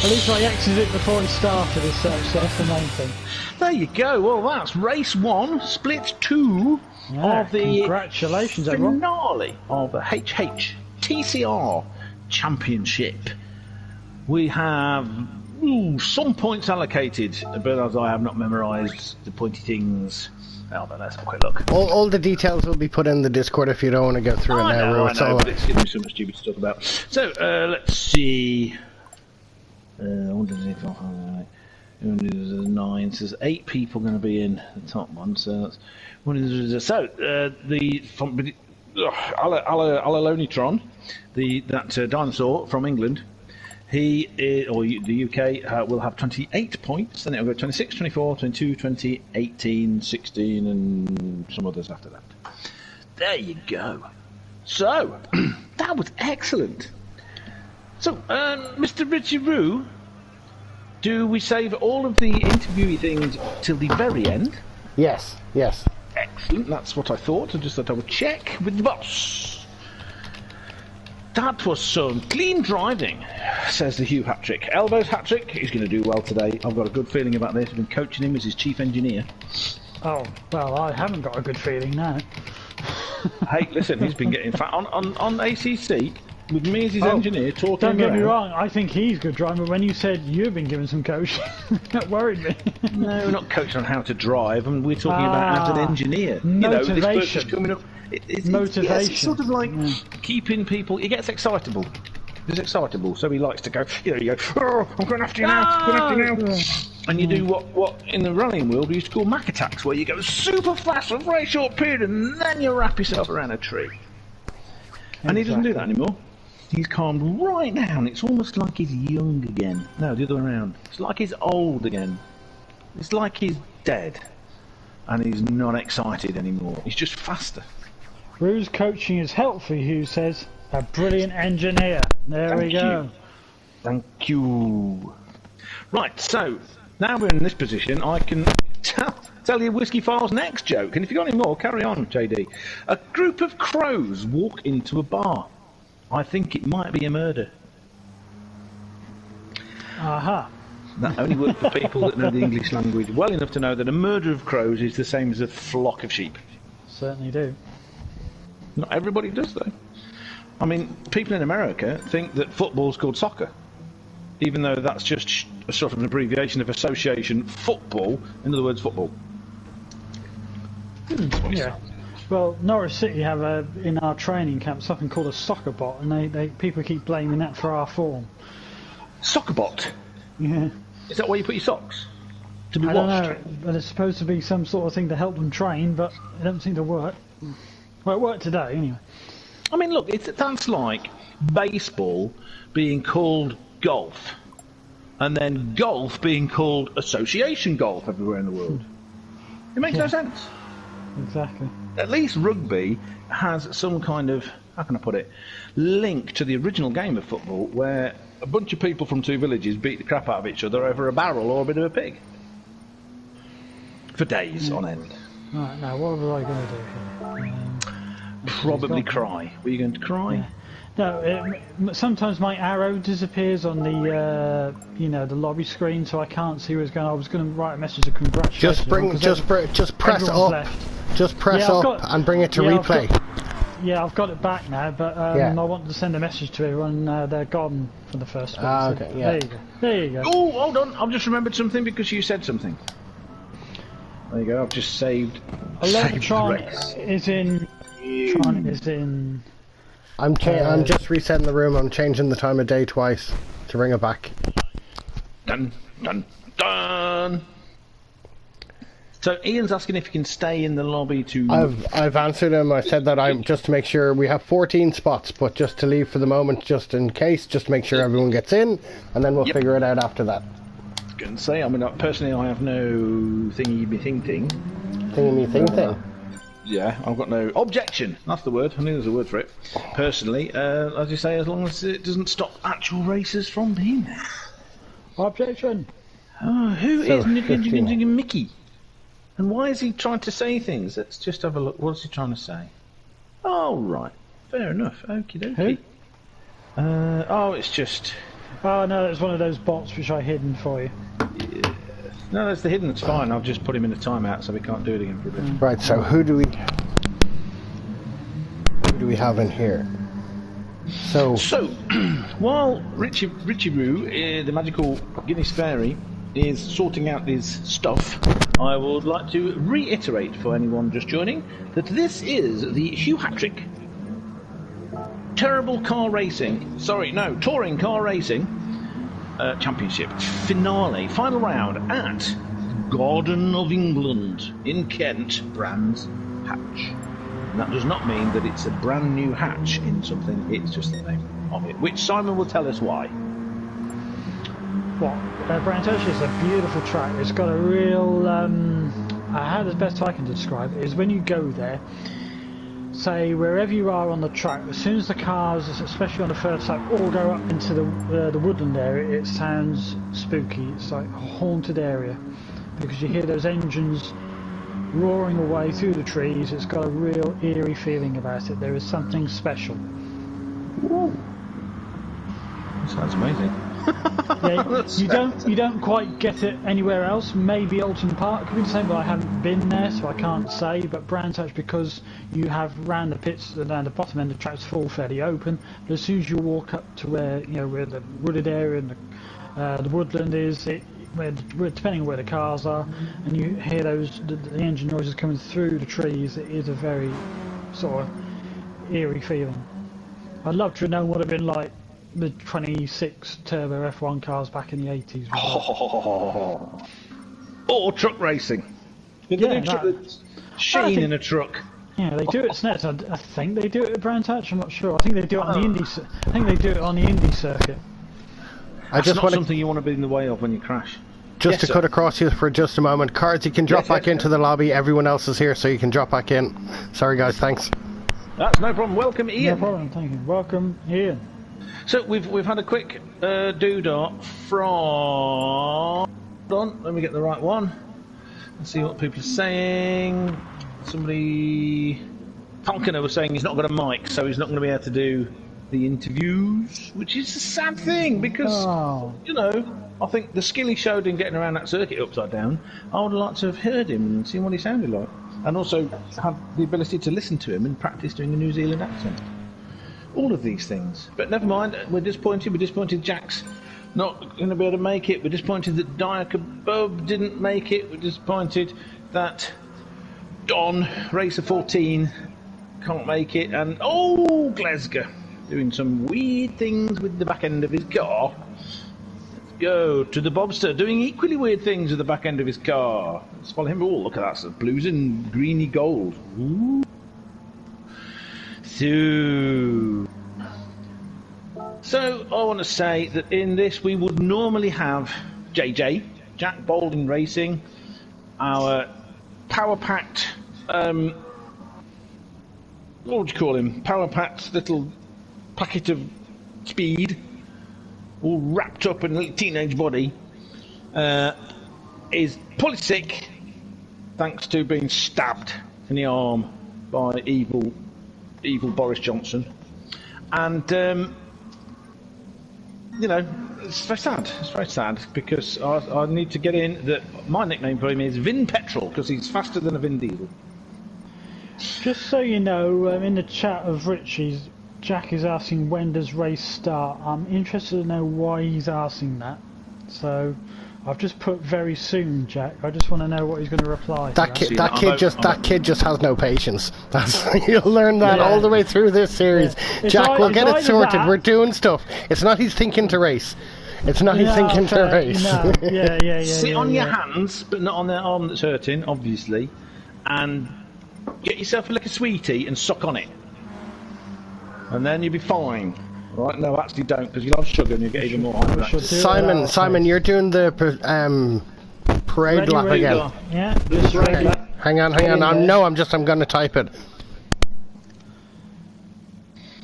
At least I exited before it started as such, so that's the main thing. There you go. Well, that's race 1, split 2 of the congratulations, everyone. finale of the HTCR Championship. We have some points allocated, but as I have not memorised the pointy things. Oh, but let's have a quick look. All the details will be put in the Discord if you don't want to go through it now. I know, but it's giving me so much stupid to talk about. So, let's see. What does it offer? 9. So there's 8 people going to be in the top one. So that's Alalonitron, that dinosaur from England. He or the UK will have 28 points. Then it'll go 26, 24, 22, 20, 18, 16, and some others after that. There you go. So that was excellent. So, Mr. Richie Roo, do we save all of the interviewee things till the very end? Yes. Excellent, that's what I thought. I just thought I would check with the boss. That was some clean driving, says the Httcr. Elbows Httcr, he's going to do well today. I've got a good feeling about this. I've been coaching him as his chief engineer. Oh, well, I haven't got a good feeling now. Hey, listen, he's been getting fat on ACC with me as his engineer talking. Don't get me wrong, I think he's good driving, but when you said you've been given some coaching, that worried me. No, we're not coaching on how to drive, and we're talking about as an engineer. Motivation. You know, this person's coming up. Motivation. Yes, it's sort of like keeping people. He gets excitable. He's excitable, so he likes to go. You go. Oh, I'm going after you now. I'm going after you now. And you do what in the running world we used to call Mac attacks, where you go super fast for a very short period, and then you wrap yourself around a tree. And he doesn't do that anymore. He's calmed right down. It's almost like he's young again. No, the other way around. It's like he's old again. It's like he's dead. And he's not excited anymore. He's just faster. Rue's coaching is helpful, Hugh says. A brilliant engineer. There we go. Thank you. Right, so now we're in this position, I can tell you Whiskey File's next joke. And if you've got any more, carry on, JD. A group of crows walk into a bar. I think it might be a murder. Aha. That only works for people that know the English language well enough to know that a murder of crows is the same as a flock of sheep. Certainly do. Not everybody does, though. I mean, people in America think that football's called soccer, even though that's just a sort of an abbreviation of association football, in other words, football. Yeah. Well, Norwich City have in our training camp something called a soccer bot, and people keep blaming that for our form. Soccer bot? Yeah. Is that where you put your socks? To be I watched? don't know, but it's supposed to be some sort of thing to help them train, but it doesn't seem to work. Well, it worked today, anyway. I mean, look, that's like baseball being called golf, and then golf being called association golf everywhere in the world. It makes no sense. exactly. At least rugby has some kind of, how can I put it, link to the original game of football where a bunch of people from two villages beat the crap out of each other over a barrel or a bit of a pig. For days on end. Right, now what was I going to do here? Probably cry. Were you going to cry? Yeah. No, sometimes my arrow disappears on the, the lobby screen, so I can't see where it's going. I was going to write a message of congratulations. Just press up. Left. Just press up and bring it to replay. I've got it back now, but I wanted to send a message to everyone. They're gone for the first bit. Okay, yeah. There you go. Oh, hold on. I've just remembered something because you said something. There you go. I've just saved. Tron is in. Tron is in. I'm just resetting the room. I'm changing the time of day twice to bring it back. Dun dun dun. So Ian's asking if you can stay in the lobby to. I've answered him. I said that I'm just to make sure we have 14 spots, but just to leave for the moment, just in case, just to make sure everyone gets in, and then we'll figure it out after that. I was going to say, I mean, personally, I have no thingy-me-thing. Thingy-me-thing. Yeah, I've got no objection. That's the word. I knew there's a word for it. Personally, as you say, as long as it doesn't stop actual races from being there. Objection. Oh, who is Mickey? And why is he trying to say things? Let's just have a look. What's he trying to say? Oh, right. Fair enough. Okie dokie. Who? It's just... Oh, no, it's one of those bots which I hidden for you. Yeah. No, that's the hidden. It's fine. I'll just put him in a timeout so we can't do it again for a bit. Right, so who do we have in here? So while Richie Roo, the magical Guinness fairy, is sorting out his stuff, I would like to reiterate for anyone just joining that this is the Hhtcr touring car racing championship finale, final round at Garden of England in Kent, Brands Hatch. And that does not mean that it's a brand new hatch in something, it's just the name of it, which Simon will tell us why. Brands Hatch is a beautiful track. It's got a real, how the best I can describe it is when you go there, say wherever you are on the track, as soon as the cars, especially on the first lap, all go up into the woodland area, it sounds spooky. It's like a haunted area because you hear those engines roaring away through the trees. It's got a real eerie feeling about it. There is something special. Ooh. That sounds amazing. You don't quite get it anywhere else. Maybe Alton Park could be the same, but I haven't been there, so I can't say. But Brands Hatch, because you have round the pits, down the bottom end, the track's full fairly open. But as soon as you walk up to where where the wooded area and the woodland is, depending on where the cars are, and you hear the engine noises coming through the trees, it is a very sort of eerie feeling. I'd love to know what it would have been like the 26 turbo F1 cars back in the 80s. Or truck racing. Sheen in a truck. Yeah, they do it at SNES. I think they do it at Brands Hatch. I'm not sure. I think they do it on the Indy. I think they do it on the Indy circuit. That's not something you want to be in the way of when you crash. Just to cut across you for just a moment, Cards, you can drop back into the lobby. Everyone else is here, so you can drop back in. Sorry, guys. Thanks. That's no problem. Welcome, Ian. No problem. Thank you. Welcome, Ian. So we've had a quick doodah from. Hold on, let me get the right one. Let's see what people are saying. Somebody, Falconer was saying he's not got a mic, so he's not going to be able to do the interviews, which is a sad thing because I think the skill he showed in getting around that circuit upside down, I would like to have heard him and seen what he sounded like, and also have the ability to listen to him and practice doing a New Zealand accent. All of these things. But never mind, we're disappointed Jack's not going to be able to make it. We're disappointed that Diakabub didn't make it. We're disappointed that Don, Racer 14, can't make it. And, Glasgow, doing some weird things with the back end of his car. Let's go to the Bobster, doing equally weird things with the back end of his car. Let's follow him. Oh, look at that, some blues and greeny gold. Ooh. So I want to say that in this we would normally have JJ, Jack Balding Racing, our power-packed what would you call him? Power-packed little packet of speed, all wrapped up in a little teenage body, is poorly sick, thanks to being stabbed in the arm by evil Boris Johnson. And, you know, it's very sad. It's very sad because I need to get in that my nickname for him is Vin Petrol because he's faster than a Vin Diesel. Just so you know, in the chat of Richie's, Jack is asking when does race start. I'm interested to know why he's asking that. So I've just put very soon, Jack. I just want to know what he's going to reply. That kid just has no patience. You'll learn that all the way through this series. Yeah. Jack, we'll get it sorted. That. We're doing stuff. It's not he's thinking to race. It's not he's thinking to race. No. Yeah. Sit on your hands, but not on their arm that's hurting, obviously, and get yourself a lick of sweetie and suck on it. And then you'll be fine. Right? No, actually don't, because you'll have sugar and you'll get even more hungry. Simon, you're doing the parade lap again. Yeah, parade lap. Hang on. I'm going to type it.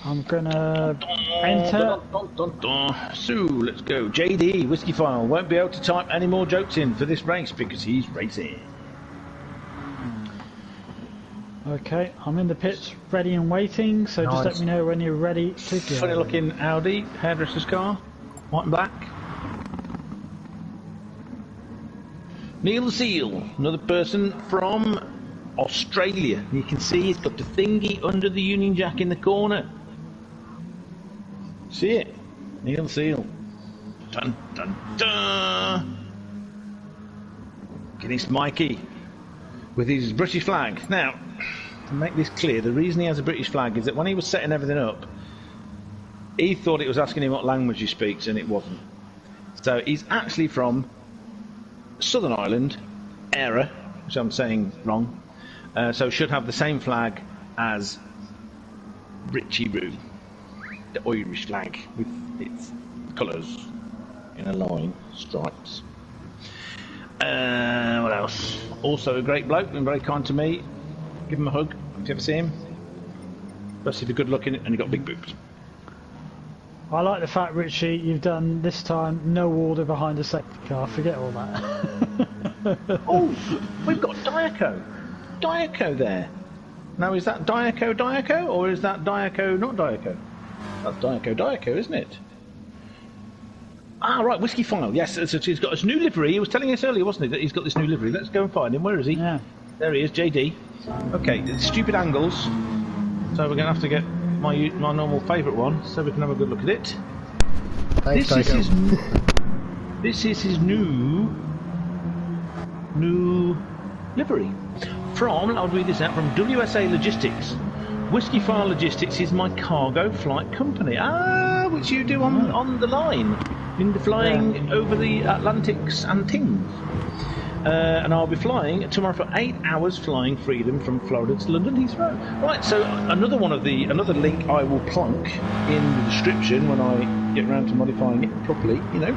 I'm gonna enter. So let's go. JD Whiskey File won't be able to type any more jokes in for this race because he's racing. Okay, I'm in the pits, ready and waiting. So just let me know when you're ready to go. Funny looking Audi hairdresser's car, white and black. Neil Seal, another person from Australia. You can see he's got the thingy under the Union Jack in the corner. See it? Neil Seal. Dun dun dun. Guinness Mikey with his British flag. Now, to make this clear, the reason he has a British flag is that when he was setting everything up, he thought it was asking him what language he speaks, and it wasn't. So he's actually from Southern Ireland, Era, which I'm saying wrong, so should have the same flag as Richie Roo, the Irish flag with its colours in a line, stripes. What else? Also a great bloke, been very kind to me. Give him a hug if you ever see him. Especially if you're good looking and you've got big boobs. I like the fact, Richie, you've done this time no order behind a safety car. Forget all that. Oh, we've got Diaco there. Now, is that Diaco, or is that Diaco not Diaco? That's Diaco, isn't it? Ah, right, Whiskey File. Yes, he's got his new livery. He was telling us earlier, wasn't he, that he's got this new livery. Let's go and find him. Where is he? Yeah. There he is, JD. Okay, stupid angles. So we're going to have to get my normal favourite one, so we can have a good look at it. Thanks, this is his new livery. I'll read this out, from WSA Logistics. Whiskey File Logistics is my cargo flight company. Which you do on the line, in the flying over the Atlantics and things. And I'll be flying tomorrow for 8 hours flying freedom from Florida to London Heathrow. Right, so another link I will plonk in the description when I get around to modifying it properly, you know,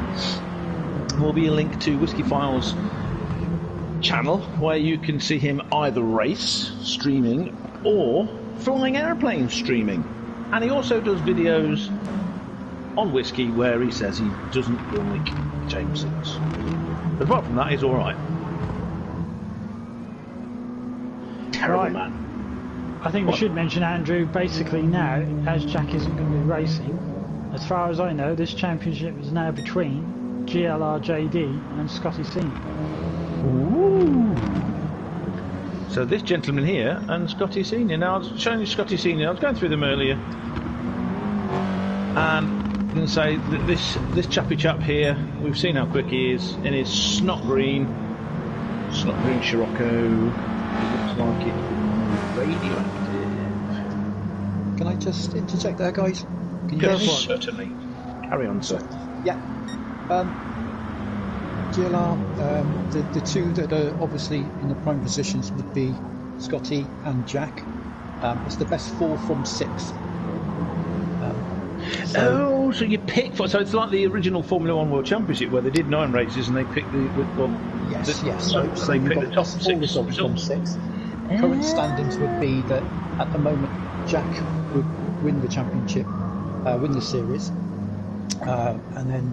will be a link to Whiskey File's channel where you can see him either race streaming or flying airplanes streaming. And he also does videos on whiskey where he says he doesn't like Jamesons. But apart from that, he's alright. Terrible man. I think we should mention, Andrew, basically now, as Jack isn't going to be racing, as far as I know, this championship is now between GLR JD and Scotty Senior. Ooh. So this gentleman here and Scotty Senior. Now I was showing you Scotty Senior. I was going through them earlier, and I'm going to say that this chappy chap here, we've seen how quick he is in his snot green Scirocco. It looks like it's radioactive. Can I just interject there, guys? Can you yes, certainly. Carry on, sir. Yeah. GLR, the two that are obviously in the prime positions would be Scotty and Jack. It's the best 4 from 6. So you pick so it's like the original Formula 1 World Championship where they did 9 races and they picked Yes. So they picked the top 6 from 6. current standings would be that at the moment Jack would win the championship, win the series, and then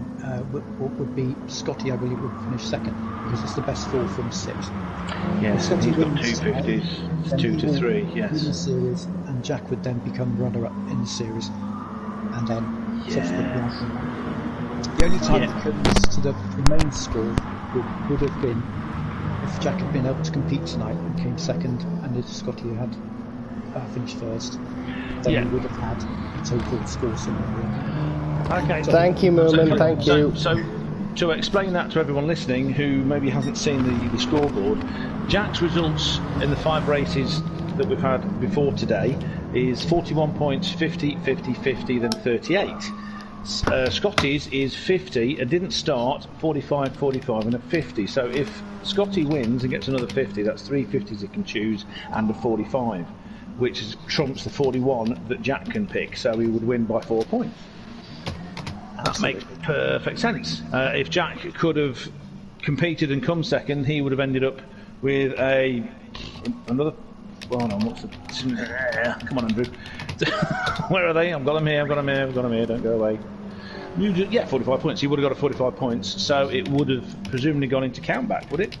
what would be Scotty, I believe, would finish second because it's the best 4 from 6. Yes, he's got 250s, it's 2 to 3. Yes. Win the series, and Jack would then become runner-up in the series, and then subsequently. The only time it comes to the main score would have been if Jack had been able to compete tonight and came second, and if Scotty had finished first, then we would have had a total score somewhere. Okay. Thank you, Moomin. Thank you. So, to explain that to everyone listening who maybe hasn't seen the scoreboard, Jack's results in the 5 races that we've had before today is 41 points, 50, 50, 50, then 38. Scotty's is 50, and didn't start, 45, 45, and a 50. So if Scotty wins and gets another 50, that's 3 50s he can choose, and a 45, which trumps the 41 that Jack can pick. So he would win by 4 points. That makes perfect sense. If Jack could have competed and come second, he would have ended up with another. Well, no, what's the? Come on, Andrew. Where are they? I've got them here. Don't go away. 45 points. He would have got a 45 points. So it would have presumably gone into countback, would it?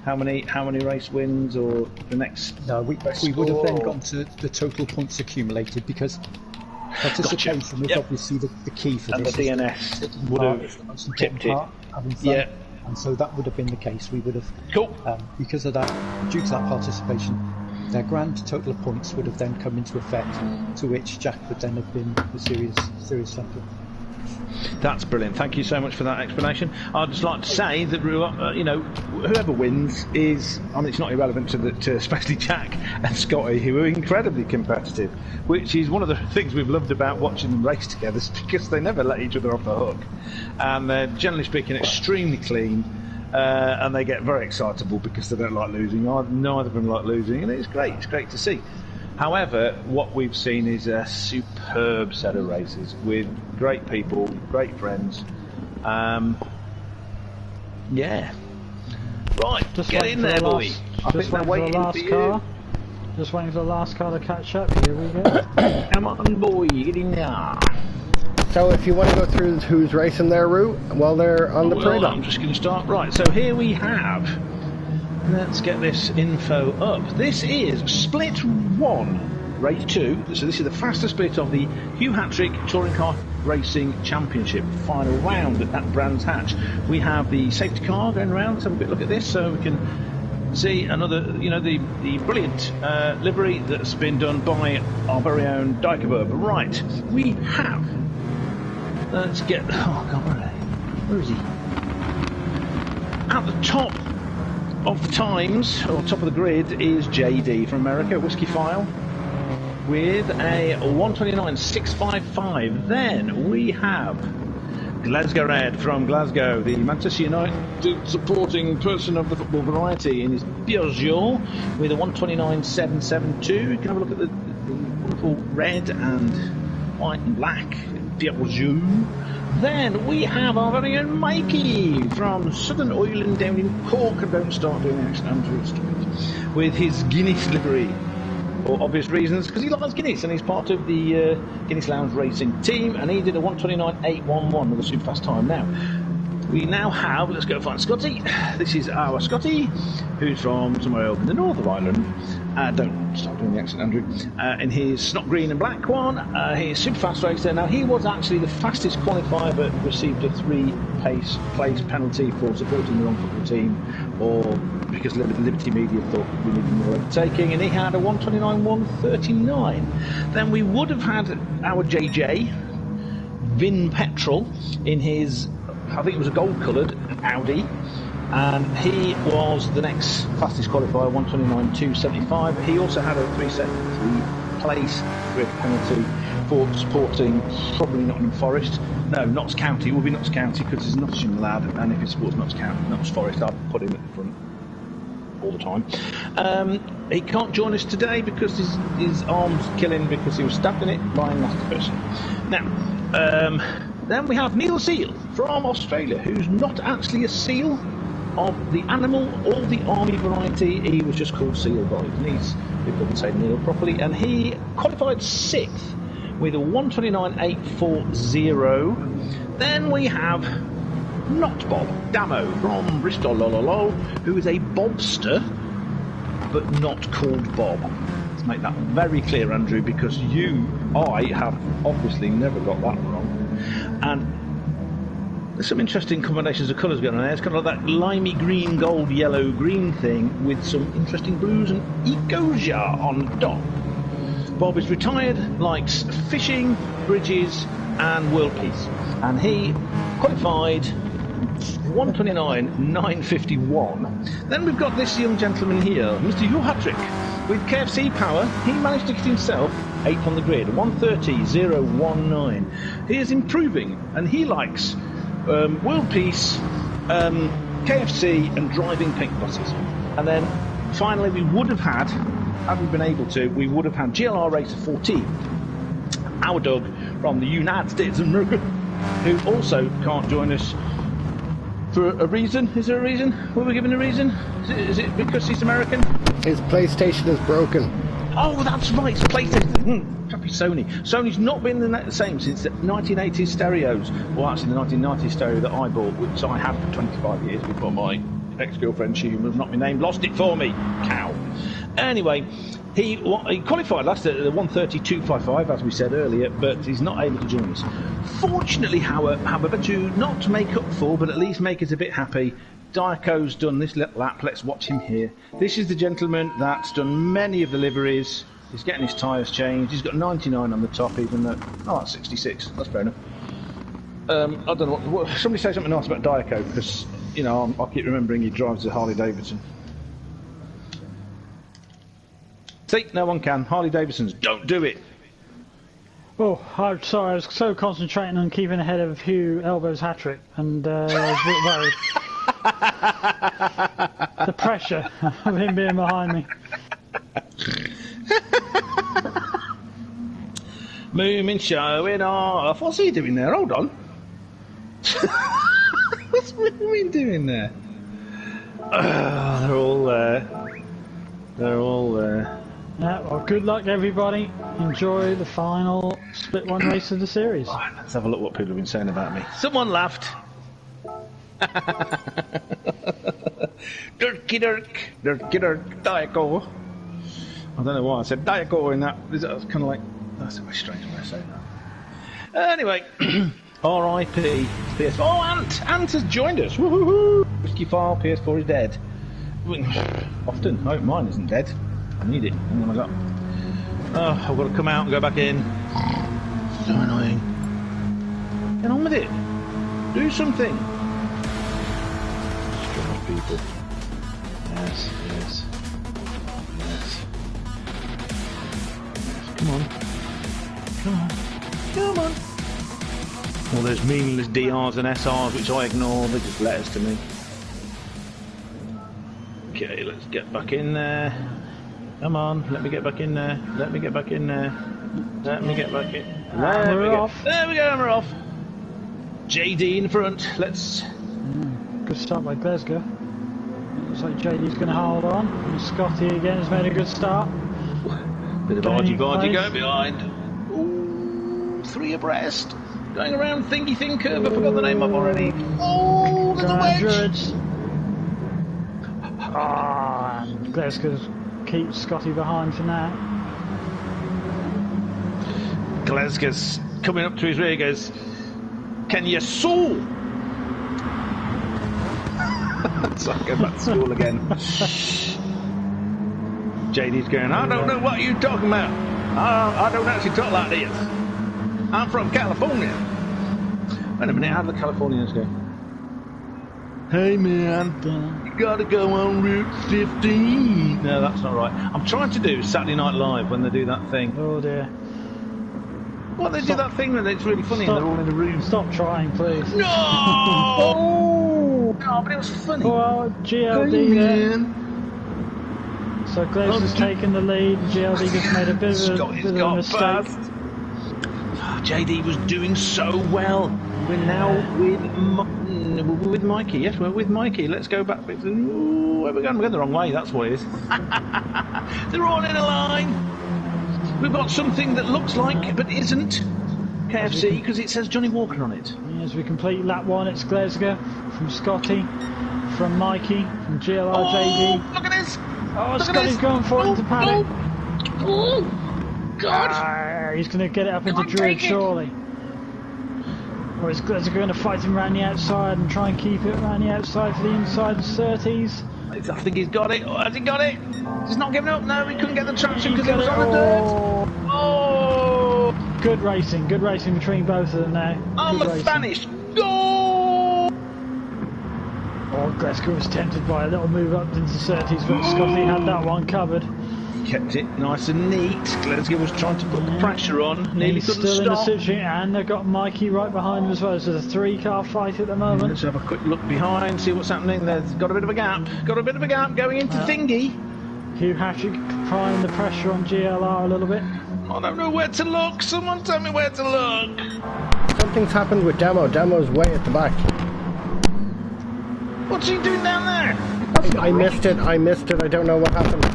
How many race wins or the next? No, we would have then gone to the total points accumulated because participation is obviously the key for and this. And the DNS would have tipped it. Having fun. And so that would have been the case. We would have, because of that, due to that participation, their grand total of points would have then come into effect, to which Jack would then have been the series champion. That's brilliant. Thank you so much for that explanation. I'd just like to say that whoever wins is, it's not irrelevant to especially Jack and Scotty, who are incredibly competitive, which is one of the things we've loved about watching them race together, because they never let each other off the hook, and they're generally speaking extremely clean. And they get very excitable because they don't like losing. Neither of them like losing, and it's great. It's great to see. However, what we've seen is a superb set of races with great people, great friends. Right, just get in there, boy. Just waiting for the last car. Just waiting for the last car to catch up. Here we go. Come on, boy, get in there. So if you want to go through who's racing their route while they're on the parade. I'm just going to start. Right, so here we have, let's get this info up. This is Split 1, Race 2. So this is the fastest split of the Httcr Touring Car Racing Championship final round at Brands Hatch. We have the safety car going around. Let's have a quick look at this so we can see another, the brilliant livery that's been done by our very own Dykerberg. Right, we have... Let's get... Oh, God, where are they? Where is he? At the top of the times, or top of the grid, is JD from America, Whiskey File, with a 129.655. Then we have Glasgow Red from Glasgow, the Manchester United supporting person of the football variety, in his Peugeot, with a 129.772. You can have a look at the wonderful red and white and black Peugeot. Then we have our very own Mikey from Southern Ireland down in Cork, and don't start doing accents with his Guinness livery for obvious reasons, because he loves Guinness and he's part of the Guinness Lounge Racing team, and he did a 129.811 with a super fast time. Now we now have, let's go find Scotty. This is our Scotty, who's from somewhere over in the north of Ireland. Don't start doing the accent, Andrew. In his snot green and black one, he's super fast racer. Now, he was actually the fastest qualifier, but received a 3-place penalty for supporting the wrong football team, or because Liberty Media thought we needed more overtaking, and he had a 129.139. Then we would have had our JJ, Vin Petrol, in his, I think it was a gold-coloured Audi, and he was the next fastest qualifier, 129.275. He also had a 3-place grid penalty for supporting probably Nottingham Forest. No, Notts County. It would be Notts County because he's a Nottingham lad, and if he supports Notts Forest, I'd put him at the front all the time. He can't join us today because his arm's killing, because he was stabbed in it by a nasty person. Now, then we have Neil Seal from Australia, who's not actually a seal. of the animal or the army variety, he was just called Seal Boy. And he couldn't say Neil properly, and he qualified 6th with a 129.840. Then we have Not Bob Damo from Bristol, who is a bobster, but not called Bob. Let's make that very clear, Andrew, because I have obviously never got that wrong. And there's some interesting combinations of colours going on there. It's kind of like that limey green, gold, yellow, green thing with some interesting blues and Ecosia on top. Bob is retired, likes fishing, bridges and world peace. And he qualified 129.951. Then we've got this young gentleman here, Mr. Httcr. With KFC power, he managed to get himself 8th on the grid, 130.019. He is improving, and he likes world peace, KFC, and driving pink buses. And then finally, we would have had, had we been able to, we would have had GLR Racer 14, our dog from the United States of America, who also can't join us for a reason. Is there a reason? Were we given a reason? Is it because he's American? His PlayStation is broken. Oh, that's right, it's PlayStation. Crappy Sony. Sony's not been the same since the 1980s stereos. Well, actually, the 1990s stereo that I bought, which I had for 25 years before my ex-girlfriend, she was not my name, lost it for me. Cow. Anyway, he qualified last at the 130.255, as we said earlier, but he's not able to join us. Fortunately, however, to not make up for, but at least make us a bit happy, Diaco's done this little lap. Let's watch him here. This is the gentleman that's done many of the liveries. He's getting his tyres changed. He's got 99 on the top, even though... Oh, that's 66. That's fair enough. I don't know what... Somebody say something nice about Diaco, because, you know, I keep remembering he drives a Harley Davidson. See, no one can. Harley Davidsons, don't do it. Oh, I'm sorry, I was so concentrating on keeping ahead of Hugh Elbow's hat-trick, and I was a bit worried. The pressure of him being behind me. Moomin showing off. What's he doing there? Hold on. What's Moomin doing there? They're all there. They're all there. Yeah, well, good luck, everybody. Enjoy the final split one race of the series. Right, let's have a look what people have been saying about me. Someone laughed. Dirky Dirk, Diaco. I don't know why I said Diaco in that. It's kind of like, that's a very strange way of saying that. Anyway, R.I.P. PS4. Oh, Ant has joined us. Woohoo! Whiskey file, PS4 is dead. Often, I hope mine isn't dead. I need it. Hang on, I've got to come out and go back in. So annoying. Get on with it. Do something. Strange people. Yes. Come on. All those meaningless DRs and SRs which I ignore, they're just letters to me. Okay, let's get back in there. Come on, let me get back in there. There we go, we're off. JD in front, let's... Good start by Glasgow. Looks like JD's going to hold on. And Scotty again has made a good start. Bit of argy-bargy going behind. Ooh, 3 abreast. Going around Thingy Thing curve, I forgot the name of already. Oh, there's a wedge! And Glasgow keeps Scotty behind for now. Glasgow's coming up to his rear, goes, can you saw? So I go back to school again. JD's going, I don't know what you're talking about. I don't actually talk like this. I'm from California. Wait a minute, how do the Californians go? Hey man, you gotta go on Route 15. No, that's not right. I'm trying to do Saturday Night Live when they do that thing. Oh dear. Well, they do that thing when it's really funny and they're all in a room. Stop trying, please. No! Oh! No, but it was funny. Well, GLD hey, there. So Glaze has taken the lead. GLD just made a bit of a mistake. Past. JD was doing so well. We're now with We're with Mikey. Yes, we're with Mikey. Let's go back. Ooh, where are we going? We're going the wrong way. That's what it is. They're all in a line. We've got something that looks like, but isn't KFC because it says Johnny Walker on it. As we complete lap 1, it's Glesga from Scotty, from Mikey, from GLR JD. Oh, look at this! Oh, look Scotty's going for it into paddock. Oh, God! He's going to get it up into Druid, surely. Or is Glesga going to fight him around the outside and try and keep it around the outside for the inside 30s? I think he's got it. Has he got it? He's not giving up. No, he couldn't get the traction because he was on the dirt. Oh! Good racing between both of them now. I'm a Spanish. Go! Oh, Glesga was tempted by a little move up into 30s, but Scotty had that one covered. Kept it nice and neat. Glesga was trying to put the pressure on. Nearly couldn't still stop. In the situation, and they've got Mikey right behind them as well. So there's a 3-car fight at the moment. Let's have a quick look behind, see what's happening. There's got a bit of a gap. Got a bit of a gap going into Thingy. Httcr applying the pressure on GLR a little bit. I don't know where to look. Someone tell me where to look. Something's happened with Demo. Demo's way at the back. What's he doing down there? I missed it. I don't know what happened.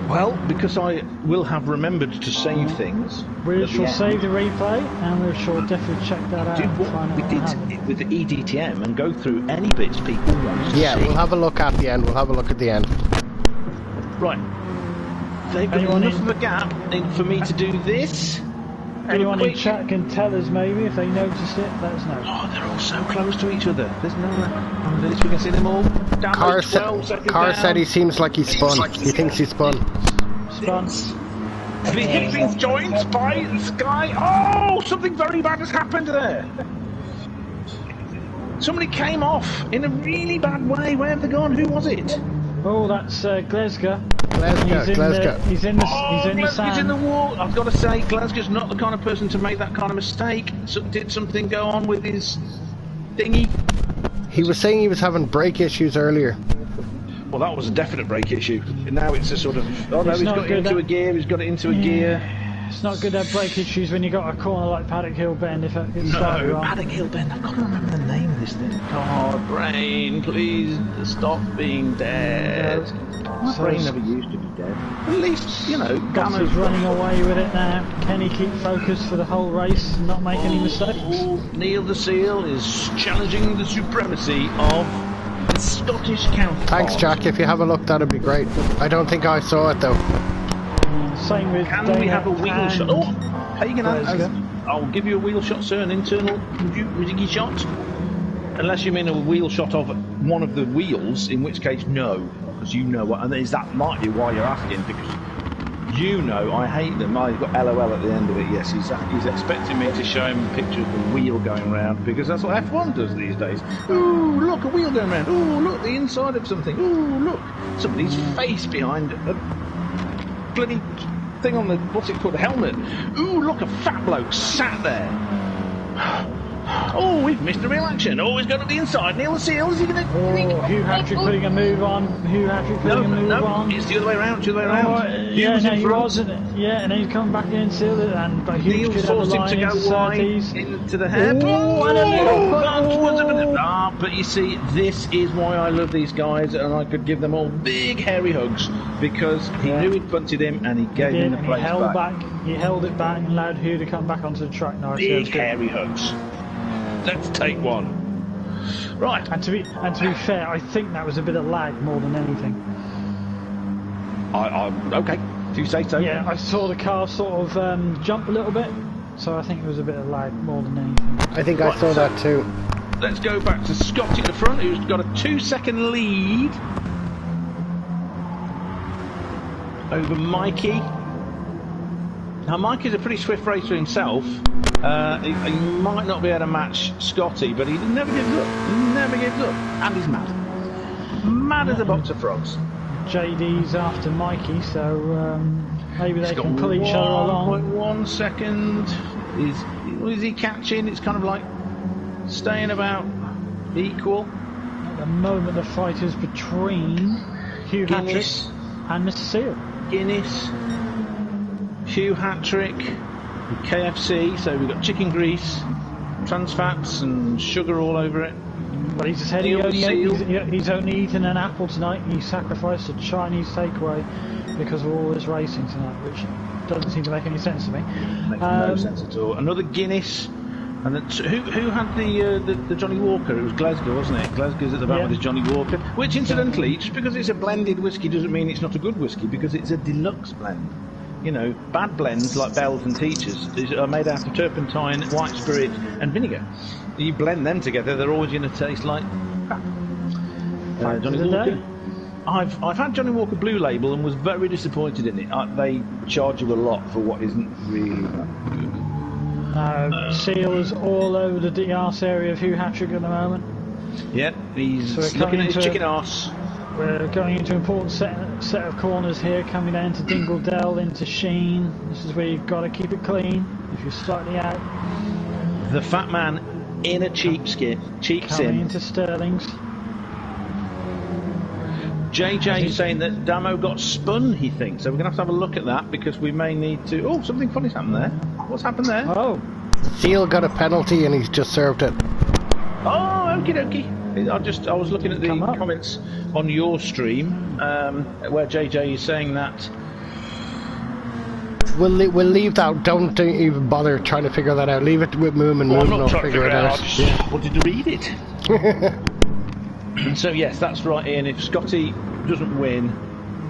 Well, because I will have remembered to save things. We shall save the replay, and we shall definitely check that out. Do what we did with the EDTM and go through any bits people want to see. We'll have a look at the end. Right. They've got enough of a gap for me to do this. Anyone in chat can tell us maybe if they noticed it, let us know. Oh, they're all so close to each other. There's no way. We can see them all. Car said he seems like he's spun. He thinks he's spun. Spun. He hits his joints by the sky. Oh, something very bad has happened there. Somebody came off in a really bad way. Where have they gone? Who was it? Oh, that's Glesga. Glesga. He's in the sand. He's in the wall. I've got to say, Glesga's not the kind of person to make that kind of mistake. Did something go on with his thingy? He was saying he was having brake issues earlier. Well, that was a definite brake issue. Now it's a sort of... Oh, no, he's got it into a gear. He's got it into a gear. It's not good to have brake issues when you got a corner like Paddock Hill Bend if it gets started wrong. Paddock Hill Bend. I've got to remember the name of this thing. God, brain, please stop being dead. My brain never used to be dead. At least, you know, Gamma's running away with it now. Kenny keep focused for the whole race and not make any mistakes. Neil the Seal is challenging the supremacy of the Scottish counterpart. Thanks, Jack. If you have a look, that'd be great. I don't think I saw it though. Same with Can Dana we have a wheel shot? Oh, Hagen, I'll give you a wheel shot, sir, an internal riggy shot. Unless you mean a wheel shot of one of the wheels, in which case, no. Because you know what, and is that might be why you're asking, because you know I hate them. I've got LOL at the end of it, yes. He's expecting me to show him a picture of the wheel going round, because that's what F1 does these days. Ooh, look, a wheel going round. Ooh, look, the inside of something. Ooh, look, somebody's face behind a bloody thing on the, what's it called, the helmet. Ooh, look, a fat bloke sat there. Oh, we've missed the real action. Oh, he's got to the inside. Neil the Seal, is he going to... Httcr putting a move on. Httcr putting a move on. It's the other way around, he wasn't. Yeah, and he's come back in Seal, but Neil forced him to go wide into the hair. But you see, this is why I love these guys, and I could give them all big hairy hugs, because he knew he'd punted him, and he gave him the place back. He held it back and allowed Hugh to come back onto the track. Nice. Big hairy hugs. Let's take one. Right. And to be fair, I think that was a bit of lag more than anything. Okay. Do you say so? Yeah, I saw the car sort of jump a little bit, so I think it was a bit of lag more than anything. I think I saw that too. Let's go back to Scotty at the front, who's got a 2-second lead over Mikey. Now, Mikey's a pretty swift racer himself. He might not be able to match Scotty, but he never gives up. He never gives up. And he's mad. Mad as a box of frogs. JD's after Mikey, so maybe they can pull each other along. 1 second. Is he catching? It's kind of like staying about equal. At the moment, the fight is between Httcr and Mr. Seal. Guinness, Httcr, KFC, so we've got chicken grease. trans fats and sugar all over it. But he said he's only eaten an apple tonight. He sacrificed a Chinese takeaway because of all this racing tonight, which doesn't seem to make any sense to me. Makes no sense at all. Another Guinness. And who had the Johnny Walker? It was Glasgow, wasn't it? Glasgow's at the back with his Johnny Walker. Which, incidentally, just because it's a blended whiskey doesn't mean it's not a good whiskey, because it's a deluxe blend. You know, bad blends like Bells and Teachers are made out of turpentine, white spirit, and vinegar. You blend them together, they're always going to taste like crap. Johnny Walker. I've had Johnny Walker Blue Label and was very disappointed in it. They charge you a lot for what isn't really that good. Seal's all over the DRS area of Hhtcr at the moment. Yeah, he's looking at his chicken arse. We're going into an important set of corners here, coming down to Dingledell, into Sheen. This is where you've got to keep it clean if you're slightly out. The fat man in a cheap sim. Coming into Stirling's. JJ saying that Damo got spun, he thinks. So we're going to have a look at that, because we may need to... Oh, something funny's happened there. What's happened there? Oh. Seal got a penalty and he's just served it. Oh, okie dokie. I was looking at the comments on your stream, where JJ is saying that... We'll leave that. Don't even bother trying to figure that out. Leave it with Moom and Moom will figure it out. I just wanted to read it. So yes, that's right, Ian. If Scotty doesn't win,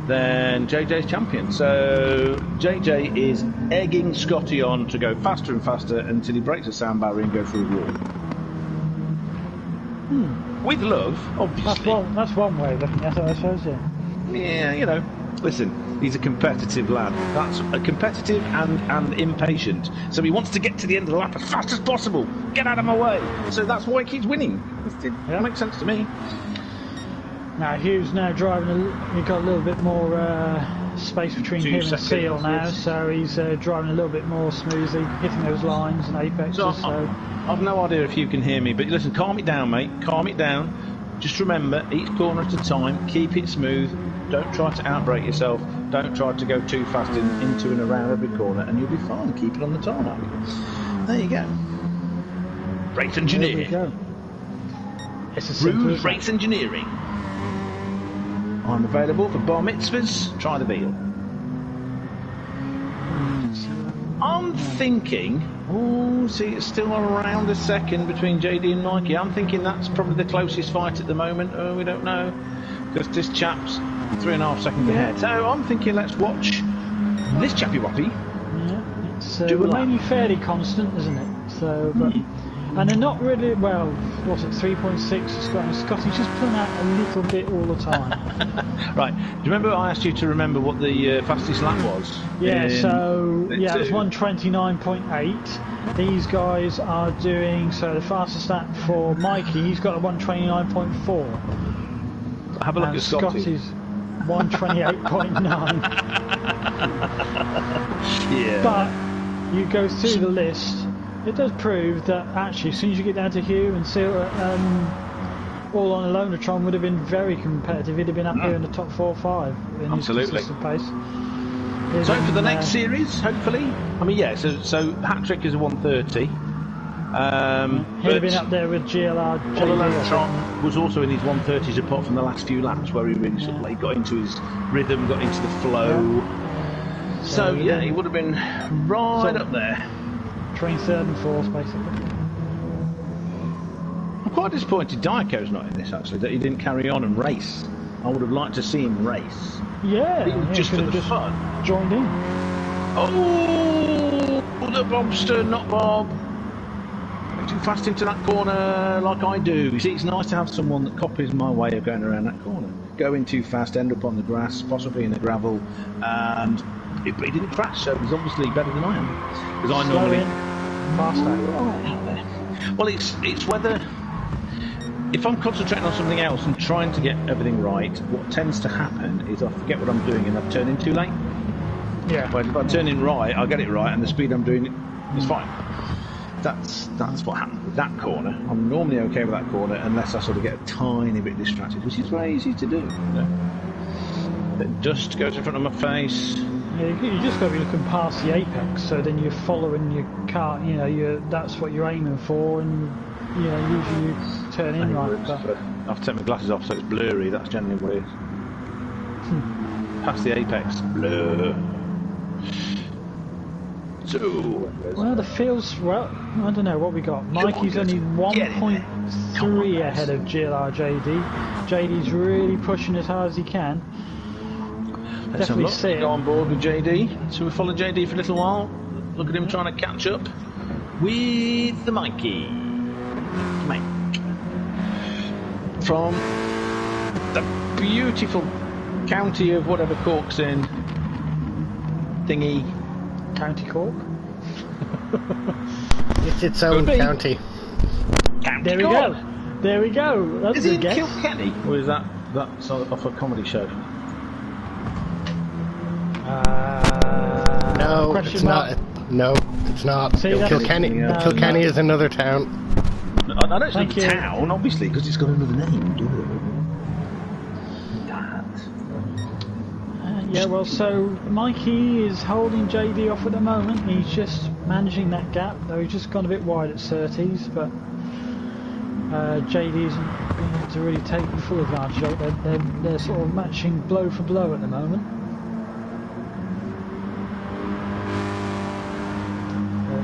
then JJ's champion. So JJ is egging Scotty on to go faster and faster until he breaks the sound barrier and go through a wall. With love, obviously. That's one way of looking at it, I suppose, yeah. Yeah, you know, listen, he's a competitive lad. That's a competitive and impatient. So he wants to get to the end of the lap as fast as possible. Get out of my way. So that's why he keeps winning. It makes sense to me. Now Hugh's now driving. We've got a little bit more space between him and Seal now, so he's driving a little bit more smoothly, hitting those lines and apexes. So I've no idea if you can hear me, but listen, calm it down, mate. Calm it down. Just remember, each corner at a time. Keep it smooth. Don't try to outbrake yourself. Don't try to go too fast into and around every corner, and you'll be fine. Keep it on the tarmac. There you go. Race engineer. There we go. It's Rude race engineering. I'm available for bar mitzvahs. Try the veal. I'm thinking... Oh, see, it's still around a second between JD and Mikey. I'm thinking that's probably the closest fight at the moment. Oh, we don't know. Because this chap's 3.5 seconds ahead. So I'm thinking let's watch this chappy wappy. Yeah, it's remaining fairly constant, isn't it? So, but, and they're not really, well, what's it, 3.6? Scotty's just pulling out a little bit all the time. Right. Do you remember I asked you to remember what the fastest lap was? Yeah, it was 129.8. These guys are doing, so the fastest lap for Mikey, he's got a 129.4. Have a look at Scotty's 128.9. Yeah. But you go through the list, it does prove that actually as soon as you get down to Hugh and Seal, all on a Lonatron would have been very competitive. He'd have been up here in the top 4 or 5 in his consistent pace. So for the next series, hopefully. I mean, yeah. So Hhtcr is a 130. He'd have been up there with GLR. Lonatron was also in his 130s, apart from the last few laps where he really sort of like got into his rhythm, got into the flow. Yeah. So yeah, he would have been right up there. Between 3rd and 4th, basically. I'm quite disappointed Diaco's not in this, actually, that he didn't carry on and race. I would have liked to see him race. Yeah, just for the fun. Joined in. Oh, the Bobster, not Bob. Going too fast into that corner like I do. You see, it's nice to have someone that copies my way of going around that corner. Going too fast, end up on the grass, possibly in the gravel, and he didn't crash, so he's obviously better than I am. Because I normally... Fast out. Well, it's whether... If I'm concentrating on something else and trying to get everything right, what tends to happen is I forget what I'm doing and I turn in too late. Yeah. But if I turn in right, I'll get it right, and the speed I'm doing is fine. That's what happened with that corner. I'm normally okay with that corner unless I sort of get a tiny bit distracted, which is very easy to do. You know? But dust goes in front of my face. You just got to be looking past the apex, so then you're following your car. You know, that's what you're aiming for, and usually you turn in right. But I've taken my glasses off, so it's blurry. That's generally what it is. Past the apex, blur. So, well, the field's I don't know what we got. Mikey's only 1.3 ahead of GLR JD. JD's really pushing as hard as he can. Let's Definitely see it. Go on board with JD. So we follow JD for a little while. Look at him trying to catch up with the Mikey. Mike. From the beautiful county of whatever Cork's in. Thingy. County Cork. It's its own county. There we go. There we go. That's is a it guess. Kilkenny? Or is that sort of off a comedy show? No, it's not. No, it's not. See, Kilkenny is another town. I know it's another town, obviously, because it's got another name. Yeah, well, so Mikey is holding JD off at the moment. He's just managing that gap, though he's just gone a bit wide at Surtees, but JD isn't being able to really take full advantage of it. They're sort of matching blow for blow at the moment.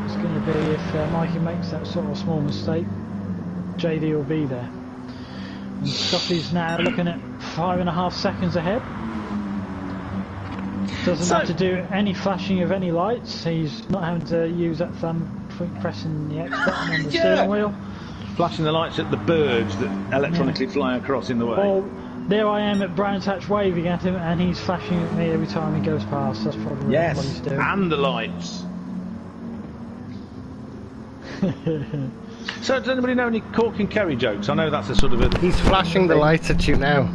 It's going to be, if Mikey makes that sort of small mistake, JD will be there. And Scotty's now looking at 5.5 seconds ahead. Doesn't have to do any flashing of any lights. He's not having to use that thumb pressing the X button on the steering wheel. Flashing the lights at the birds that electronically fly across in the way. Well, there I am at Brands Hatch waving at him, and he's flashing at me every time he goes past. That's probably what he's doing. And the lights. So does anybody know any Cork and Kerry jokes? I know that's a sort of a... He's flashing the lights at you now.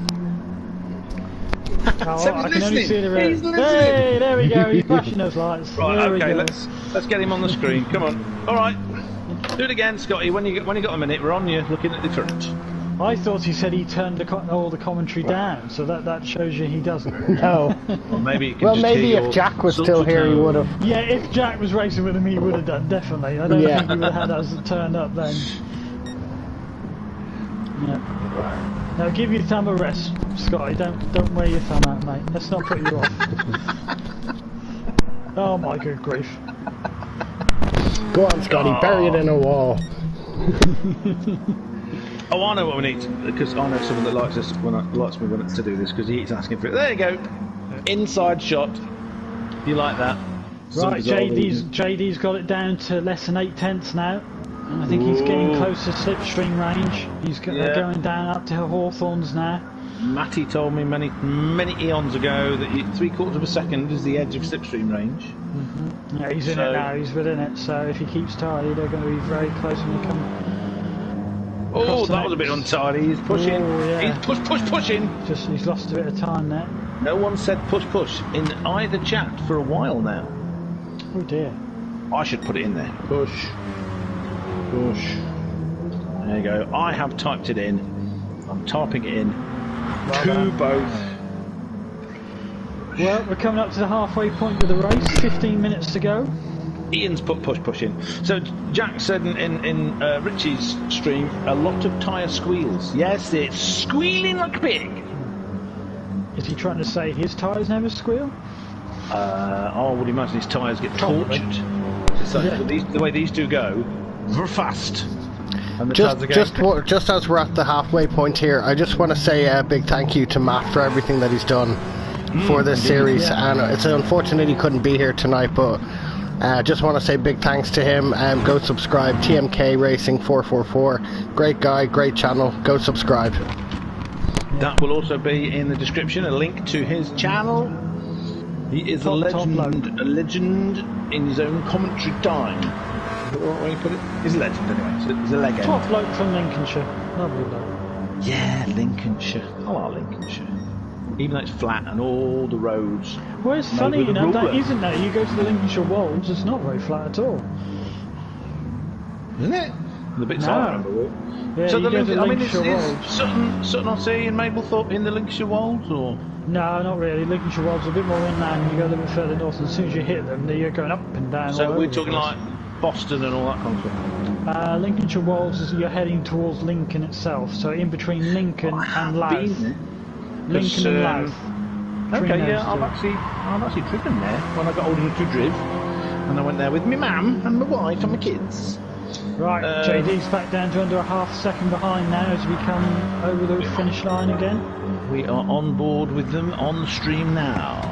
Oh, I can only see the red. Hey, there we go. He's flashing those lights. Right, there okay, let's get him on the screen. Come on. All right, do it again, Scotty. When you got a minute, we're on you looking at the front. I thought he said he turned all the commentary down, so that shows you he doesn't. No. Well, maybe if Jack was still here, he would have. Yeah, if Jack was racing with him, he would have done, definitely. I don't think he would have had us turned up then. Yeah. Now give your thumb a rest, Scotty. Don't wear your thumb out, mate. Let's not put you off. Oh my good grief. Go on, Scotty. Bury it in a wall. Oh, I know what we need, because I know someone that likes us likes me to do this, because he's asking for it. There you go. Inside shot. You like that? Right, JD's got it down to less than 8/10 now. And I think he's getting close to slipstream range. He's going down up to Hawthorns now. Matty told me many eons ago that 3/4 of a second is the edge of slipstream range. Mm-hmm. Yeah, he's in it now. He's within it. So if he keeps tidy, they're going to be very close when they come. Oh, that was a bit untidy. He's pushing. Oh, yeah. He's pushing. He's lost a bit of time there. No one said push in either chat for a while now. Oh dear. I should put it in there. Push. There you go. I have typed it in. I'm typing it in. To both. Well, we're coming up to the halfway point of the race. 15 minutes to go. Ian's put push in. So Jack said in Richie's stream, a lot of tyre squeals. Yes, it's squealing like a pig. Is he trying to say his tyres never squeal? I would imagine his tyres get tortured. So the way these two go, they're fast. And just as we're at the halfway point here, I just want to say a big thank you to Matt for everything that he's done for this series. Yeah. And it's unfortunate he couldn't be here tonight, but just want to say big thanks to him. Go subscribe, TMK Racing 444. Great guy, great channel. Go subscribe. That will also be in the description, a link to his channel. He is a legend in his own commentary time. Is that the right way you put it? He's a legend anyway, so he's a legend. Top bloke from Lincolnshire. Lovely bloke. Yeah, Lincolnshire. I like Lincolnshire. Even though it's flat and all the roads. Well, it's funny, you know, that isn't there. You go to the Lincolnshire Wolds, it's not very flat at all. Isn't it? The bits No. I remember. Yeah, So you go to I mean, is Lincolnshire Wolds. Sutton on Sea and Mablethorpe in the Lincolnshire Wolds, or? No, not really. Lincolnshire Wolds are a bit more inland. You go a little bit further north, and as soon as you hit them, you're going up and down. So all we're over talking the place. like Boston and all that kind of stuff. Lincolnshire Wolds is you're heading towards Lincoln itself, so in between Lincoln and Louth. Lincoln and Louth. Okay, yeah, I've actually driven there when I got older to drive, and I went there with my mum and my wife and my kids. Right, JD's back down to under a half second behind now as we come over the finish line again. We are on board with them on the stream now.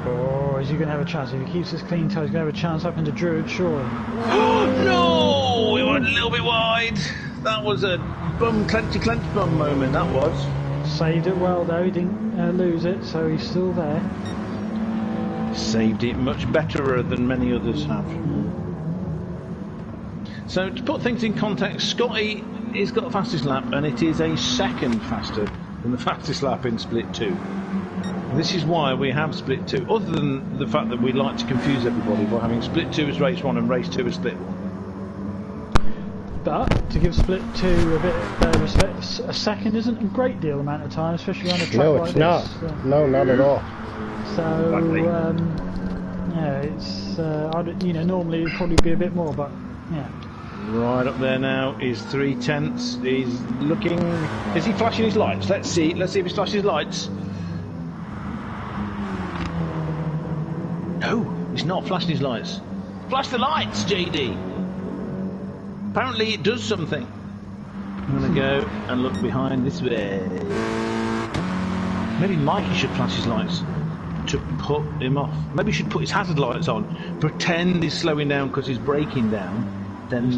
Oh, is he going to have a chance? If he keeps this clean toe, he's going to have a chance up into Druid, surely. Oh no! We went a little bit wide. That was a clenchy bum moment, that was. Saved it well though, he didn't lose it, so he's still there. Saved it much better than many others have. So to put things in context, Scotty has got the fastest lap, and it is a second faster than the fastest lap in Split 2. This is why we have Split 2, other than the fact that we like to confuse everybody by having Split 2 as race 1 and race 2 as Split 1. But to give Split 2 a bit of respect, a second isn't a great deal amount of time, especially on a track No, like it's this. not. No, not at all. So, yeah, it's normally it'd probably be a bit more, but yeah. Right up there now is 3/10. He's looking. Is he flashing his lights? Let's see. Let's see if he's flashing his lights. No, he's not flashing his lights. Flash the lights, JD. Apparently it does something. I'm gonna go and look behind this way. Maybe Mikey should flash his lights to put him off. Maybe he should put his hazard lights on. Pretend he's slowing down because he's braking down. Then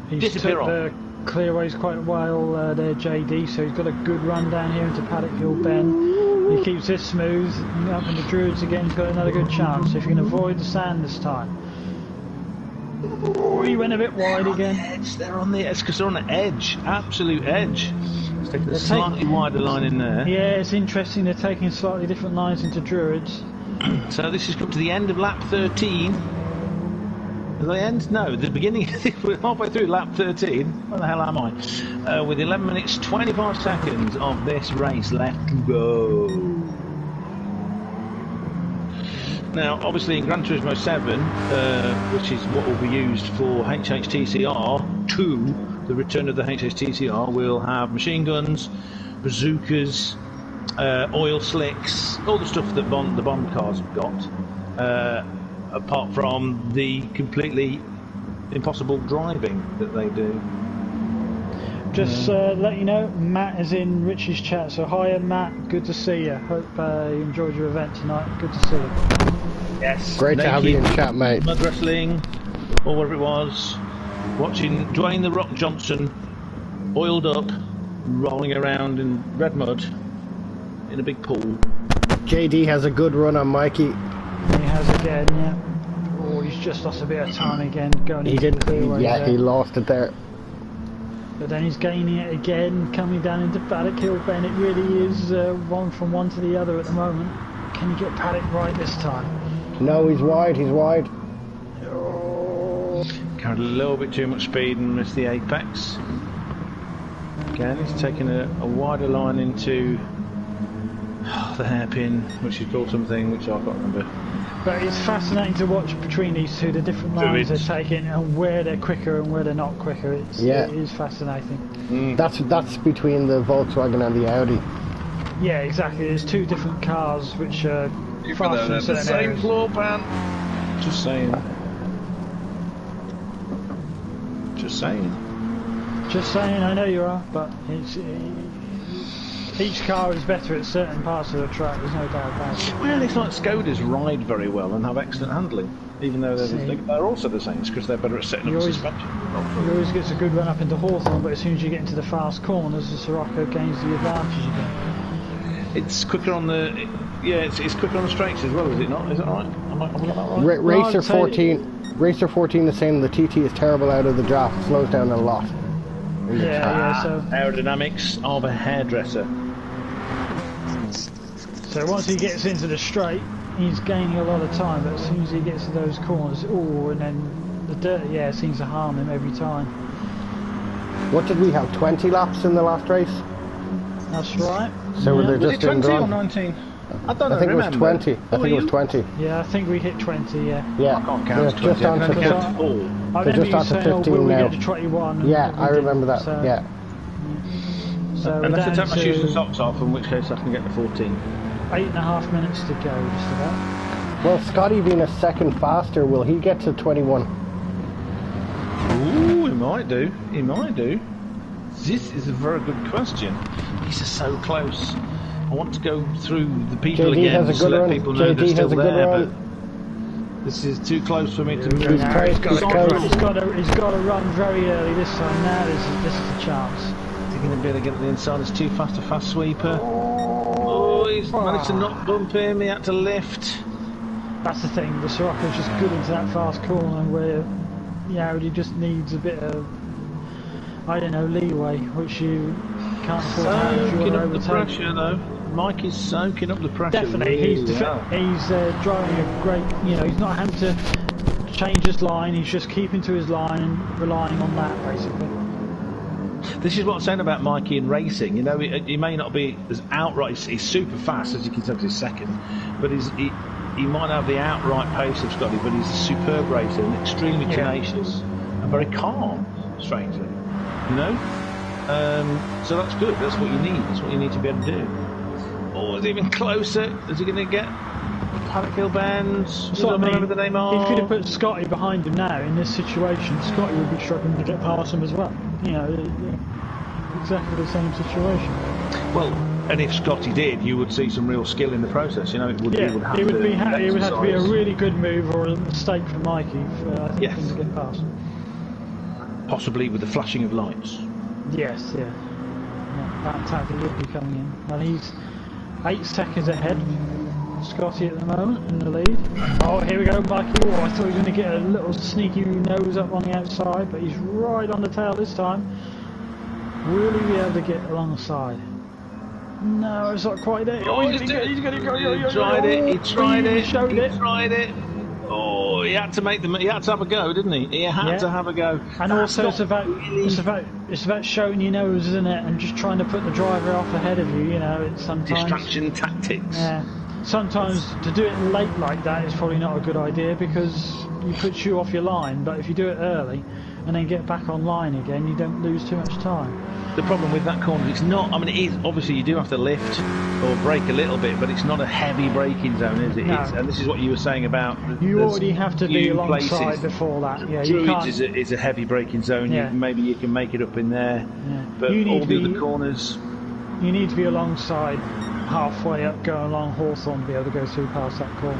He's disappear took off. the clearways quite well there, JD, so he's got a good run down here into Paddock Hill Bend. He keeps this smooth, up into Druids again, he's got another good chance if he can avoid the sand this time. Oh, he went a bit wide again. They're on the edge because they're on the edge, absolute edge. Let's take a slightly wider line in there. Yeah, it's interesting, they're taking slightly different lines into Druids. So this has come to the end of lap 13. The end? No, the beginning. We're halfway through lap 13. Where the hell am I? With 11 minutes 25 seconds of this race left to go. Now, obviously in Gran Turismo 7, which is what will be used for Hhtcr 2, the return of the Hhtcr, we'll have machine guns, bazookas, oil slicks, all the stuff that the Bond cars have got. Apart from the completely impossible driving that they do. Just let you know, Matt is in Richie's chat, so hiya Matt, good to see you. Hope you enjoyed your event tonight, good to see you. Yes. Great to have you in chat, mate. Mud wrestling, or whatever it was. Watching Dwayne The Rock Johnson, oiled up, rolling around in red mud in a big pool. JD has a good run on Mikey. He has again, yeah. Oh, he's just lost a bit of time again going He into didn't. the clearway Yeah, there. he lost it there. But then he's gaining it again, coming down into Paddock Hill Bend. It really is one from one to the other at the moment. Can he get Paddock right this time? No, he's wide. He's wide. Oh. Carried a little bit too much speed and missed the apex. Again, he's taking a wider line into the hairpin, which is called something which I can't remember. But it's fascinating to watch between these two, the different lines they're taking and where they're quicker and where they're not quicker. It is fascinating. That's between the Volkswagen and the Audi. Yeah, exactly. There's two different cars which are fast in certain areas. floor pan. Just saying. Just saying. Just saying, I know you are, but each car is better at certain parts of the track, there's no doubt about it. Well, it's like Skodas ride very well and have excellent handling, even though they're also the same, because they're better at setting up suspension. He always gets a good run up into Hawthorne, but as soon as you get into the fast corners, the Sirocco gains the advantage again. It's quicker on the... Yeah, it's quicker on the straights as well, is it not? Is that right? Am I got that right? Racer 14 is saying the TT is terrible out of the draft, slows down a lot. So aerodynamics of a hairdresser. So once he gets into the straight, he's gaining a lot of time, but as soon as he gets to those corners, and then the dirt, seems to harm him every time. What did we have? 20 laps in the last race. That's right. So yeah. they're Was just it 20 in or 19? I don't know. I think remember. it was 20. I think it was 20. Yeah, I think we hit 20. Yeah. Yeah. I can't count to They're 20. just on I to can count to 4. I They're remember just you on to saying, 15 will we now. get to 21? And Yeah, we I remember didn't, that. so, Yeah. So we're Unless I down take my shoes and to socks off, in which case I can get to 14. 8.5 minutes to go, just about. Well, Scotty being a second faster, will he get to 21? Ooh, he might do. He might do. This is a very good question. These are so close. I want to go through the people JD again has a to good let run. people know JD they're still has a good there, run. but this is too close for me to move. He's close, he's close. He's got to run very early this time. Now this is a chance. Is he going to be able to get to the inside? It's too fast, a fast sweeper. Oh, he's managed to not bump him. He had to lift. That's the thing. The Sirocco's just good into that fast corner where he just needs a bit of, I don't know, leeway, which you can't afford to have if you want Soaking to up the overtake. pressure, though. Mike is soaking up the pressure. Definitely, really he's well. driving a great. He's not having to change his line. He's just keeping to his line and relying on that basically. This is what I'm saying about Mikey in racing. He may not be as outright. He's super fast, as you can tell, 'cause he's second. But he might have the outright pace of Scotty, but he's a superb racer and extremely tenacious and very calm, strangely. So that's good. That's what you need. That's what you need to be able to do. Oh, is it even closer? Is he going to get Paddock Hill Bend? So, I remember the name of. He could have put Scotty behind him now in this situation. Scotty would be struggling to get past him as well. Exactly the same situation. Well, and if Scotty did, you would see some real skill in the process. It would. Yeah, he would have it would to have to be a exercise. really good move or a mistake from Mikey for him to get past. Possibly with the flashing of lights. Yes, yeah. That tactic would be coming in. Well, he's 8 seconds ahead. Scotty at the moment in the lead. Oh, here we go, Mikey. Oh, I thought he was going to get a little sneaky nose up on the outside, but he's right on the tail this time. Will he be able to get alongside? No, it's not quite there. Oh, he's going to go. He tried it. He tried it. Showed He it. tried it. Oh, he had to make them. He had to have a go, didn't he? He had to have a go. And That's also, not it's about showing your nose, isn't it? And just trying to put the driver off ahead of you. It's sometimes distraction tactics. Yeah. Sometimes to do it late like that is probably not a good idea because you puts you off your line. But if you do it early and then get back online again, you don't lose too much time. The problem with that corner, it's not. I mean, it is obviously you do have to lift or brake a little bit, but it's not a heavy braking zone, is it? No. And this is what you were saying about. You already have to be alongside places. before that. Yeah, you Druids can't. is a heavy braking zone. Yeah. Maybe you can make it up in there, Yeah. but You need all to the be- other corners. You need to be alongside, halfway up, going along Hawthorne, to be able to go through past that corner.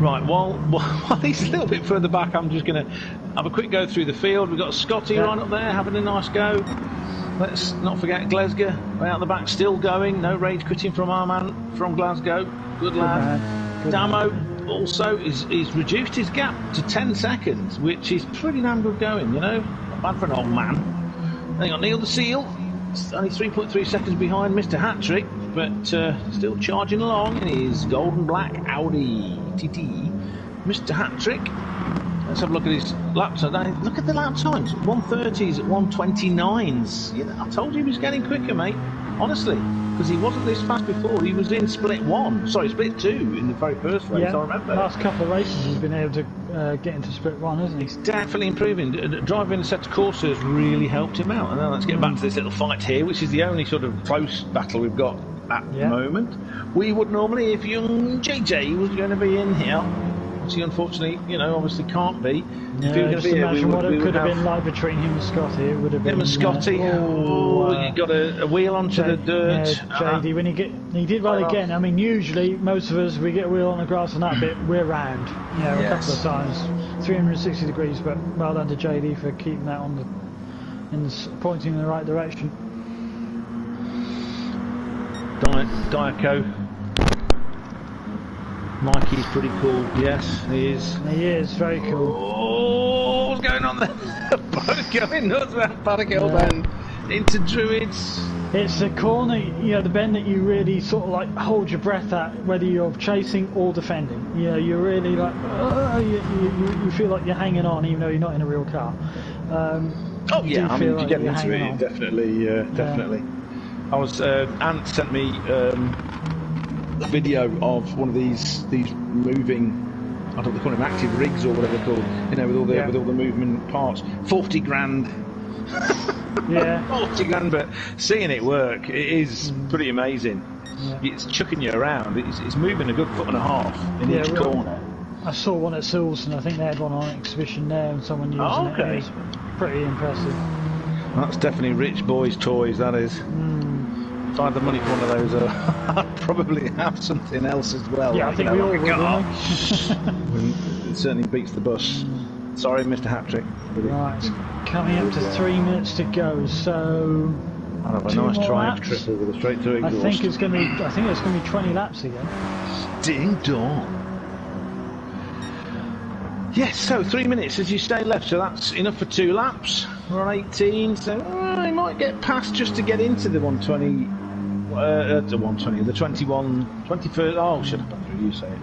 Right, while he's a little bit further back, I'm just going to have a quick go through the field. We've got Scotty right up there having a nice go. Let's not forget Glasgow, way out the back, still going. No rage quitting from our man from Glasgow. Good lad. Good Damo also he's reduced his gap to 10 seconds, which is pretty damn good going, Not bad for an old man. Then got Neil the Seal, only 3.3 seconds behind Mr. Httcr, but still charging along in his golden black Audi TT. Mr. Httcr. Let's have a look at his lap time. Look at the lap times. 130s, 129s. I told you he was getting quicker, mate. Honestly, because he wasn't this fast before. He was in split 2 in the very first race. I remember. Last couple of races he's been able to get into split 1, hasn't he? He's definitely improving. Driving a set of Corsa has really helped him out. And now let's get back to this little fight here, which is the only sort of close battle we've got at the moment. We would normally, if young JJ was going to be in here, which he unfortunately, obviously can't be. Yeah, if he was just going to be here, imagine what it we could would have been like between him and Scotty. It would have been him and Scotty. You got a wheel onto the dirt. JD, when he did well again. I mean, usually most of us we get a wheel on the grass and that bit we're round. A couple of times, 360 degrees. But well done to JD for keeping that pointing in the right direction. Diaco. Mikey's pretty cool. Yes, he is. He is very cool. Oh, what's going on there? Both going nuts about Paddock Hill Bend into Druids. It's a corner, the bend that you really sort of like hold your breath at, whether you're chasing or defending. You're really like, you feel like you're hanging on even though you're not in a real car. Oh yeah, I mean, if you like get you're into hanging it, on. definitely, definitely. I was Ant sent me a video of one of these moving. I don't know, they call them active rigs or whatever they're called. You know, with all the movement parts. 40 grand. Yeah. 40 grand, but seeing it work, it is pretty amazing. Yeah. It's chucking you around. It's moving a good 1.5 foot in each corner. I saw one at Silverstone. I think they had one on exhibition there, and someone using it. It was pretty impressive. That's definitely rich boys' toys. That is. If I had the money for one of those, I'd probably have something else as well. Yeah, I think we all would, wouldn't we? It certainly beats the bus. Sorry, Mr. Httcr. Right, it's coming up to 3 minutes to go. So I'll have a nice triumph trip over the straight through exhaust. I think it's going to be 20 laps again. Ding dong. Yes, so 3 minutes as you stay left, so that's enough for 2 laps. We're on 18, so he might get past just to get into the 120. The 120, the 21, 21st. Oh, shut up, Andrew, you say it.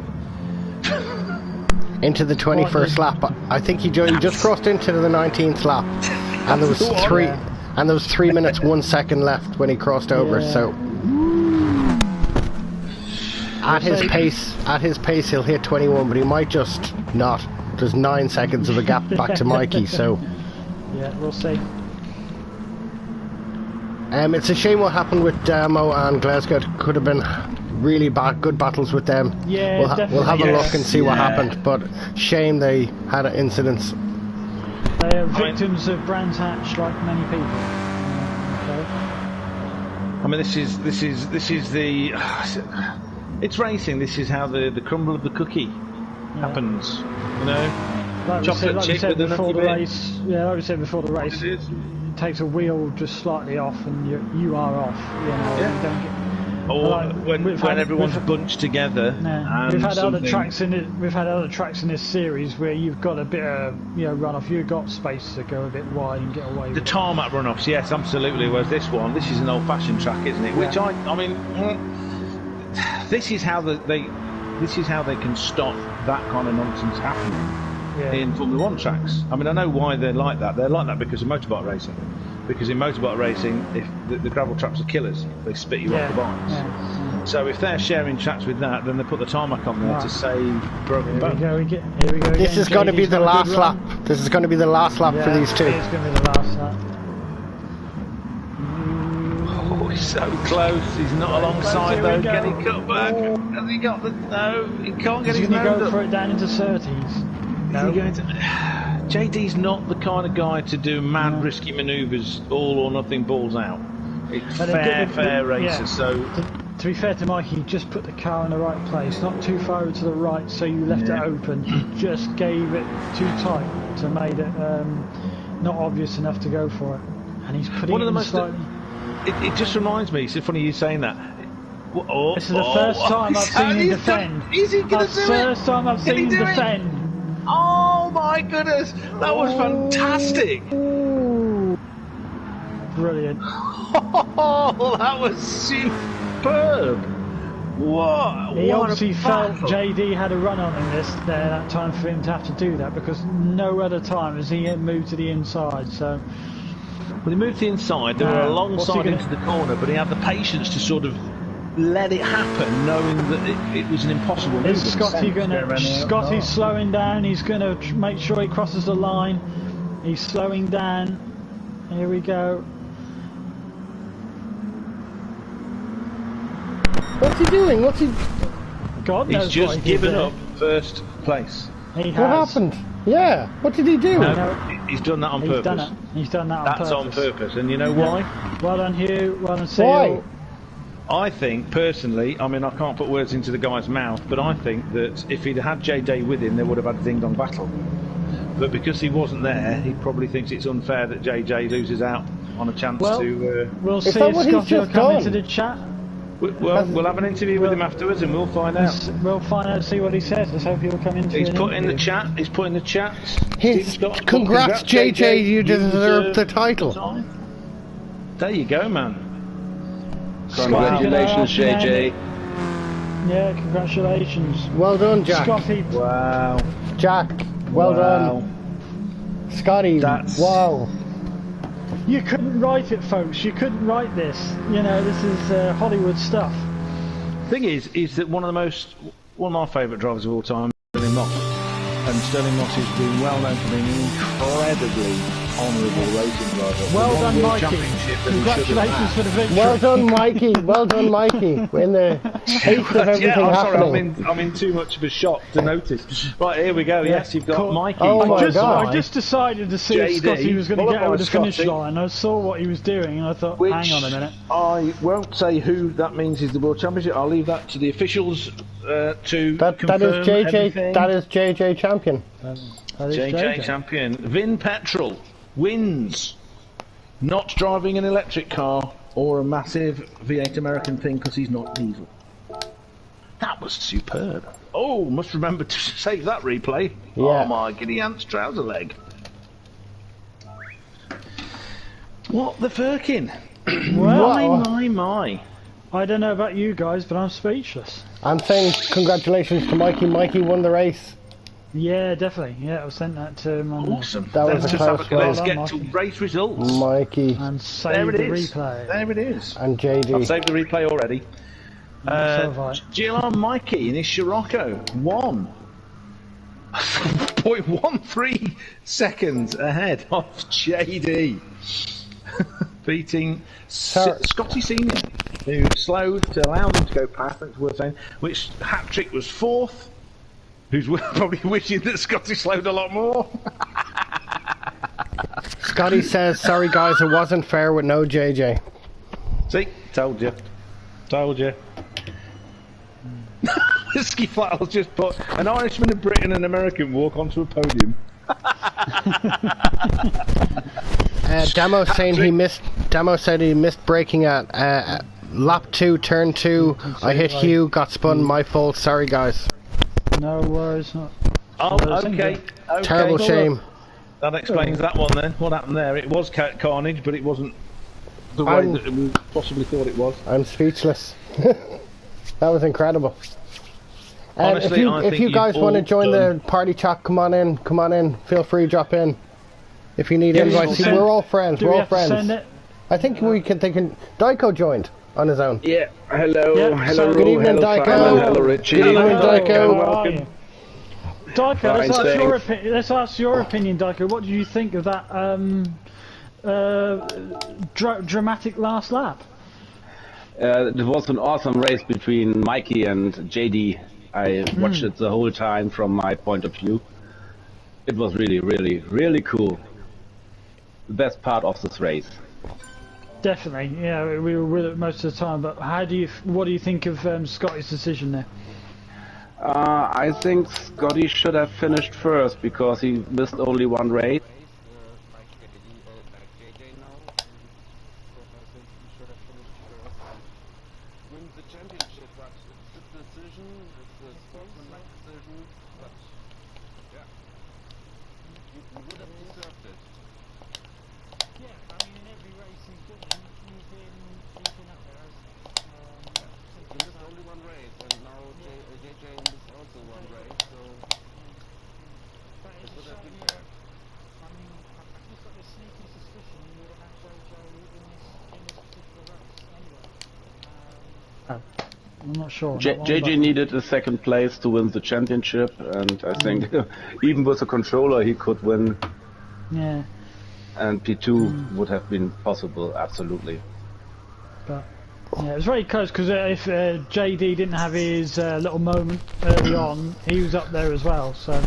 Into the 21st lap. I think he just crossed into the 19th lap, and there was 3 minutes 1 second left when he crossed over. So at his pace, he'll hit 21, but he might just not. There's 9 seconds of a gap back to Mikey, so yeah, we'll see. It's a shame what happened with Damo and Glasgow. It could have been really good battles with them. Yeah, we'll have a look and see what happened, but shame they had incidents. They are victims of Brands Hatch, like many people. Okay. I mean, this is the it's racing. This is how the crumble of the cookie happens. You know, like chocolate we chip said with before the bit. race. Yeah, like we said before the race. It takes a wheel just slightly off, and you are off. You know, you don't get. Or when everyone's bunched together. And we've had other tracks in it. We've had other tracks in this series where you've got a bit of runoff. You've got space to go a bit wide and get away. The tarmac runoffs, yes, absolutely. Whereas this is an old-fashioned track, isn't it? Which I mean, this is how they can stop that kind of nonsense happening in Formula 1 tracks. I mean, I know why they're like that. They're like that because of motorbike racing. Because in motorbike racing, if the gravel traps are killers, they spit you off the bikes. Yeah. So if they're sharing tracks with that, then they put the tarmac on there to save broken bones. Here we go. This is going to be the last lap. This is going to be the last lap for these two. It's going to be the last lap. Oh, he's so close. He's not alongside though. Can he cut back? Has he got the... No, he can't get his nose up. He's going to go for it down into 30s. No. Is he going to... JD's not the kind of guy to do mad, risky manoeuvres, all or nothing, balls out. It's fair racer, so... To be fair to Mike, he just put the car in the right place, not too far to the right, so you left it open. He just gave it too tight to make it not obvious enough to go for it. And he's putting it in slightly... It just reminds me, it's funny you saying that. This is the first time I've seen him defend. Is he going to do it? That's the first time I've seen him defend. Oh my goodness, that was fantastic! Ooh. Brilliant. Oh, that was superb! What? He obviously felt JD had a run on him that time for him to have to do that, because no other time has he moved to the inside. So, well, he moved to the inside. They were alongside into the corner, but he had the patience to sort of let it happen, knowing that it was an impossible move. Scotty's slowing down. He's going to make sure he crosses the line. He's slowing down. Here we go. What's he doing? God knows. He's just given up first place. He has. What happened? Yeah. What did he do? No, he's done that on purpose. He's done that on purpose. That's on purpose. And you know why? Well done, Hugh. Well done, Seal. Why? I think, personally, I mean, I can't put words into the guy's mouth, but I think that if he'd had JJ with him, they would have had a ding-dong battle. But because he wasn't there, he probably thinks it's unfair that JJ loses out on a chance to... We'll see if Scotty will come into the chat. We'll have an interview with him afterwards and we'll find out. We'll find out, see what he says. Let's hope he'll come into He's put in the chat. Congrats, JJ, you deserve the title. There you go, man. Congratulations, JJ. Yeah, congratulations. Well done, Jack. Scotty. Wow. Jack, well done. Scotty, wow. You couldn't write it, folks. You couldn't write this. You know, this is Hollywood stuff. Thing is that one of my favourite drivers of all time, Sterling Moss, and Sterling Moss has been well known for being an incredibly honourable racing driver. Well done, World Mikey. Championship that he should have Congratulations for the victory. Well done, Mikey. Well done, Mikey. We're in the heat of everything yeah, I'm happening. sorry, I'm in too much of a shock to notice. Right, here we go. Yes, you've got Cool. Mikey. Oh my God. I just decided to see if JD, Scotty was going to get followed over by the finish Scotty. line. I saw what he was doing and I thought, Which hang on a minute. I won't say who that means is the World Championship. I'll leave that to the officials to That confirm is JJ. everything. That is JJ champion. That is JJ champion. Vin Petrol wins. Not driving an electric car or a massive V8 American thing because he's not diesel. That was superb. Oh, must remember to save that replay. Yeah. Oh my giddy aunt's trouser leg. What the firkin? Well, My. I don't know about you guys, but I'm speechless. I'm saying congratulations to Mikey. Mikey won the race. Yeah, definitely. Yeah, I sent that to him on Awesome. That was let's a just have close a, let's one. get Well to done, race results. Mikey and There save it the is. replay. There it is. and I've JD. saved the replay already. So have I. GLR Mikey in his Scirocco won. 0.13 seconds ahead of JD. Beating Scotty Senior, who slowed to allow them to go past, that's worth saying, which Httcr was fourth, who's probably wishing that Scotty slowed a lot more. Scotty says, sorry guys, it wasn't fair with no JJ. See? Told you. Told you. Whiskey Flattle's just put an Irishman, a Brit and an American walk onto a podium. Demo saying he missed. Demo said he missed braking at lap 2, turn 2. I hit Hugh, got spun. My fault. Sorry, guys. No worries. Not. Oh, okay. Terrible shame. That explains that one then. What happened there? It was carnage, but it wasn't the way that we possibly thought it was. I'm speechless. That was incredible. Honestly, if you guys want to join the party chat, come on in. Come on in. Feel free, drop in. If you need invites, we're all friends. Do We're we all have to friends. send it? I think we can. Daiko joined on his own. Yeah, hello, Yeah, hello, so- Good evening, hello, Daiko. Simon, hello, Richie. Good evening, Daiko. How are you? Daiko, let's Fine, ask your thanks. let's ask your opinion, Daiko. What did you think of that dramatic last lap? It was an awesome race between Mikey and JD. I watched it the whole time from my point of view. It was really, really, really cool. The best part of this race. Definitely, yeah, we were with it most of the time. But what do you think of Scotty's decision there? I think Scotty should have finished first because he missed only one race. I'm not sure. JJ needed a second place to win the championship, and I think even with a controller he could win. Yeah. And P2 would have been possible, absolutely. But yeah, it was very close because if JD didn't have his little moment early on, he was up there as well. So.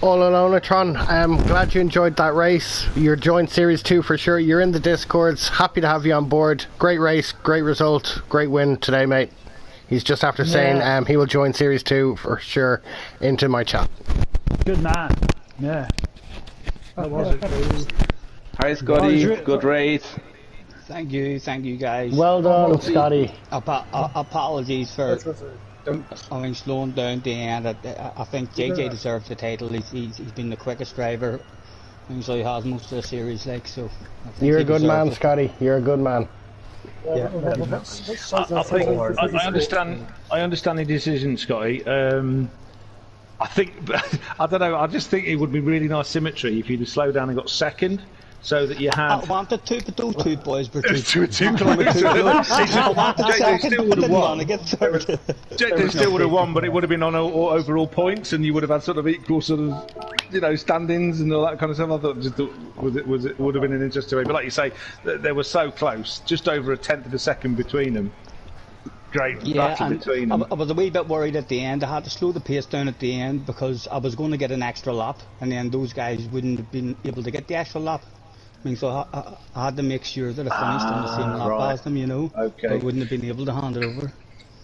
All Alonatron, I'm glad you enjoyed that race. You're joined Series 2 for sure. You're in the Discords. Happy to have you on board. Great race, great result, great win today, mate. He's just after saying he will join Series 2 for sure into my chat. Good man. Yeah. That was it. Hi Scotty, good race. Thank you guys. Well done, Scotty. Apologies for having slowed down at the end. I think JJ deserves the title. He's been the quickest driver. So he has most of the series, like so. You're a good man, Scotty. You're a good man. Yeah. I understand the decision, Scotty. I think I don't know. I just think it would be really nice symmetry if you'd have slowed down and got second, so that you I had. wanted to, but those two boys were too Too close. I wanted They second, still but would have didn't won. want to get third. They still would have won, but it would have been on overall points, and you would have had sort of equal sort of, standings and all that kind of stuff. I thought it would have been an interesting way. But like you say, they were so close, just over a tenth of a second between them. Great battle between them. I was a wee bit worried at the end. I had to slow the pace down at the end because I was going to get an extra lap, and then those guys wouldn't have been able to get the extra lap. I mean, so I had to make sure that I finished on the same lap as them, Okay. But I wouldn't have been able to hand it over.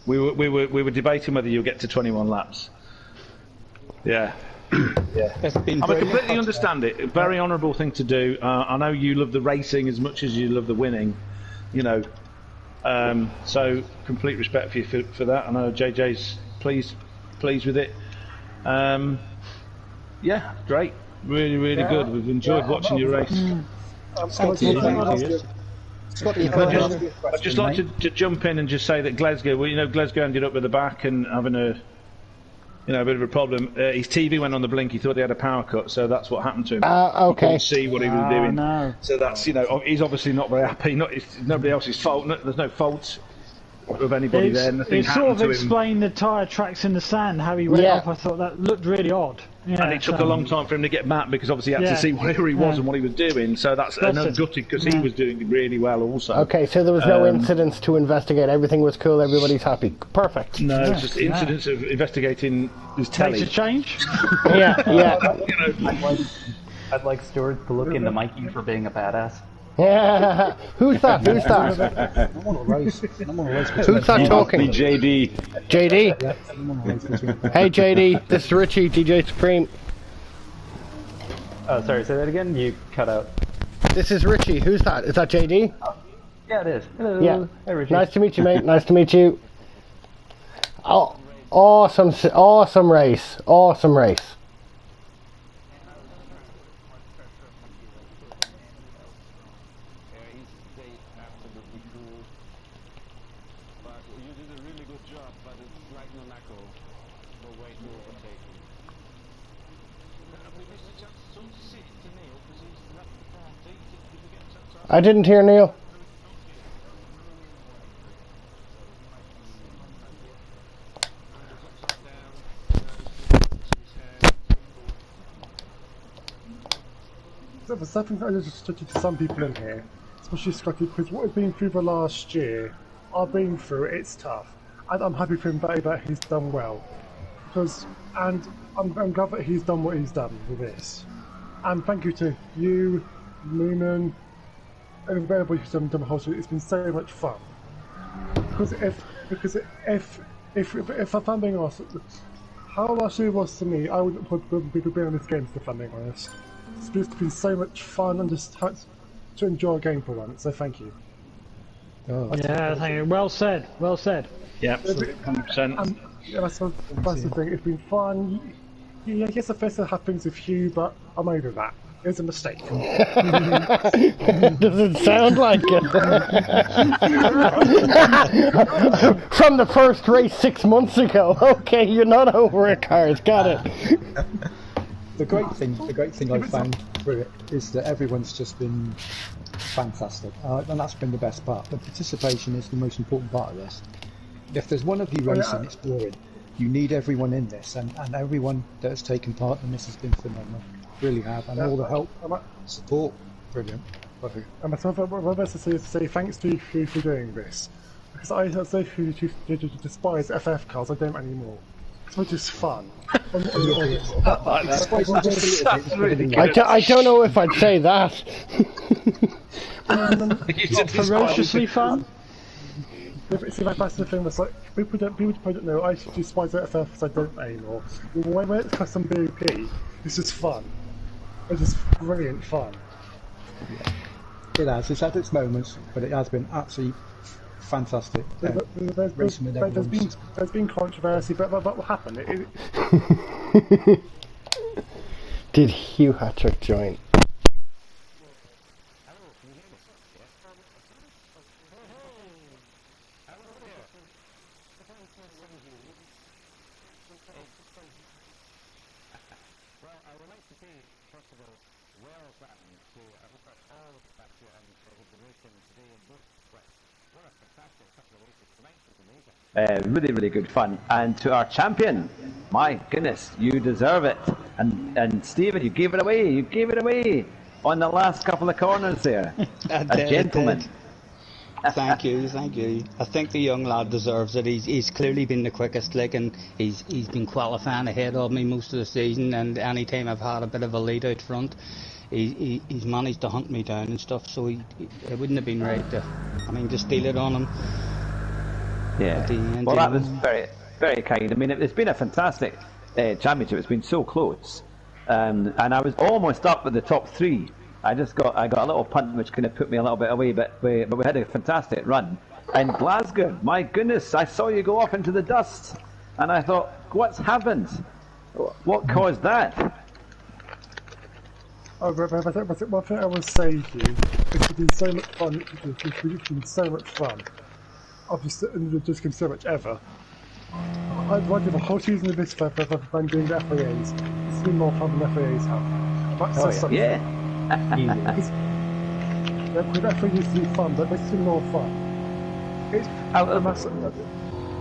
We were debating whether you'll get to 21 laps. Yeah. Yeah. It's been I brilliant. completely understand it. A very honourable thing to do. I know you love the racing as much as you love the winning, so complete respect for you for that. I know JJ's pleased with it. Yeah, great. Really good. We've enjoyed watching your race. Scotty, I'd just like to jump in and just say that Glasgow, Glasgow ended up at the back and having a bit of a problem. His TV went on the blink. He thought he had a power cut, so that's what happened to him. Okay. He couldn't see what he was doing. No. So that's he's obviously not very happy. It's nobody else's fault. There's no fault of anybody there. Nothing It sort happened of to him. explained the tyre tracks in the sand, how he went Yeah. off. I thought that looked really odd. Yeah, And it took a long time for him to get back because obviously he had Yeah. to see where he was Yeah. and what he was doing. So that's That's another it. gutted because he was doing really well also. Okay, so there was no incidents to investigate. Everything was cool. Everybody's happy. Perfect. No, it's just incidents of investigating his Takes telly. a change. Yeah. I'd like Stuart to look into Mikey for being a badass. Yeah. Who's that? I'm on a race. Who's that talking? Be JD. JD. Hey JD, this is Richie, DJ Supreme. Oh, sorry, say that again? You cut out. This is Richie. Who's that? Is that JD? Yeah, it is. Hello. Yeah. Hey, Richie. Nice to meet you, mate. Nice to meet you. Oh, awesome race. Awesome race. I didn't hear Neil. There's something that I just to some people in here, especially Scotty, because what we've been through the last year, I've been through it, it's tough. And I'm happy for him that he's done well. And I'm glad that he's done what he's done with this. And thank you to you, Noonan, and everybody who's done the whole show. It's been so much fun. Because if I'm being honest, how last year was to me, I wouldn't be on this game if I'm being honest. It's been so much fun and just to enjoy a game for once, so thank you. Yeah, thank you. Well said. Well said. Yeah, 100%. Yeah, that's the thing, it's been fun. Yeah, I guess the first thing happens with Hugh, but I'm over that. It was a mistake. Does it sound like it? From the first race 6 months ago. Okay, you're not over it, cars. Got it. The great thing I've found through it is that everyone's just been fantastic, and that's been the best part. The participation is the most important part of this. If there's one of you racing, it's boring. You need everyone in this, and everyone that has taken part in this has been phenomenal. Really have, and all the help, support, brilliant. And myself, my best to say thanks to you for doing this. Because I say who despise FF cars, I don't anymore. It's just fun. I don't know if I'd say that. Ferociously fun. See, that's the thing. That's like people probably don't know. I despise FF because I don't anymore. When it's custom BOP, it's just fun. It's just brilliant fun. It has. It's had its moments, but it has been absolutely fantastic. Racing with everyone. There's been controversy, but what happened? Did Httcr join? Well, I would like to say, first of all, Really, really good fun. And to our champion, my goodness, you deserve it. And Stephen, you gave it away. You gave it away on the last couple of corners there. A gentleman. Thank you, thank you. I think the young lad deserves it. He's clearly been the quickest, like, and he's been qualifying ahead of me most of the season. And any time I've had a bit of a lead out front, he's managed to hunt me down and stuff. So it wouldn't have been right to steal it on him. Yeah. Well, that was very, very kind. I mean, it's been a fantastic championship. It's been so close, and I was almost up with the top three. I got a little punt which kind of put me a little bit away, but we had a fantastic run. And Glasgow, my goodness, I saw you go off into the dust, and I thought, what's happened? What caused that? Oh, but one thing I will say to you, it's been so much fun. It's been so much fun. Obviously, just been so much ever. I'd like the whole season of this for doing the FAAs. It's been more fun than FAAs have. Yeah. With FAAs used to be fun, but it's been more fun.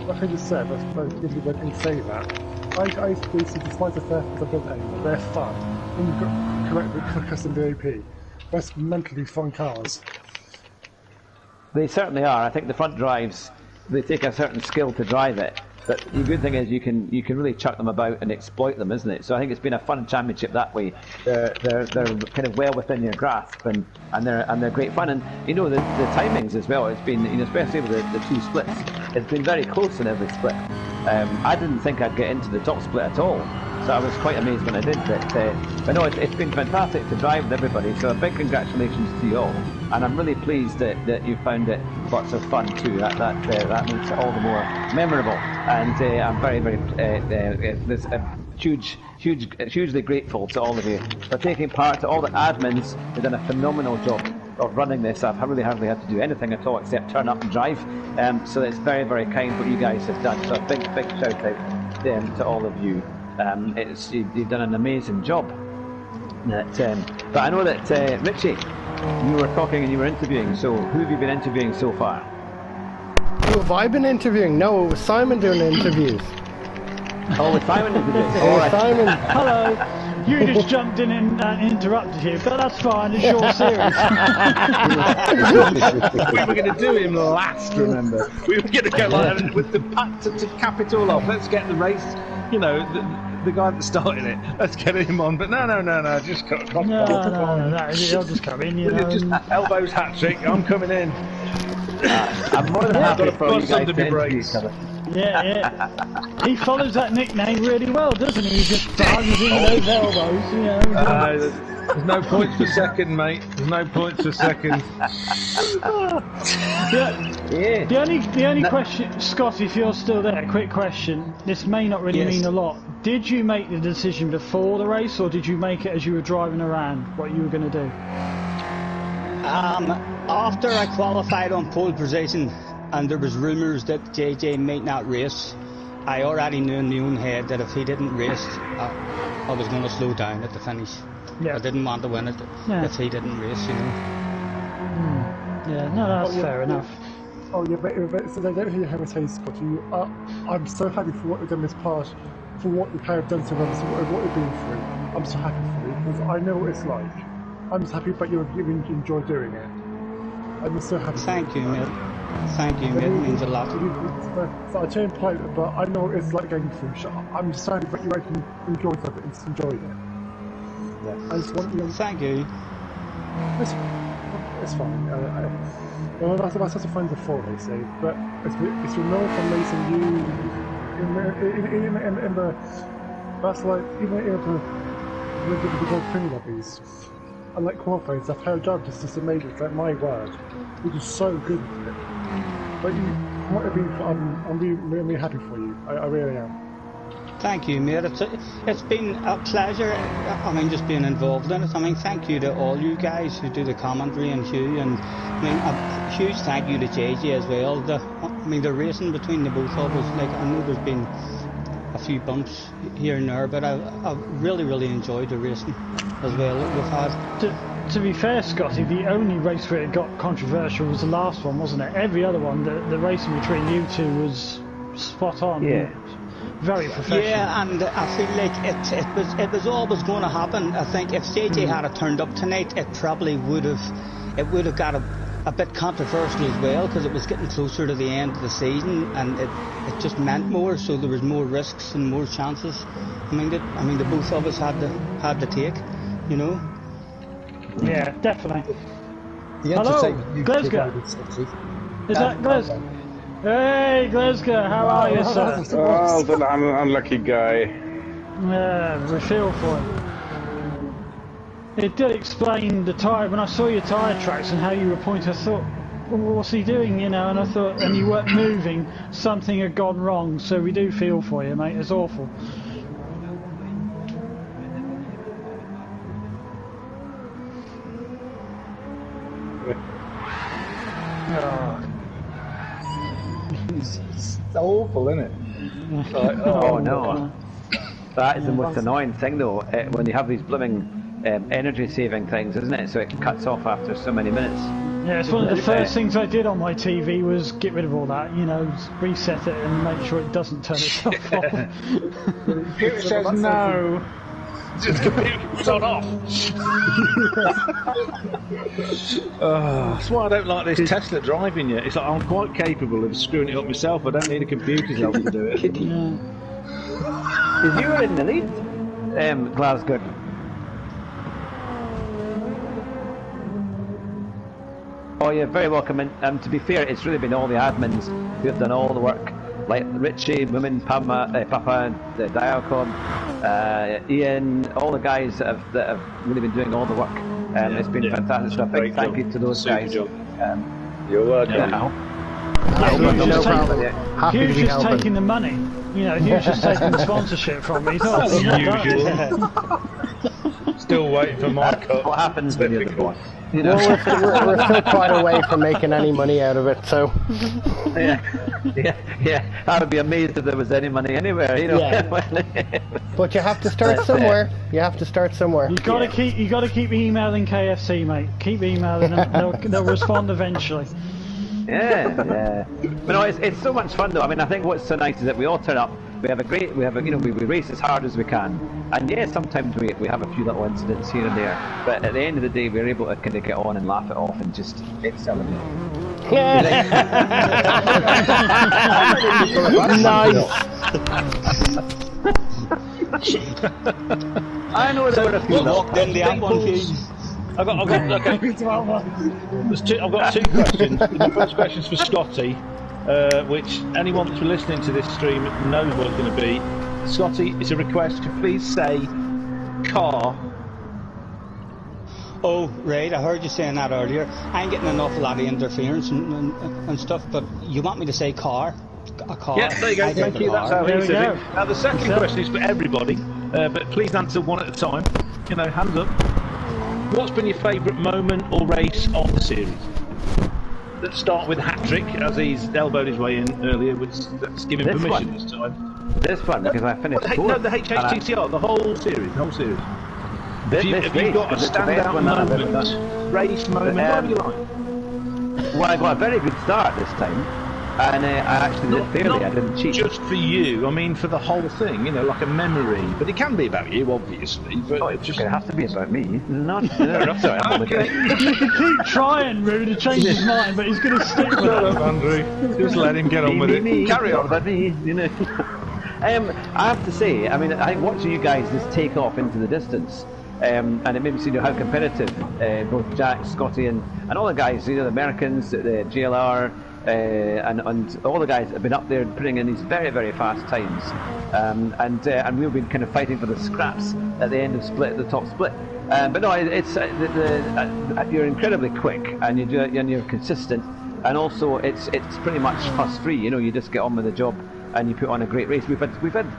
Like I just said, that's when I can say that. I used to despite the fact that they're fun. When you've got correct custom DAP, that's mentally fun cars. They certainly are. I think the front drives, they take a certain skill to drive it. But the good thing is you can really chuck them about and exploit them, isn't it? So I think it's been a fun championship that way. They're kind of well within your grasp, and they're great fun. And the timings as well. It's been especially with the two splits. It's been very close in every split. I didn't think I'd get into the top split at all. So I was quite amazed when I did. But no, it's been fantastic to drive with everybody. So a big congratulations to you all. And I'm really pleased that you found it lots of fun too. That makes it all the more memorable. And I'm very, very hugely grateful to all of you for taking part. To all the admins who've done a phenomenal job of running this. I've really hardly had to do anything at all except turn up and drive. So it's very, very kind what you guys have done. So a big shout out to all of you. You've done an amazing job. But I know that Richie, you were talking and you were interviewing. So who have you been interviewing so far? Who have I been interviewing? No, it was Simon doing the interviews. Oh, with Simon interviewing. Oh, Simon. Hello. You just jumped in and interrupted you, but that's fine. It's your series. We were going to do him last. Remember, we were going to go like that with the pack to cap it all off. Let's get the race. The guy that started it. Let's get him on. But no. Just come. No. He'll just come in. Just elbows hat trick. I'm coming in. I'm more than happy for you guys to interview each other. Yeah. He follows that nickname really well, doesn't he? He just barges in those elbows, There's no points per second, mate. There's no points per second. The only question, Scott, if you're still there, quick question. This may not really mean a lot. Did you make the decision before the race, or did you make it as you were driving around, what you were going to do? After I qualified on pole position, and there was rumours that JJ might not race, I already knew in my own head that if he didn't race, I was going to slow down at the finish. Yeah. I didn't want to win it if he didn't race, Yeah, no, that's fair enough. Oh yeah, but so they don't hear how it tastes, Scott. I'm so happy for what you've done this past, for what you have done to us, what you've been through. I'm so happy for you, because I know what it's like. I'm just happy that you enjoy doing it. I'm so happy. Thank you, Mill. Thank you, Mill. It means a lot. So I change plate, but I know what it's like going through. I'm just happy that you actually enjoyed it and enjoyed it. Yeah. I just want you. Thank you. It's fine. That's what I find before they say, but it's been no fun racing you in the. That's like even in the thing lobbies. And like qualifiers, that pair of jobs is just amazing. It's like my word, you're just so good with it. But I'm really happy for you. I really am. Thank you, mate. It's been a pleasure. Just being involved in it. Thank you to all you guys who do the commentary and Hugh, and a huge thank you to JJ as well. The racing between the both of us. I know there's been a few bumps here and there, but I've really enjoyed the racing as well that we've had. To be fair, Scotty, the only race where it got controversial was the last one, wasn't it? Every other one, the racing between you two was spot on. Yeah. Very professional. Yeah, and I feel like it was always going to happen. I think if JJ had turned up tonight, it probably would have got a bit controversial as well, because it was getting closer to the end of the season, and it just meant more. So there was more risks and more chances. I mean, the both of us had to take, you know. Yeah, definitely. Hello, Glasgow. Is that Glasgow? Hey, Glasgow, how are you, sir? Oh, the unlucky guy. Yeah, we feel for him. It did explain the tyre, when I saw your tyre tracks and how you were pointing, I thought, well, what's he doing, you know, and I thought, and you weren't moving, something had gone wrong, so we do feel for you, mate, it's awful. Oh. It's awful, isn't it? Like, Oh no. That is the most annoying thing though, when you have these blooming energy saving things, isn't it? So it cuts off after so many minutes. Yeah, it's one of the first things I did on my TV was get rid of all that, you know, reset it and make sure it doesn't turn itself off. it says no. Just completely shut off. That's why I don't like this Tesla driving yet. It's like I'm quite capable of screwing it up myself. I don't need a computer's help to do it. Is you in the lead, Glasgow? Oh, you're very welcome. And to be fair, it's really been all the admins who have done all the work, like Richie, Women, Papa, the Diacon, Ian, all the guys that have really been doing all the work. It's been fantastic stuff. Big thank you to those guys. You're welcome. No problem. Happy Hugh's to be just helping. taking the money. You know, Hugh's just taking the sponsorship from me. He's not Still waiting for my cut. What happens when you're the boss? You know? Well, we're still quite away from making any money out of it, so. Yeah. I would be amazed if there was any money anywhere, you know. Yeah. But you have to start somewhere. You have to start somewhere. You got to keep emailing KFC, mate. Keep emailing them. They'll respond eventually. Yeah. But no, it's so much fun though. I mean, I think what's so nice is that we all turn up. We race as hard as we can, and yeah, sometimes we have a few little incidents here and there. But at the end of the day, we're able to kind of get on and laugh it off and just celebrate. Nice. I know there were a few. Walked in the M1 I've got two questions. The first question is for Scotty, which anyone that's listening to this stream knows what it's going to be. Scotty, it's a request to please say car. Oh, right, I heard you saying that earlier. I'm getting an awful lot of interference and stuff, but you want me to say car? A car? Yeah, there you go, thank you, that's how There he we said go. it. Now the second question is for everybody, but please answer one at a time. You know, hands up. What's been your favourite moment or race of the series? Let's start with Httcr, as he's elbowed his way in earlier, which let's give him permission this time. This one, because I finished fourth. No, the HHTCR, the whole series, Have you got a is the standout best one that I've ever done. moment, race moment, whatever you like? Well, I got a very good start this time, and I actually did fairly. I didn't cheat. Just for you, I mean for the whole thing, you know, like a memory. But it can be about you, obviously. But Oh, it just has to be about me. Not. sorry, I'm You can keep trying, Roo, to change his mind, but he's going to stick with Shut it. up, Andrew. Just let him get on with it. Carry on about me. You know. I have to say, I mean, I think watching you guys just take off into the distance. And it made me see how competitive both Jack, Scotty, and all the guys, you know, the Americans, the JLR, and all the guys have been up there putting in these very, very fast times. And we've been kind of fighting for the scraps at the end of the top split. But no, it's you're incredibly quick, and you're consistent, and also it's pretty much fuss-free. You know, you just get on with the job. And you put on a great race. We've had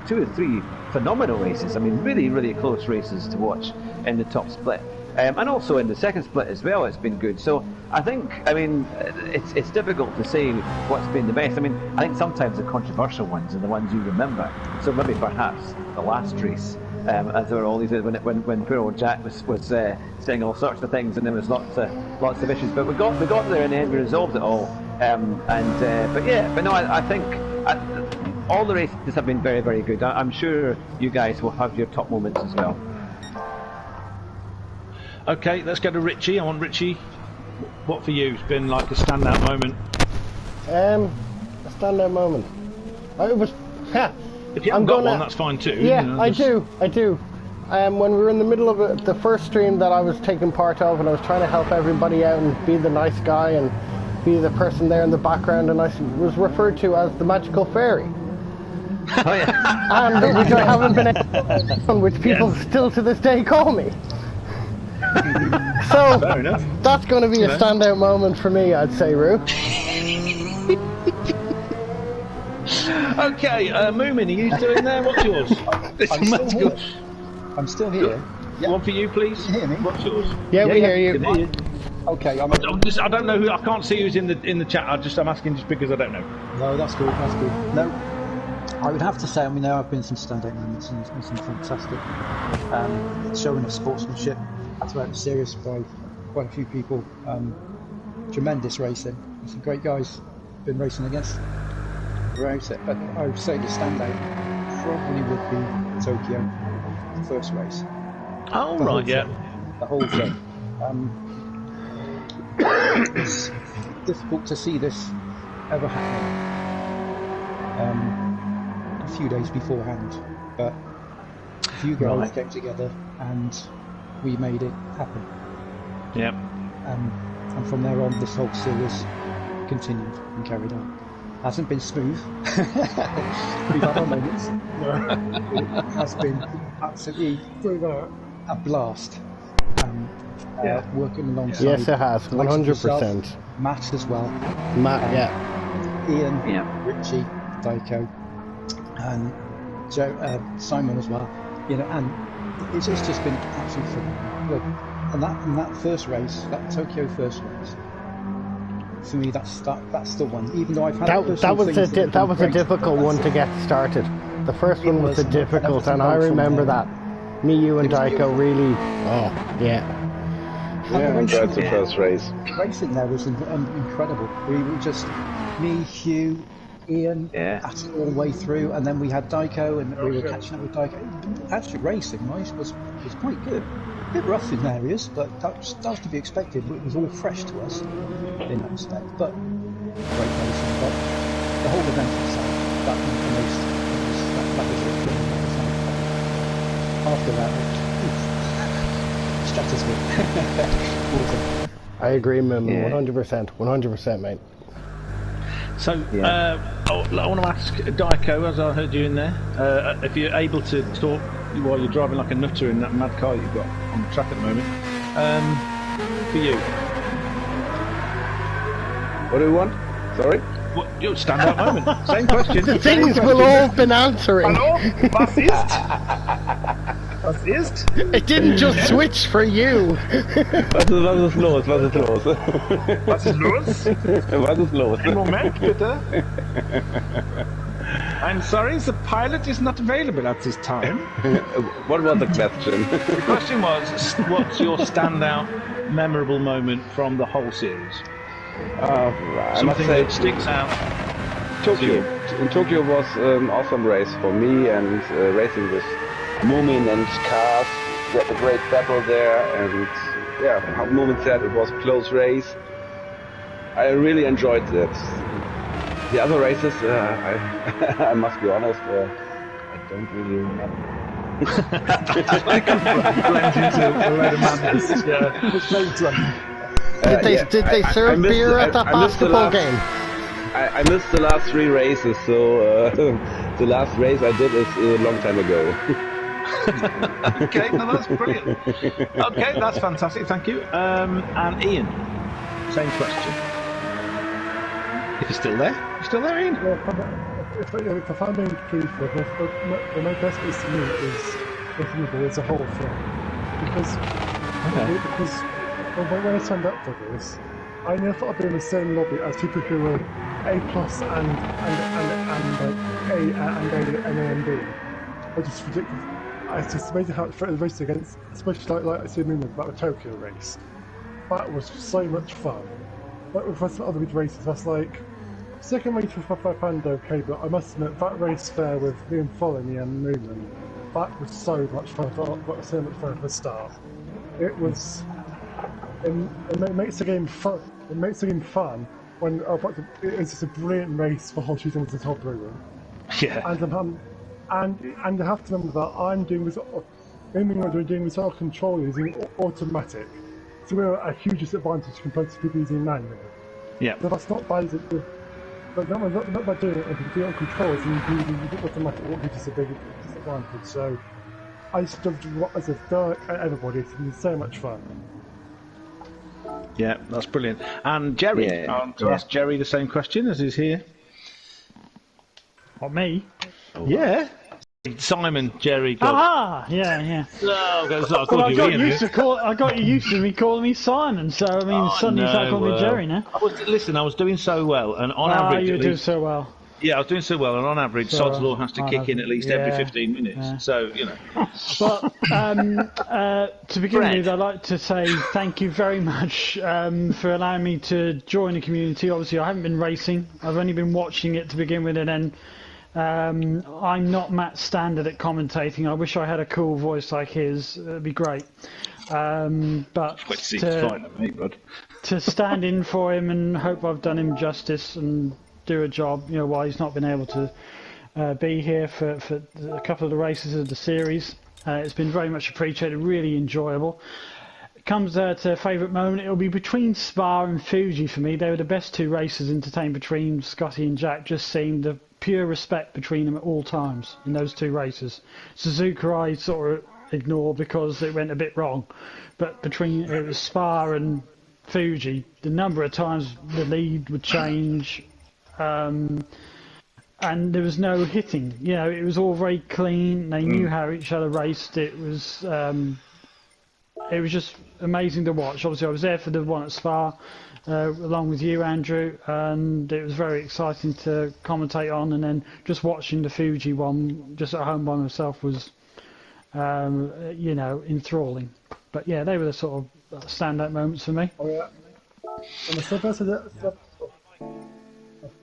2 or 3 phenomenal races. I mean, really, really close races to watch in the top split. and also in the second split as well, it's been good. So I think, I mean, it's difficult to say what's been the best. I mean, I think sometimes the controversial ones are the ones you remember. So maybe perhaps the last race, as there were all these when poor old Jack was saying all sorts of things, and there was lots of issues. But we got there in the end. We resolved it all. But no, I think. All the races have been very, very good. I'm sure you guys will have your top moments as well. Okay, let's go to Richie. I want Richie. What for you has been like a standout moment? A standout moment. It was. If you haven't got one, that's fine too. Yeah, you know, I do. When we were in the middle of the first stream that I was taking part of, and I was trying to help everybody out and be the nice guy and be the person there in the background, and I was referred to as the magical fairy. Oh, yeah. And which I haven't been able to, which people still to this day call me. So that's going to be a standout moment for me, I'd say, Roo. Okay, Moomin, are you still in there? What's yours? I'm still here. Yeah. One for you, please. Can you hear me? What's yours? Yeah, we hear you. Can hear you. Okay, I don't know who. I can't see who's in the chat. I'm asking just because I don't know. No, that's good. That's good. No, I would have to say, I mean, there have been some standout moments and some fantastic showing of sportsmanship throughout the series by quite a few people. Tremendous racing. Some great guys been racing against throughout it. But I would say the standout probably would be Tokyo, the first race. Oh, right, yeah. The whole thing. It's difficult to see this ever happening a few days beforehand, but a few guys came together and we made it happen. Yep. And from there on, this whole series continued and carried on. Hasn't been smooth. We've had our moments. It has been absolutely a blast. Working alongside. Yes, it has. 100%. Matt as well. Matt, Ian, Richie, Daiko, and Joe, Simon as well. You know, and it's just been absolutely fun. And that first race, that Tokyo first race, for me, that's the one. Even though I've had that was a difficult one to get started. The first one was the difficult, and I remember that. Me, you, and Daiko really. Oh, yeah. Yeah, that's the first race. Racing there was incredible. We were just me, Hugh, Ian, at it all the way through, and then we had Daiko, and we were catching up with Daiko. Actually, racing was quite good. A bit rough in areas, but that was to be expected. It was all fresh to us in that respect. But great racing. But the whole event itself, that was the most. That was it. After that. I agree, man. 100%, mate. So, I want to ask Daiko, as I heard you in there, if you're able to talk while you're driving like a nutter in that mad car you've got on the track at the moment. For you. What do you want? Sorry? What, your standout moment. Same question. The things we'll all have been answering. Hallo? Was ist? Was ist? It didn't just switch for you. Was ist los? Was ist los? Was ist los? Was ist los? Einen Moment, bitte. I'm sorry, the pilot is not available at this time. What was the question? The question was, what's your standout, memorable moment from the whole series? I must Something say that sticks out. Tokyo. Tokyo was an awesome race for me, and racing with Moomin and cars. We had a great battle there, and yeah, how Moomin said, it was a close race. I really enjoyed that. The other races, I must be honest, I don't really remember. I can blend into a load of madness. Yeah. It's very drunk. Did they serve beer at that basketball game? I missed the last 3 races, so the last race I did is a long time ago. Okay, no, that's brilliant. Okay, that's fantastic, thank you. And Ian, same question. If you're still there? You still there, Ian? Yeah, if I'm being truthful, the best piece to me is the Hugo as a whole thing. Because Because when I signed up for this, I never thought I'd be in the same lobby as people who were A plus and like A and B. It's just ridiculous. It's just amazing how it's racing against, especially like I see me about the Tokyo race. That was so much fun. Like with some other big races, that's like second race with my Panda, okay, but I must admit that race there with me and following me and movement, that was so much fun. Got so much fun at the start. It was. It makes the game fun. It makes the game fun when it's just a brilliant race for Hot Shooting with the top room. Yeah. And I have to remember that I'm doing this. Doing this our control using automatic, so we're at a huge disadvantage compared to people using manual. Yeah. So that's not bad. But not by doing it. If you do it on controls and you do automatic, it gives us a big disadvantage. So I just as a Dirk and everybody. It's been so much fun. Yeah, that's brilliant. And Jerry, to ask Jerry the same question as he's here. What, me? Yeah. Simon, Jerry. Ah, yeah. I got you used to me calling me Simon, so I mean, suddenly you start calling me Jerry now. I was doing so well, and on average, you were doing so well. Yeah, I was doing so well, and on average, Sod's Law has to kick in at least every 15 minutes. Yeah. So, you know. But to begin with, I'd like to say thank you very much for allowing me to join the community. Obviously, I haven't been racing. I've only been watching it to begin with, and then I'm not Matt Standard at commentating. I wish I had a cool voice like his. It'd be great. But to stand in for him and hope I've done him justice and do a job, you know, while he's not been able to be here for a couple of the races of the series. It's been very much appreciated, really enjoyable. It comes to a favourite moment. It'll be between Spa and Fuji for me. They were the best two races entertained between Scotty and Jack, just seeing the pure respect between them at all times in those two races. Suzuka I sort of ignore because it went a bit wrong, but between it was Spa and Fuji, the number of times the lead would change, and there was no hitting. You know, it was all very clean. They knew how each other raced. It was just amazing to watch. Obviously, I was there for the one at Spa, along with you, Andrew, and it was very exciting to commentate on. And then just watching the Fuji one, just at home by myself, was, you know, enthralling. But yeah, they were the sort of standout moments for me. Oh yeah. And the stuff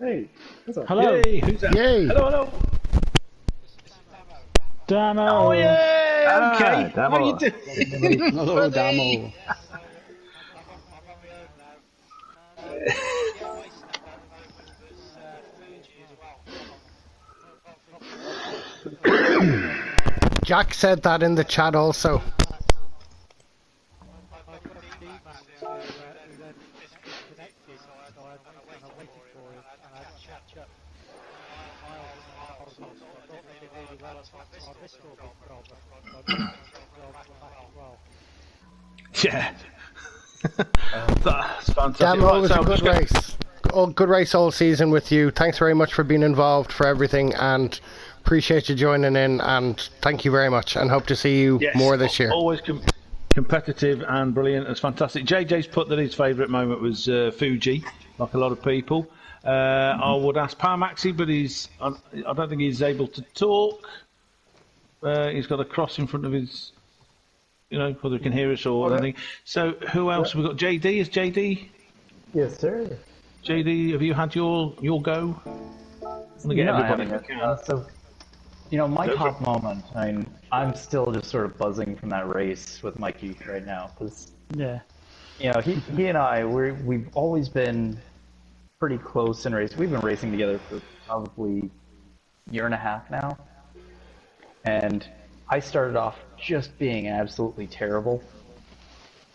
hey, who's that? Hello. Yay, who's that? Yay! Hello. Damo. Oh yeah. Okay. Damo. How you doing? Hello, Damo. Jack said that in the chat also. Yeah. That's fantastic. Damo, it was a good race. Good race all season with you. Thanks very much for being involved, for everything, and appreciate you joining in, and thank you very much, and hope to see you more this year. Always competitive and brilliant. It's fantastic. JJ's put that his favourite moment was Fuji, like a lot of people. I would ask Power Maxi, but I don't think he's able to talk. He's got a cross in front of his, you know, whether he can hear us or anything. So who else have we got? JD, is JD? Yes, sir. JD, have you had your go? So, you know, my top moment, I mean, I'm still just sort of buzzing from that race with Mikey right now, because, Yeah. you know, he and I, we've always been pretty close in race. We've been racing together for probably a year and a half now, and I started off just being absolutely terrible,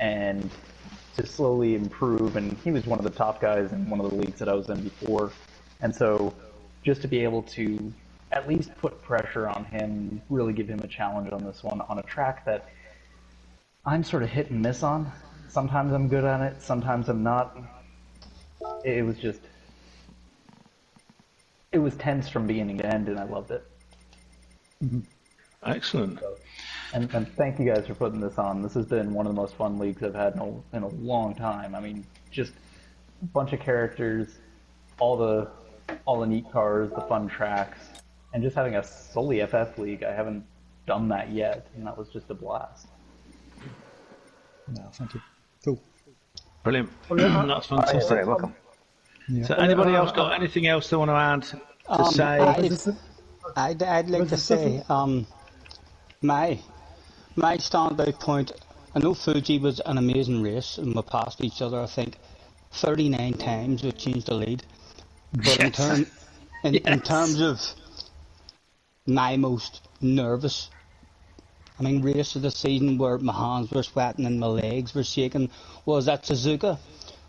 and to slowly improve, and he was one of the top guys in one of the leagues that I was in before, and so just to be able to at least put pressure on him, really give him a challenge on this one, on a track that I'm sort of hit and miss on. Sometimes I'm good at it, sometimes I'm not. It was tense from beginning to end, and I loved it. Excellent. And thank you guys for putting this on. This has been one of the most fun leagues I've had in a long time. I mean, just a bunch of characters, all the neat cars, the fun tracks, and just having a solely FF league. I haven't done that yet, and that was just a blast. No, thank you. Cool. Brilliant. That's fantastic. Very welcome. Yeah. So anybody else got anything else they want to add to say? I'd like to say, my standout point, I know Fuji was an amazing race, and we passed each other, I think, 39 times, we changed the lead. But in terms of my most nervous, race of the season where my hands were sweating and my legs were shaking, was at Suzuka,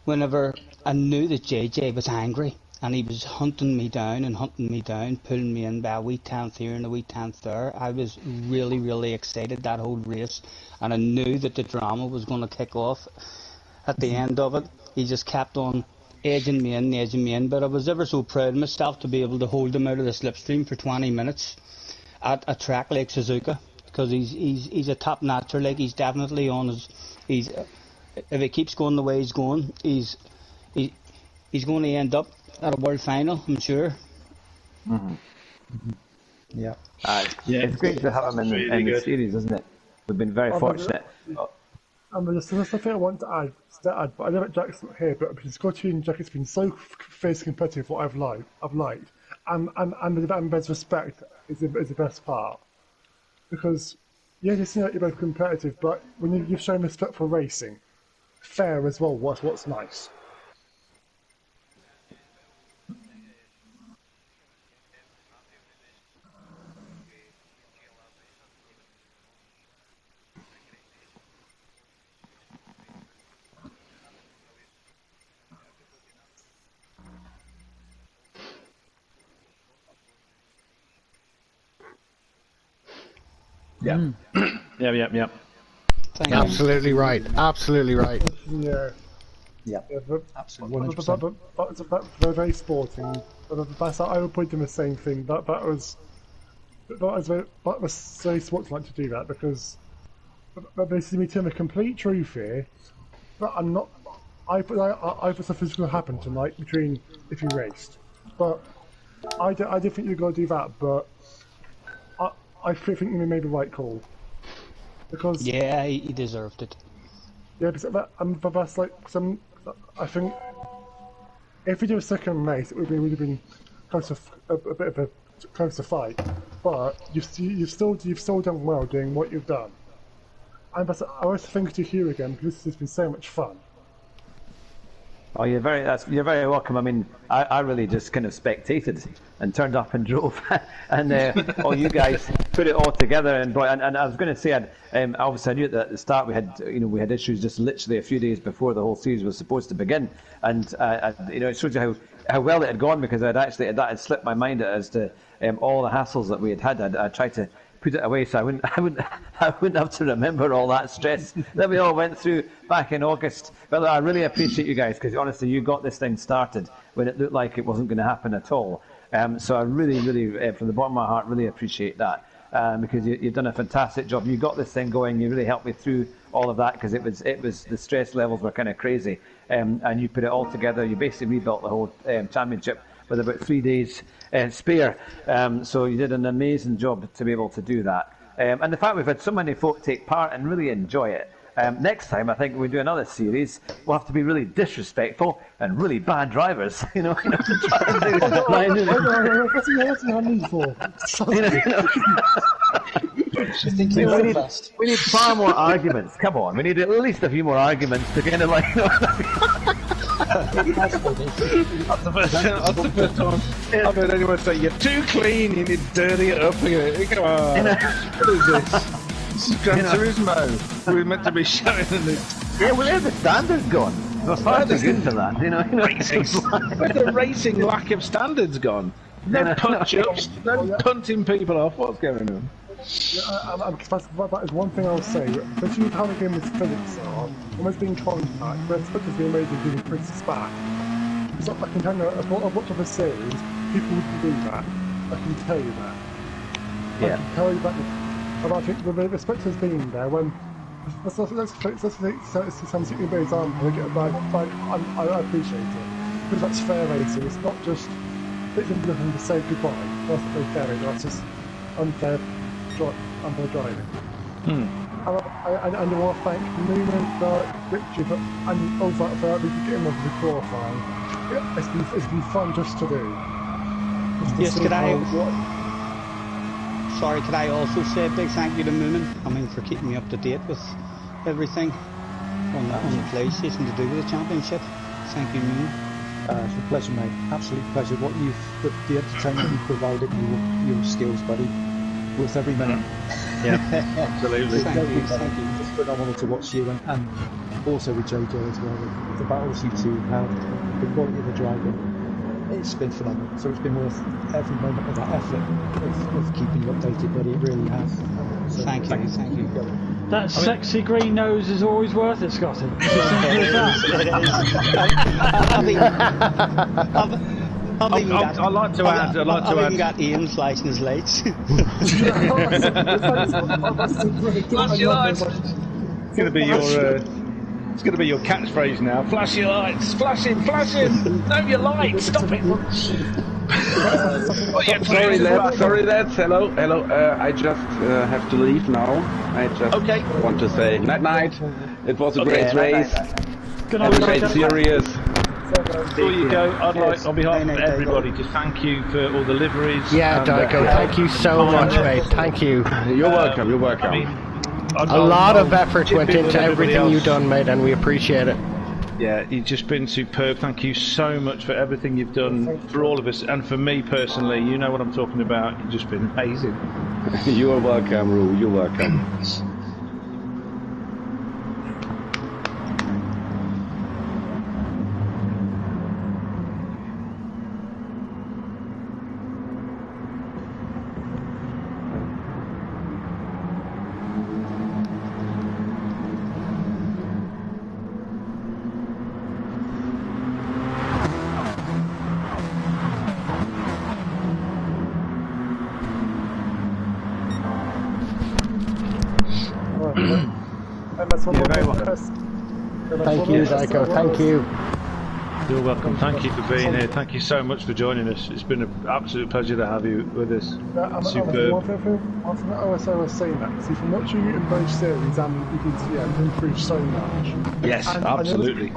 whenever I knew that JJ was angry. And he was hunting me down, pulling me in by a wee tenth here and a wee tenth there. I was really, really excited that whole race. And I knew that the drama was going to kick off at the end of it. He just kept on edging me in. But I was ever so proud of myself to be able to hold him out of the slipstream for 20 minutes at a track like Suzuka. Because he's a top notcher. Like, he's definitely on his... if he keeps going the way he's going, he's going to end up at a world final, I'm sure. Mm-hmm. Yeah. It's great to have him in the series, isn't it? We've been very fortunate. There's something I want to add. But I know that Jack's not here, but Scotty and Jack has been so fierce competitive. What I've liked, and Bed's respect is the best part, because you seem like you're both competitive, but when you've shown respect for racing, fair as well. What's nice. Yeah. Yeah. Absolutely right. Yeah. Yeah. Absolutely. But they're very sporting. But I would point them the same thing. That was very sportsman to do that, because they see me turn a complete truth here. But I'm not. I thought something was going to happen tonight between if you raced, but I didn't think you were going to do that. But I think you made the right call, because he deserved it. Yeah, but that's like some. I think if we do a second race, it would have been close to a bit of a closer fight. But you've still done well doing what you've done. And I always think to you again, because this has been so much fun. Oh, you're very welcome. I really just kind of spectated and turned up and drove, and all you guys put it all together and brought. And I was going to say, obviously I knew that at the start we had issues just literally a few days before the whole series was supposed to begin, and it shows you how well it had gone, because that had slipped my mind as to all the hassles that we had. I tried to put it away so I wouldn't have to remember all that stress that we all went through back in August. But I really appreciate you guys, because honestly, you got this thing started when it looked like it wasn't going to happen at all. So I really, from the bottom of my heart, really appreciate that, because you've done a fantastic job. You got this thing going. You really helped me through all of that, because it was the stress levels were kind of crazy, and you put it all together. You basically rebuilt the whole championship with about 3 days spare, so you did an amazing job to be able to do that, and the fact we've had so many folk take part and really enjoy it. Next time, I think when we do another series, we'll have to be really disrespectful and really bad drivers, to try and do What's he having me for? We need far more arguments. Come on, we need at least a few more arguments to kind of like. That's the first time I've heard anyone say you're too clean, you need to dirty it up again. Come on. What is this? This is Gran Turismo. We're meant to be showing them. Yeah, where the standards gone? We're far too good for that. Where's the racing lack of standards gone? No punch-ups, no punting people off. What's going on? That is one thing I'll say, especially with how the game with physics are, almost being contact, but especially being made of giving Princess back. It's not, I can tell you, I've watched other series, people wouldn't do that. I can tell you that. Yeah. I can tell you that And I think the respect has been there when. Let's take some City Bay example. I appreciate it because that's fair racing. It's not just picking them to say goodbye. That's not fair racing. That's just unfair driving. And I want to thank Newman, Richard, and Ozak for getting over the qualifying. It's been fun just to do. Yes, could I also say a big thank you to Moomin, for keeping me up to date with everything on the PlayStation to do with the championship. Thank you, Moomin. It's a pleasure, mate. Absolute pleasure. The entertainment you provided, your skills, buddy, worth every minute. Yeah, absolutely. Thank you. It's phenomenal to watch you and also with JJ as well. The battles you two have, the quality of the driving. It's been phenomenal, so it's been worth every moment of that effort of keeping you updated, buddy. It really has. So thank you. That sexy green nose is always worth it, Scotty. It's as simple as that. I'd like to add. I've even got Ian flashing his lights. Flash your lights. It's going to be your. It's going to be your catchphrase now. Flash your lights. Flash him. No, your lights. Stop it. Sorry, lads. Hello. I just have to leave now. I just want to say night. It was a great race. Good night, great series. Before you go, I'd like, on behalf of everybody, to thank you for all the liveries. Yeah, Dyko, thank you so much, mate. Thank you. You're welcome. A lot of effort went into everything you've done, mate, and we appreciate it. Yeah, you've just been superb. Thank you so much for everything you've done for all of us, and for me personally. You know what I'm talking about. You've just been amazing. You are welcome, Roo. You're welcome. You're very welcome. Thank you, Dyko. Thank you. You're welcome. Thank you for being here. Thank you so much for joining us. It's been an absolute pleasure to have you with us. Superb. One thing that I was saying that, see, from watching you in both series, you can improve so much. Yes, absolutely.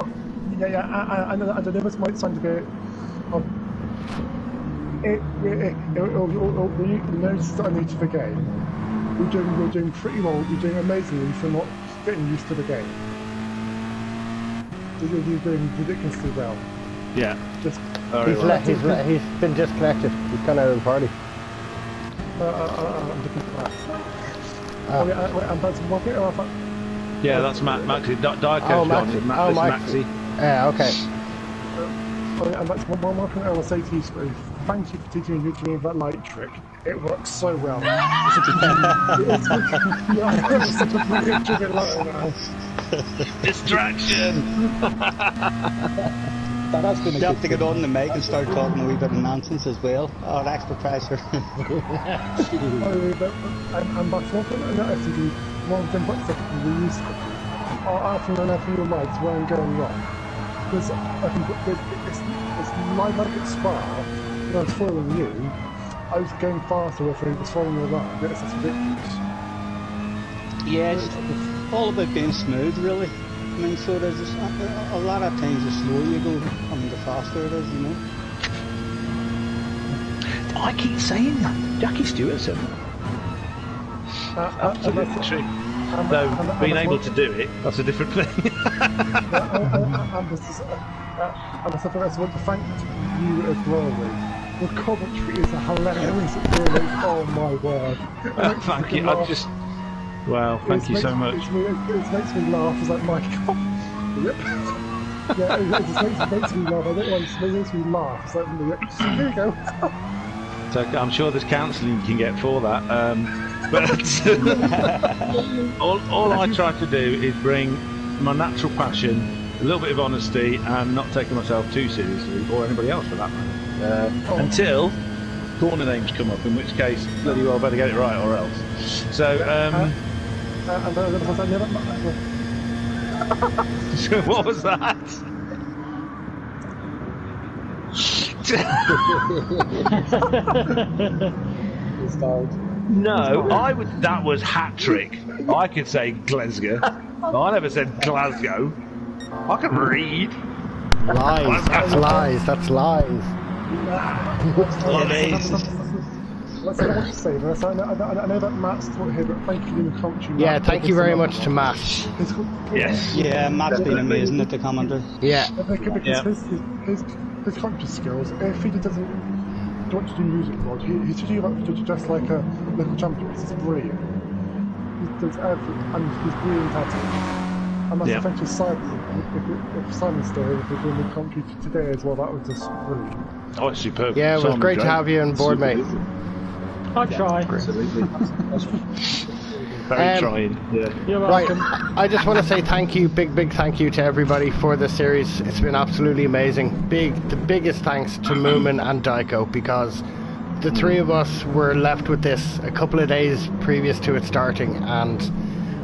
I know this might sound a bit. The notices that I need to the game. We're doing pretty well. You're doing amazingly for not getting used to the game. You're doing ridiculously well. Yeah. Just he's been disconnected. He's gone out of the party. I'm looking for that. Yeah, that's Maxi. Dyko's gone. This Maxi. Yeah, okay. And that's one more thing I will say to you, Steve. Thank you for teaching me that light trick. It works so well. It's such a brilliant trick now. Distraction! That has been you have to get on the mic and start talking a wee bit of nonsense as well. Oh, extra pressure. And that's one thing that I see do. One thing but second, we use after and after your lights where I'm going wrong. Because I think it's like at Spa, when I was following you, I was going faster if I was following you around. It's just ridiculous. Yeah, it's all about being smooth, really. I mean, so there's just, a lot of times the slower you go, the faster it is, you know. I keep saying that. Jackie Stewartson. Absolutely true. Though being able to do it, that's a different thing. And I want to thank you as well, Lee. The commentary is hilarious. Oh my word. Thank you. Wow, thank you so much. It makes me laugh. It's like, my God. Yep. Yeah, it just makes me laugh. It makes me laugh. It's like, here you go. So I'm sure there's counselling you can get for that. But all I try to do is bring my natural passion, a little bit of honesty, and not taking myself too seriously, or anybody else for that matter. Until corner names come up, in which case, bloody well, better get it right or else. So, so what was that? No, that was Httcr. I could say Glasgow. I never said Glasgow. I can read. Lies. That's lies. That's lies. Let's say what you say, but I know that Matt's not here, but thank you in the commentary. Yeah, thank you very much to Matt. Yes. Yeah, Matt's been amazing at the commentary. Yeah. Because his commentary skills, if he doesn't want to do music, Rod, he's just like a local champion. This is brilliant. He does everything, and he's brilliant at it. And that's essentially Simon. If Simon's still here, if we're doing the commentary today as well, that was just brilliant. Oh, it's superb. Yeah, it was great to have you on board, mate. I try. Very trying. Yeah. You're welcome. Right, I just want to say thank you, big thank you to everybody for this series. It's been absolutely amazing. The biggest thanks to Moomin and Daiko, because the three of us were left with this a couple of days previous to it starting, and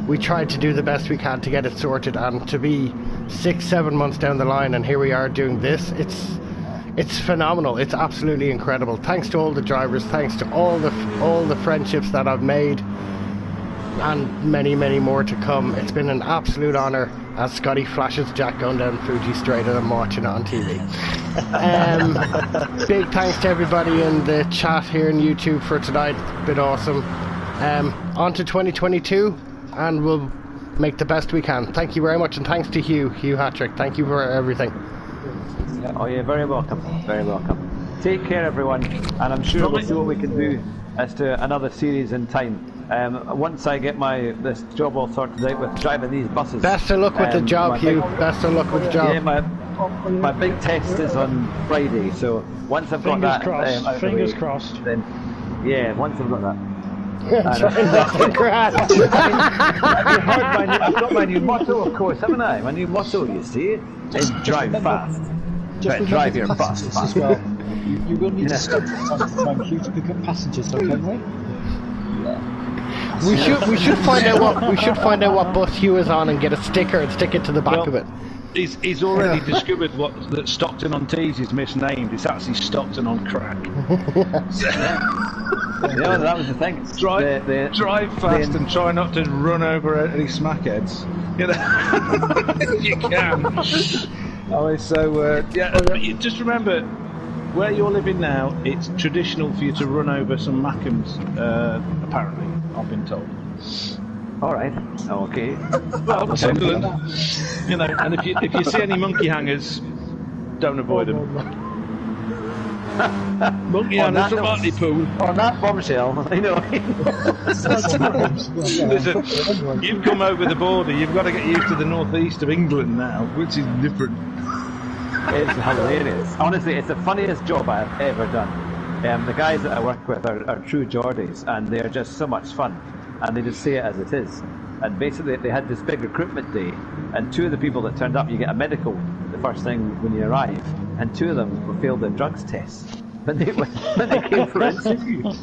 we tried to do the best we can to get it sorted, and to be 6-7 months down the line and here we are doing this, it's phenomenal. It's absolutely incredible. Thanks to all the drivers, thanks to all the friendships that I've made, and many more to come. It's been an absolute honour as Scotty flashes Jack going down Fuji Straight and I'm watching it on TV. Big thanks to everybody in the chat here on YouTube for tonight. It's been awesome. On to 2022, and we'll make the best we can. Thank you very much, and thanks to Hugh Httcr. Thank you for everything. Oh, you're very welcome. Very welcome. Take care, everyone, and I'm sure we'll see what we can do as to another series in time. Once I get this job all sorted out with driving these buses. Best of luck with the job, Hugh. Best of luck with the job. Yeah, my big test is on Friday, so once I've got that, fingers crossed. Then, yeah, once I've got that. Trying not to crash. I've got my new motto, of course, haven't I? My new motto, you see, is drive fast. But drive your bus as well. You will need to stop from time to time, Hugh, to pick up passengers, okay, mate? We should find out what bus Hugh is on and get a sticker and stick it to the back of it. He's already discovered that Stockton on Tees is misnamed. It's actually Stockton on Crack. Yeah, that was the thing. Drive fast and try not to run over any smackheads. You know, you can. Just remember, where you're living now, it's traditional for you to run over some Mackhams. Apparently, I've been told. All right. Okay. Well, Sunderland. You know, and if you see any monkey hangers, don't avoid them. Monkey hangers from Hartlepool. On that bombshell, you know. Listen, you've come over the border. You've got to get used to the northeast of England now, which is different. It's hilarious. Honestly, it's the funniest job I've ever done. The guys that I work with are true Geordies, and they're just so much fun. And they just say it as it is. And basically, they had this big recruitment day, and 2 of the people that turned up, you get a medical the first thing when you arrive, and 2 of them failed their drugs tests when they came for interviews.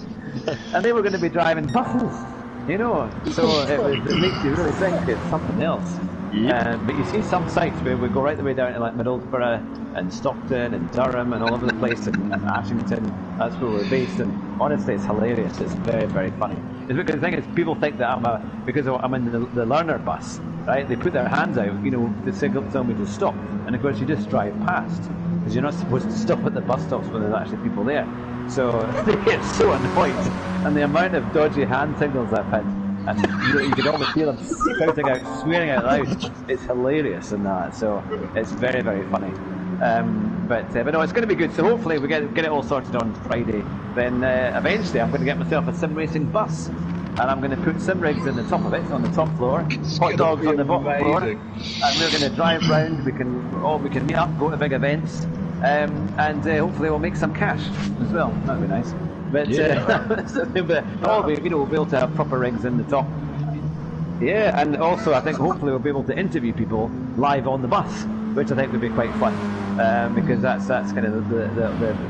And they were going to be driving buses, you know. So it makes you really think it's something else. Yep. But you see some sites where we go right the way down to like Middlesbrough and Stockton and Durham and all over the place, and Ashington. That's where we're based, and honestly, it's hilarious. It's very funny. It's because the thing is, people think that because I'm in the learner bus, right? They put their hands out, you know, to tell me to stop, and of course you just drive past because you're not supposed to stop at the bus stops when there's actually people there. So they get so annoyed, and the amount of dodgy hand signals I've had. And you can almost hear them shouting out, swearing out loud. It's hilarious in that, so it's very funny. But no, it's going to be good. So hopefully we get it all sorted on Friday. Then eventually I'm going to get myself a sim racing bus, and I'm going to put sim rigs in the top of it, on the top floor, hot dogs on the bottom floor, and we're going to drive round. We can meet up, go to big events, and hopefully we'll make some cash as well. That'd be nice. But we'll be able to have proper rigs in the top. Yeah, and also I think hopefully we'll be able to interview people live on the bus. which I think would be quite fun, because that's kind of the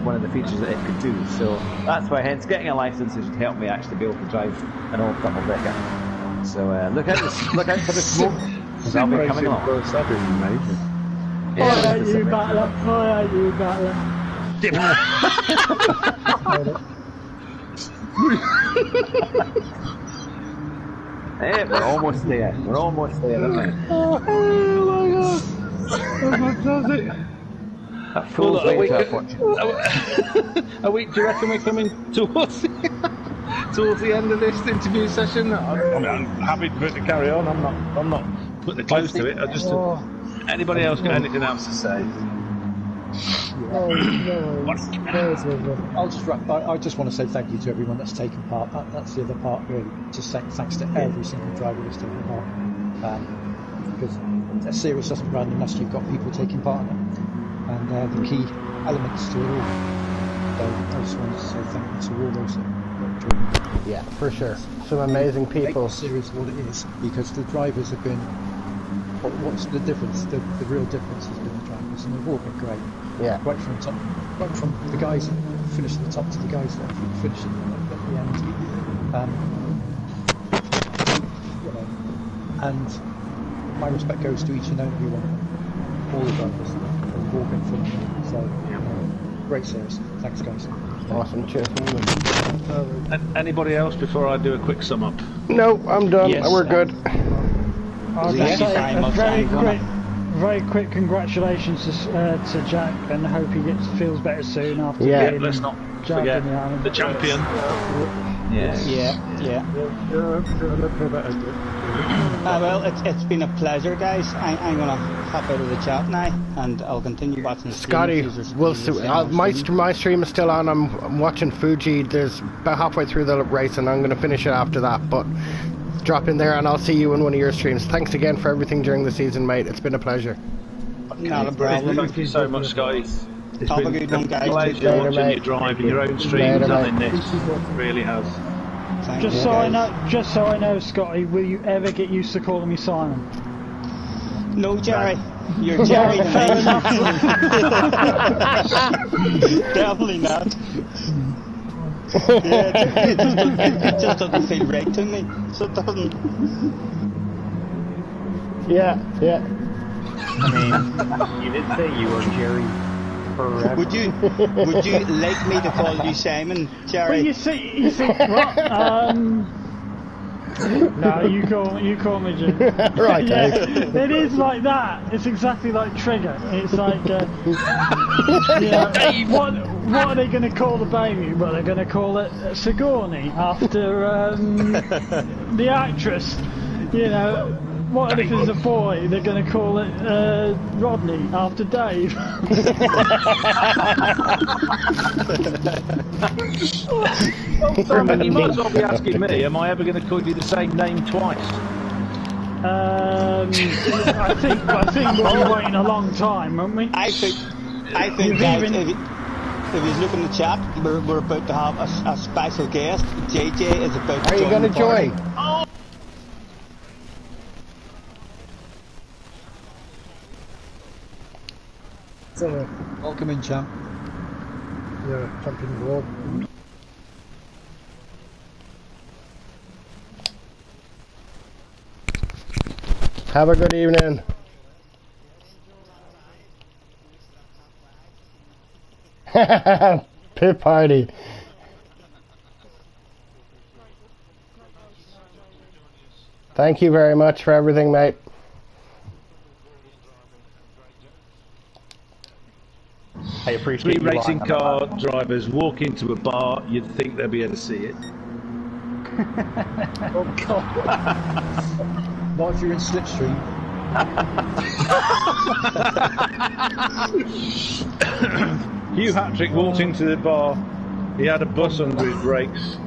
one of the features that it could do. So that's why, hence, getting a license should help me actually be able to drive an old double decker. So look out for the smoke, because I'll be coming along. That'd be amazing. I hate you, Battler. I hate you, Battler. Hey, we're almost there. We're almost there, isn't it? Oh my god! That's fantastic. That fool's way to our fortune. A week, do you reckon we're coming towards the end of this interview session? I mean, I'm happy for it to carry on. I'm not putting it close to it. I just. Anybody else got anything else to say? I'll just wrap. I just want to say thank you to everyone that's taken part. That's the other part, really. Just thanks to every single driver that's taken part. Because a series doesn't run unless you've got people taking part in it, and they're the key elements to it all. So I just wanted to say thank you to all those that joined. Yeah, for sure. Some amazing people. Make the series what it is, because the drivers have been. What's the difference? The real difference has been the drivers, and they've all been great. Yeah. Right from the guys that finish at the top to the guys that finish at the end. You know, and my respect goes to each and every one, all the drivers that have all been phenomenal. So, great series. Thanks, guys. Awesome. Cheers. Anybody else before I do a quick sum up? No, I'm done. Yes. We're good. Very quick congratulations to Jack, and I hope he feels better soon after being let's not jabbed forget in the arm. the champion. Yeah. Well, it's been a pleasure, guys. I'm gonna hop out of the chat now, and I'll continue watching. Scotty, my stream is still on. I'm watching Fuji. There's about halfway through the race, and I'm gonna finish it after that. But drop in there, and I'll see you in one of your streams. Thanks again for everything during the season, mate. It's been a pleasure. Not a problem. Thank you so much, Scotty. It's Have a been good one, guys. pleasure Later, watching mate. you driving your own streams and this. It really has. Just so I know, Scotty, will you ever get used to calling me Simon? No, Jerry. You're Jerry. Fair enough. Definitely not. Yeah, it just doesn't feel right to me. So it doesn't. Yeah. I mean, you did say you were Jerry forever. Would you like me to call you Simon, Jerry? Well, you see what? No, you call me Jim. Right, Yeah, Dave. it is like that. It's exactly like Trigger. It's like, what are they going to call the baby? Well, they're going to call it Sigourney after the actress. You know, what if it's a boy? They're going to call it Rodney after Dave. You might as well be asking me, am I ever going to call you the same name twice? I think we'll be waiting a long time, won't we? I think guys, if you look in the chat, we're about to have a special guest. JJ is about to Are you join going to the party. join? Welcome in, champ. Yeah, champion award. Have a good evening. Pit party. Thank you very much for everything, mate. I appreciate Three you racing lying on car that. drivers walk into a bar, you'd think they'd be able to see it. Oh God! What if you're in Slipstream? Hugh Httcr walked into the bar, he had a bus under his brakes.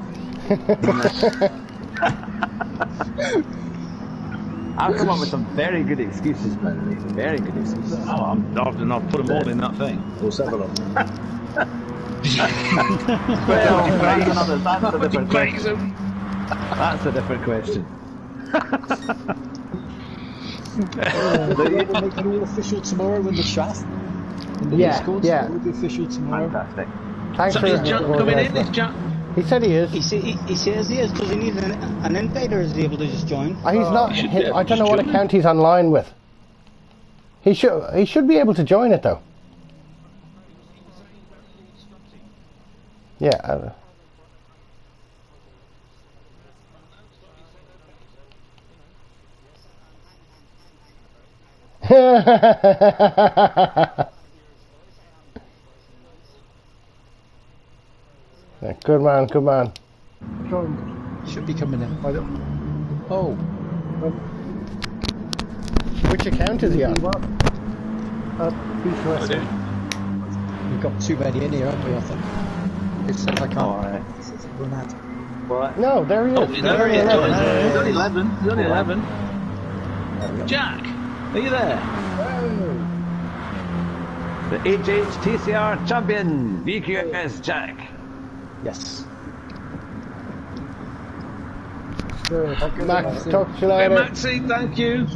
I've come up with some very good excuses, by the way. Very good excuses. Oh, I've put them all in that thing. Or several of them. Well, that's a different question. That's a different question. We'll make it all official tomorrow in the chat. In the Discord, so it will be official tomorrow. Fantastic. Thanks So for is Jack coming in? Is Jack? He said he is. He says he is. Does he need an invite, or is he able to just join? He's not. should be able I to don't know what join. account he's online with. He should be able to join it though. Yeah. Yeah, good man, good man. Should be coming in. Oh. Which account is he on? We've got too many in here, haven't we, I think? It says I can't. Alright. Run out. What? No, there he is. Oh, there he is. He's only 11. He's only 11. Jack, are you there? The Hhtcr champion, VQS Jack. Yes. Max, talk to you Hey, later. Maxie, thank you.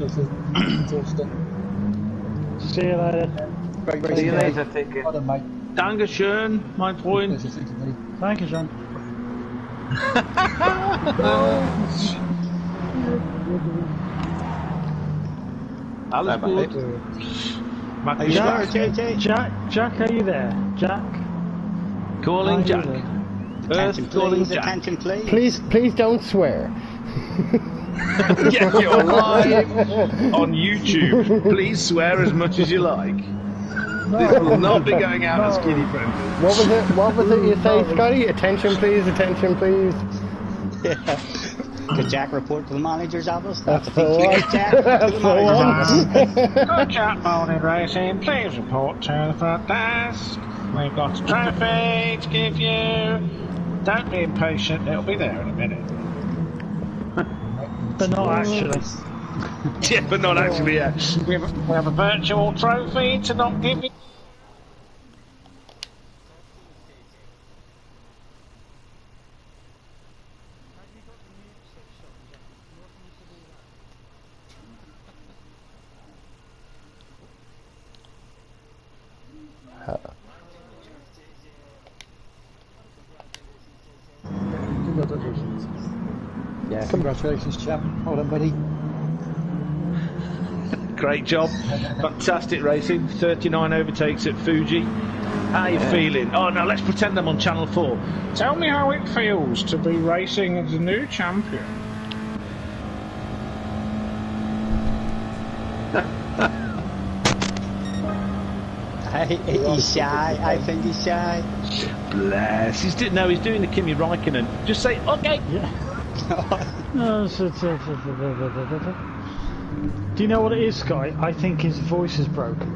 See you later. Great See racing. you later, take care. Well done, mate. Dankeschön, my point. Thank you, John. Alles gut. Max, Are you Jack, sure, JJ? Jack, are you there? Jack? calling Jack. Attention, Earth calling please. Jack. Attention, please. Please don't swear. Yeah, you're live on YouTube. Please swear as much as you like. This will not be going out as skinny friendly. What was it you say, Scotty? Attention please, attention please. Could Jack report to the manager's office? That's a the big one. kick, Jack. To the manager's office. Good job, Morning Racing. Please report to the front desk. We've got a trophy to give you. Don't be impatient, it'll be there in a minute. But not actually. Yeah, but not actually, yeah. We have a virtual trophy to not give you. Yeah, congratulations, chap. Well done, buddy. Great job. Fantastic racing. 39 overtakes at Fuji. How are you feeling? Oh no, let's pretend I'm on Channel 4. Tell me how it feels to be racing as a new champion. He's shy. I think he's shy. Bless. He's doing the Kimi Raikkonen. Just say, okay. Do you know what it is, Scotty? I think his voice is broken.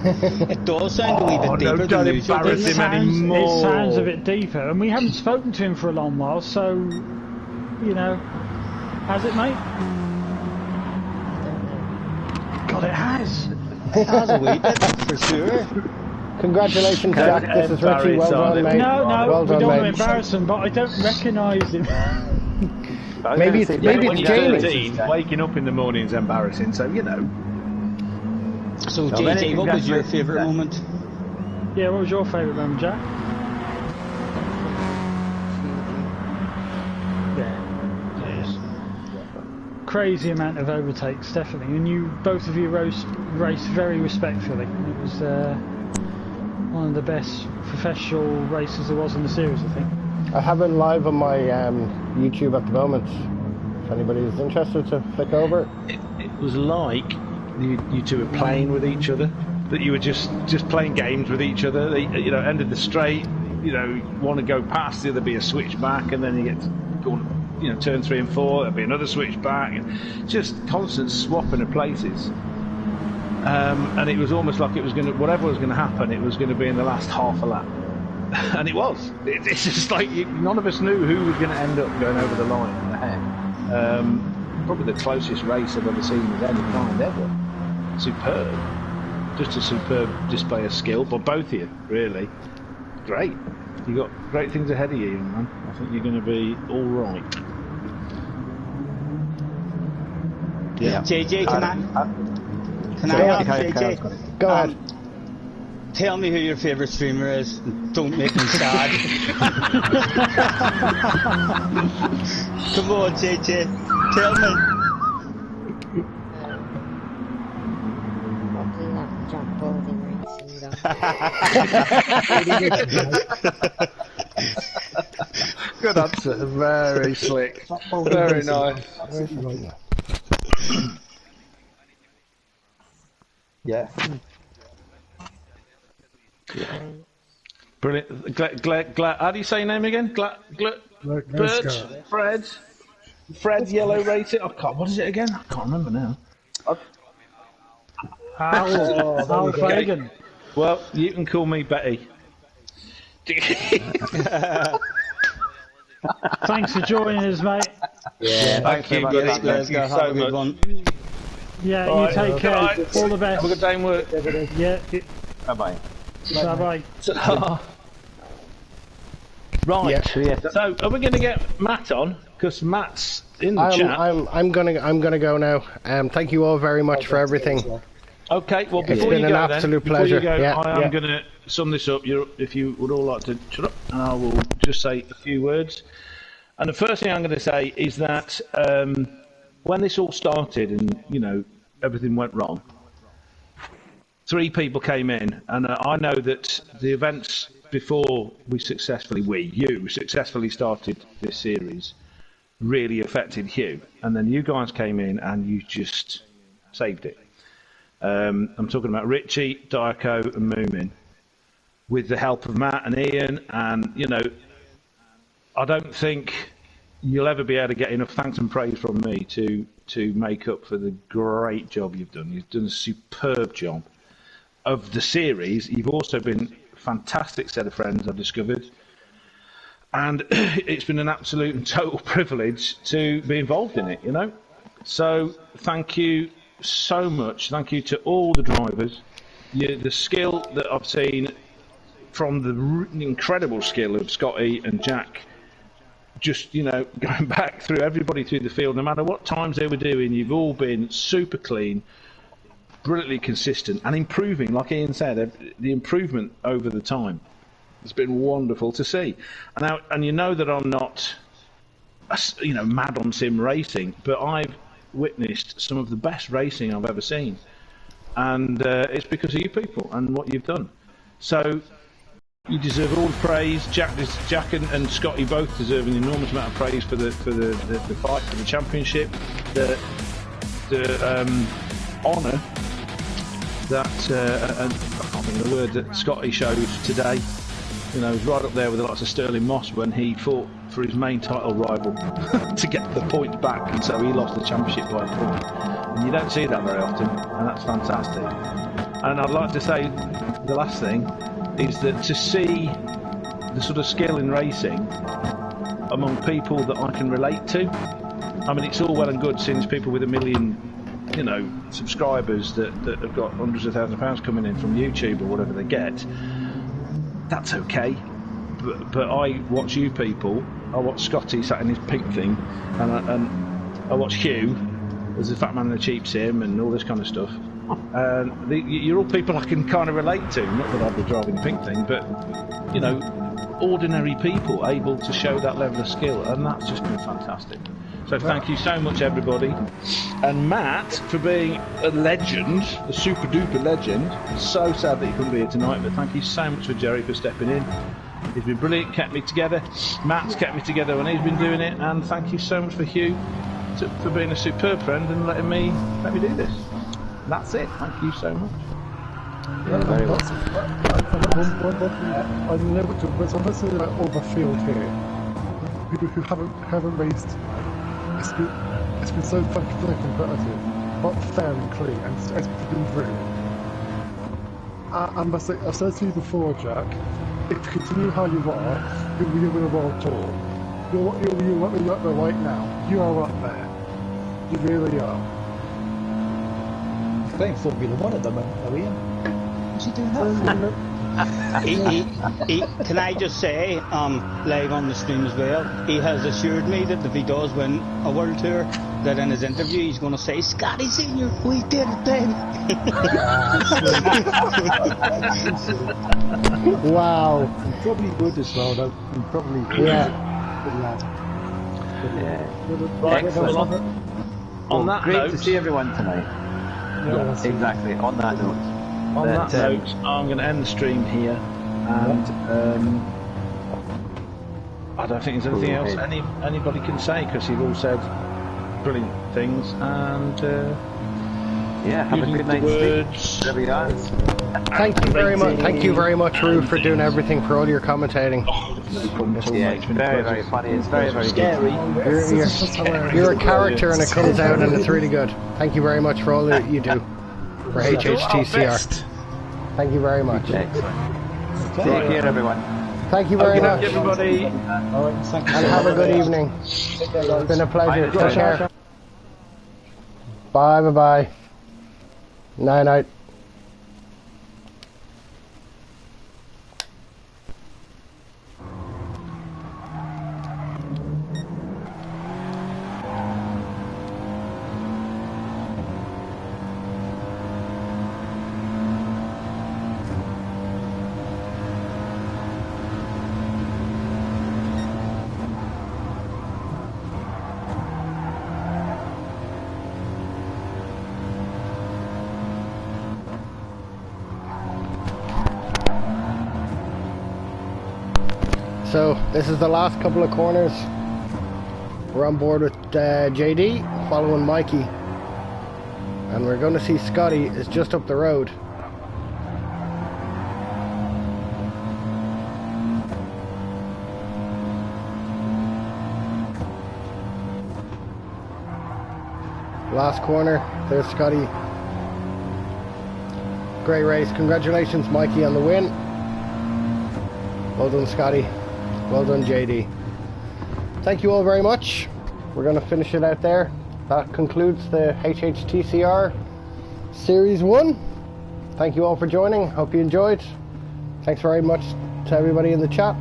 It does sound a wee bit deeper no, than don't usual. embarrass him anymore. It sounds a bit deeper, and we haven't spoken to him for a long while, so, you know, has it, mate? God, it has. It has a wee bit, for sure. Congratulations, Jack. This is Richie. Well done, mate. No, well we done, don't want to mate. embarrass him, but I don't recognise him. Maybe it's Jamie. 13, waking up in the morning is embarrassing, so you know. So, Well, many JJ, what was your congratulations, favourite Jack. moment? Yeah, what was your favourite moment, Jack? Yeah. Yes. Crazy amount of overtakes, definitely. And both of you raced very respectfully. It was one of the best professional races there was in the series, I think. I have it live on my YouTube at the moment. If anybody is interested to flick over. It was like you two were playing with each other. That you were just playing games with each other. They, you know, ended the straight. You know, want to go past the other, be a switch back, and then you get to go, you know, turn 3 and 4. There'll be another switch back. And just constant swapping of places. And it was almost like it was going to, whatever was going to happen, it was going to be in the last half a lap. And it was. It's just like none of us knew who was going to end up going over the line and ahead. Probably the closest race I've ever seen of any kind ever. Superb. Just a superb display of skill, but both of you, really. Great. You've got great things ahead of you, young man. I think you're going to be all right. JJ, Can I ask Okay, JJ? Go ahead. Tell me who your favourite streamer is. Don't make me sad. Come on, JJ. Tell me. Probably that Jack Balding racing. Good answer. Very slick. Very nice. Absolutely right. Yeah. Brilliant. How do you say your name again? Bert? Fred Yellow Rated? I can't. What is it again? I can't remember now. Al Fagan. Well, you can call me Betty. Thanks for joining us, mate. Yeah, Thank you, buddy. Thank you so much. Yeah, All you right, take care. right. All the best. Have a good day in work. Yeah. Bye-bye. Bye-bye. Right. Yeah. So, are we going to get Matt on? Because Matt's in the chat. I'm gonna go now. Thank you all very much for everything. Okay. Well, It's before been you an go, absolute before pleasure. you go, Yeah, I am yeah. going to sum this up. If you would all like to shut up, and I will just say a few words. And the first thing I'm going to say is that when this all started, and everything went wrong, 3 people came in, and I know that the events before you successfully started this series really affected Hugh, and then you guys came in and you just saved it. I'm talking about Richie, Diaco and Moomin, with the help of Matt and Ian, and I don't think you'll ever be able to get enough thanks and praise from me to make up for the great job you've done. You've done a superb job of the series. You've also been a fantastic set of friends, I've discovered. And it's been an absolute and total privilege to be involved in it, So thank you so much. Thank you to all the drivers. The skill that I've seen from the incredible skill of Scotty and Jack, just, going back through everybody through the field, no matter what times they were doing, you've all been super clean, brilliantly consistent and improving. Like Ian said, the improvement over the time. It's been wonderful to see. And you know that I'm not, mad on sim racing, but I've witnessed some of the best racing I've ever seen. And it's because of you people and what you've done. So you deserve all the praise. Jack and Scotty both deserve an enormous amount of praise for the fight for the championship. The honour that I can't think of the word that Scotty showed today. He's right up there with the likes of Sterling Moss when he fought for his main title rival to get the points back, and so he lost the championship by a point. And you don't see that very often, and that's fantastic. And I'd like to say the last thing is that to see the sort of skill in racing among people that I can relate to. I mean, it's all well and good seeing there's people with 1 million, subscribers that have got hundreds of thousands of pounds coming in from YouTube or whatever they get. That's okay, but I watch you people. I watch Scotty sat in his pink thing, and I watch Hugh as the fat man in the cheap sim and all this kind of stuff. You're all people I can kind of relate to. Not that I'd be driving the pink thing, but ordinary people able to show that level of skill, and that's just been fantastic. So thank you so much, everybody, and Matt for being a legend, a super duper legend. So sad that he couldn't be here tonight, but thank you so much for Jerry for stepping in. He's been brilliant, kept me together. Matt's kept me together when he's been doing it, and thank you so much for Hugh for being a superb friend and let me do this. That's it. Thank you so much. Very well. One thing I never took, but I'm listening about all the field here. People who haven't raced. It's been so fucking competitive, not fair and clean, and it's been through. I must say, I've said to you before, Jack, if you continue how you are, you'll win a world tour. You're up there right now. You are up there. You really are. He's playing Formula 1 at the moment, are we? What's he doing that for? Can I just say, live on the stream as well, he has assured me that if he does win a world tour, that in his interview he's going to say, Scotty Senior, we did it, baby. Wow. He probably would as well, though. He probably would. Yeah. Excellent. On that Great note, to see everyone tonight. Yeah, Exactly. On that note. on But, that note, I'm going to end the stream here, and I don't think there's anything else anybody can say because you've all said brilliant things, and yeah, have a good night's sleep. There we are. Thank you very much. Thank you very much, Rue, for doing everything, for all your commentating. Yeah, it's very, very funny. It's very, very scary. You're a character, and it comes out, and it's really good. Thank you very much for all that you do for HHTCR. Thank you very much. Excellent. Take care, everyone. Thank you very much. Everybody. And have a good evening. It's been a pleasure. Take care. Bye, bye, bye. Night, night. So this is the last couple of corners. We're on board with JD, following Mikey, and we're going to see Scotty is just up the road. Last corner, there's Scotty. Great race, congratulations Mikey on the win. Well done Scotty. Well done, JD. Thank you all very much. We're going to finish it out there. That concludes the HHTCR Series 1. Thank you all for joining. Hope you enjoyed. Thanks very much to everybody in the chat.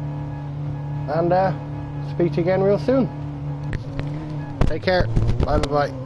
And speak to you again real soon. Take care. Bye bye bye.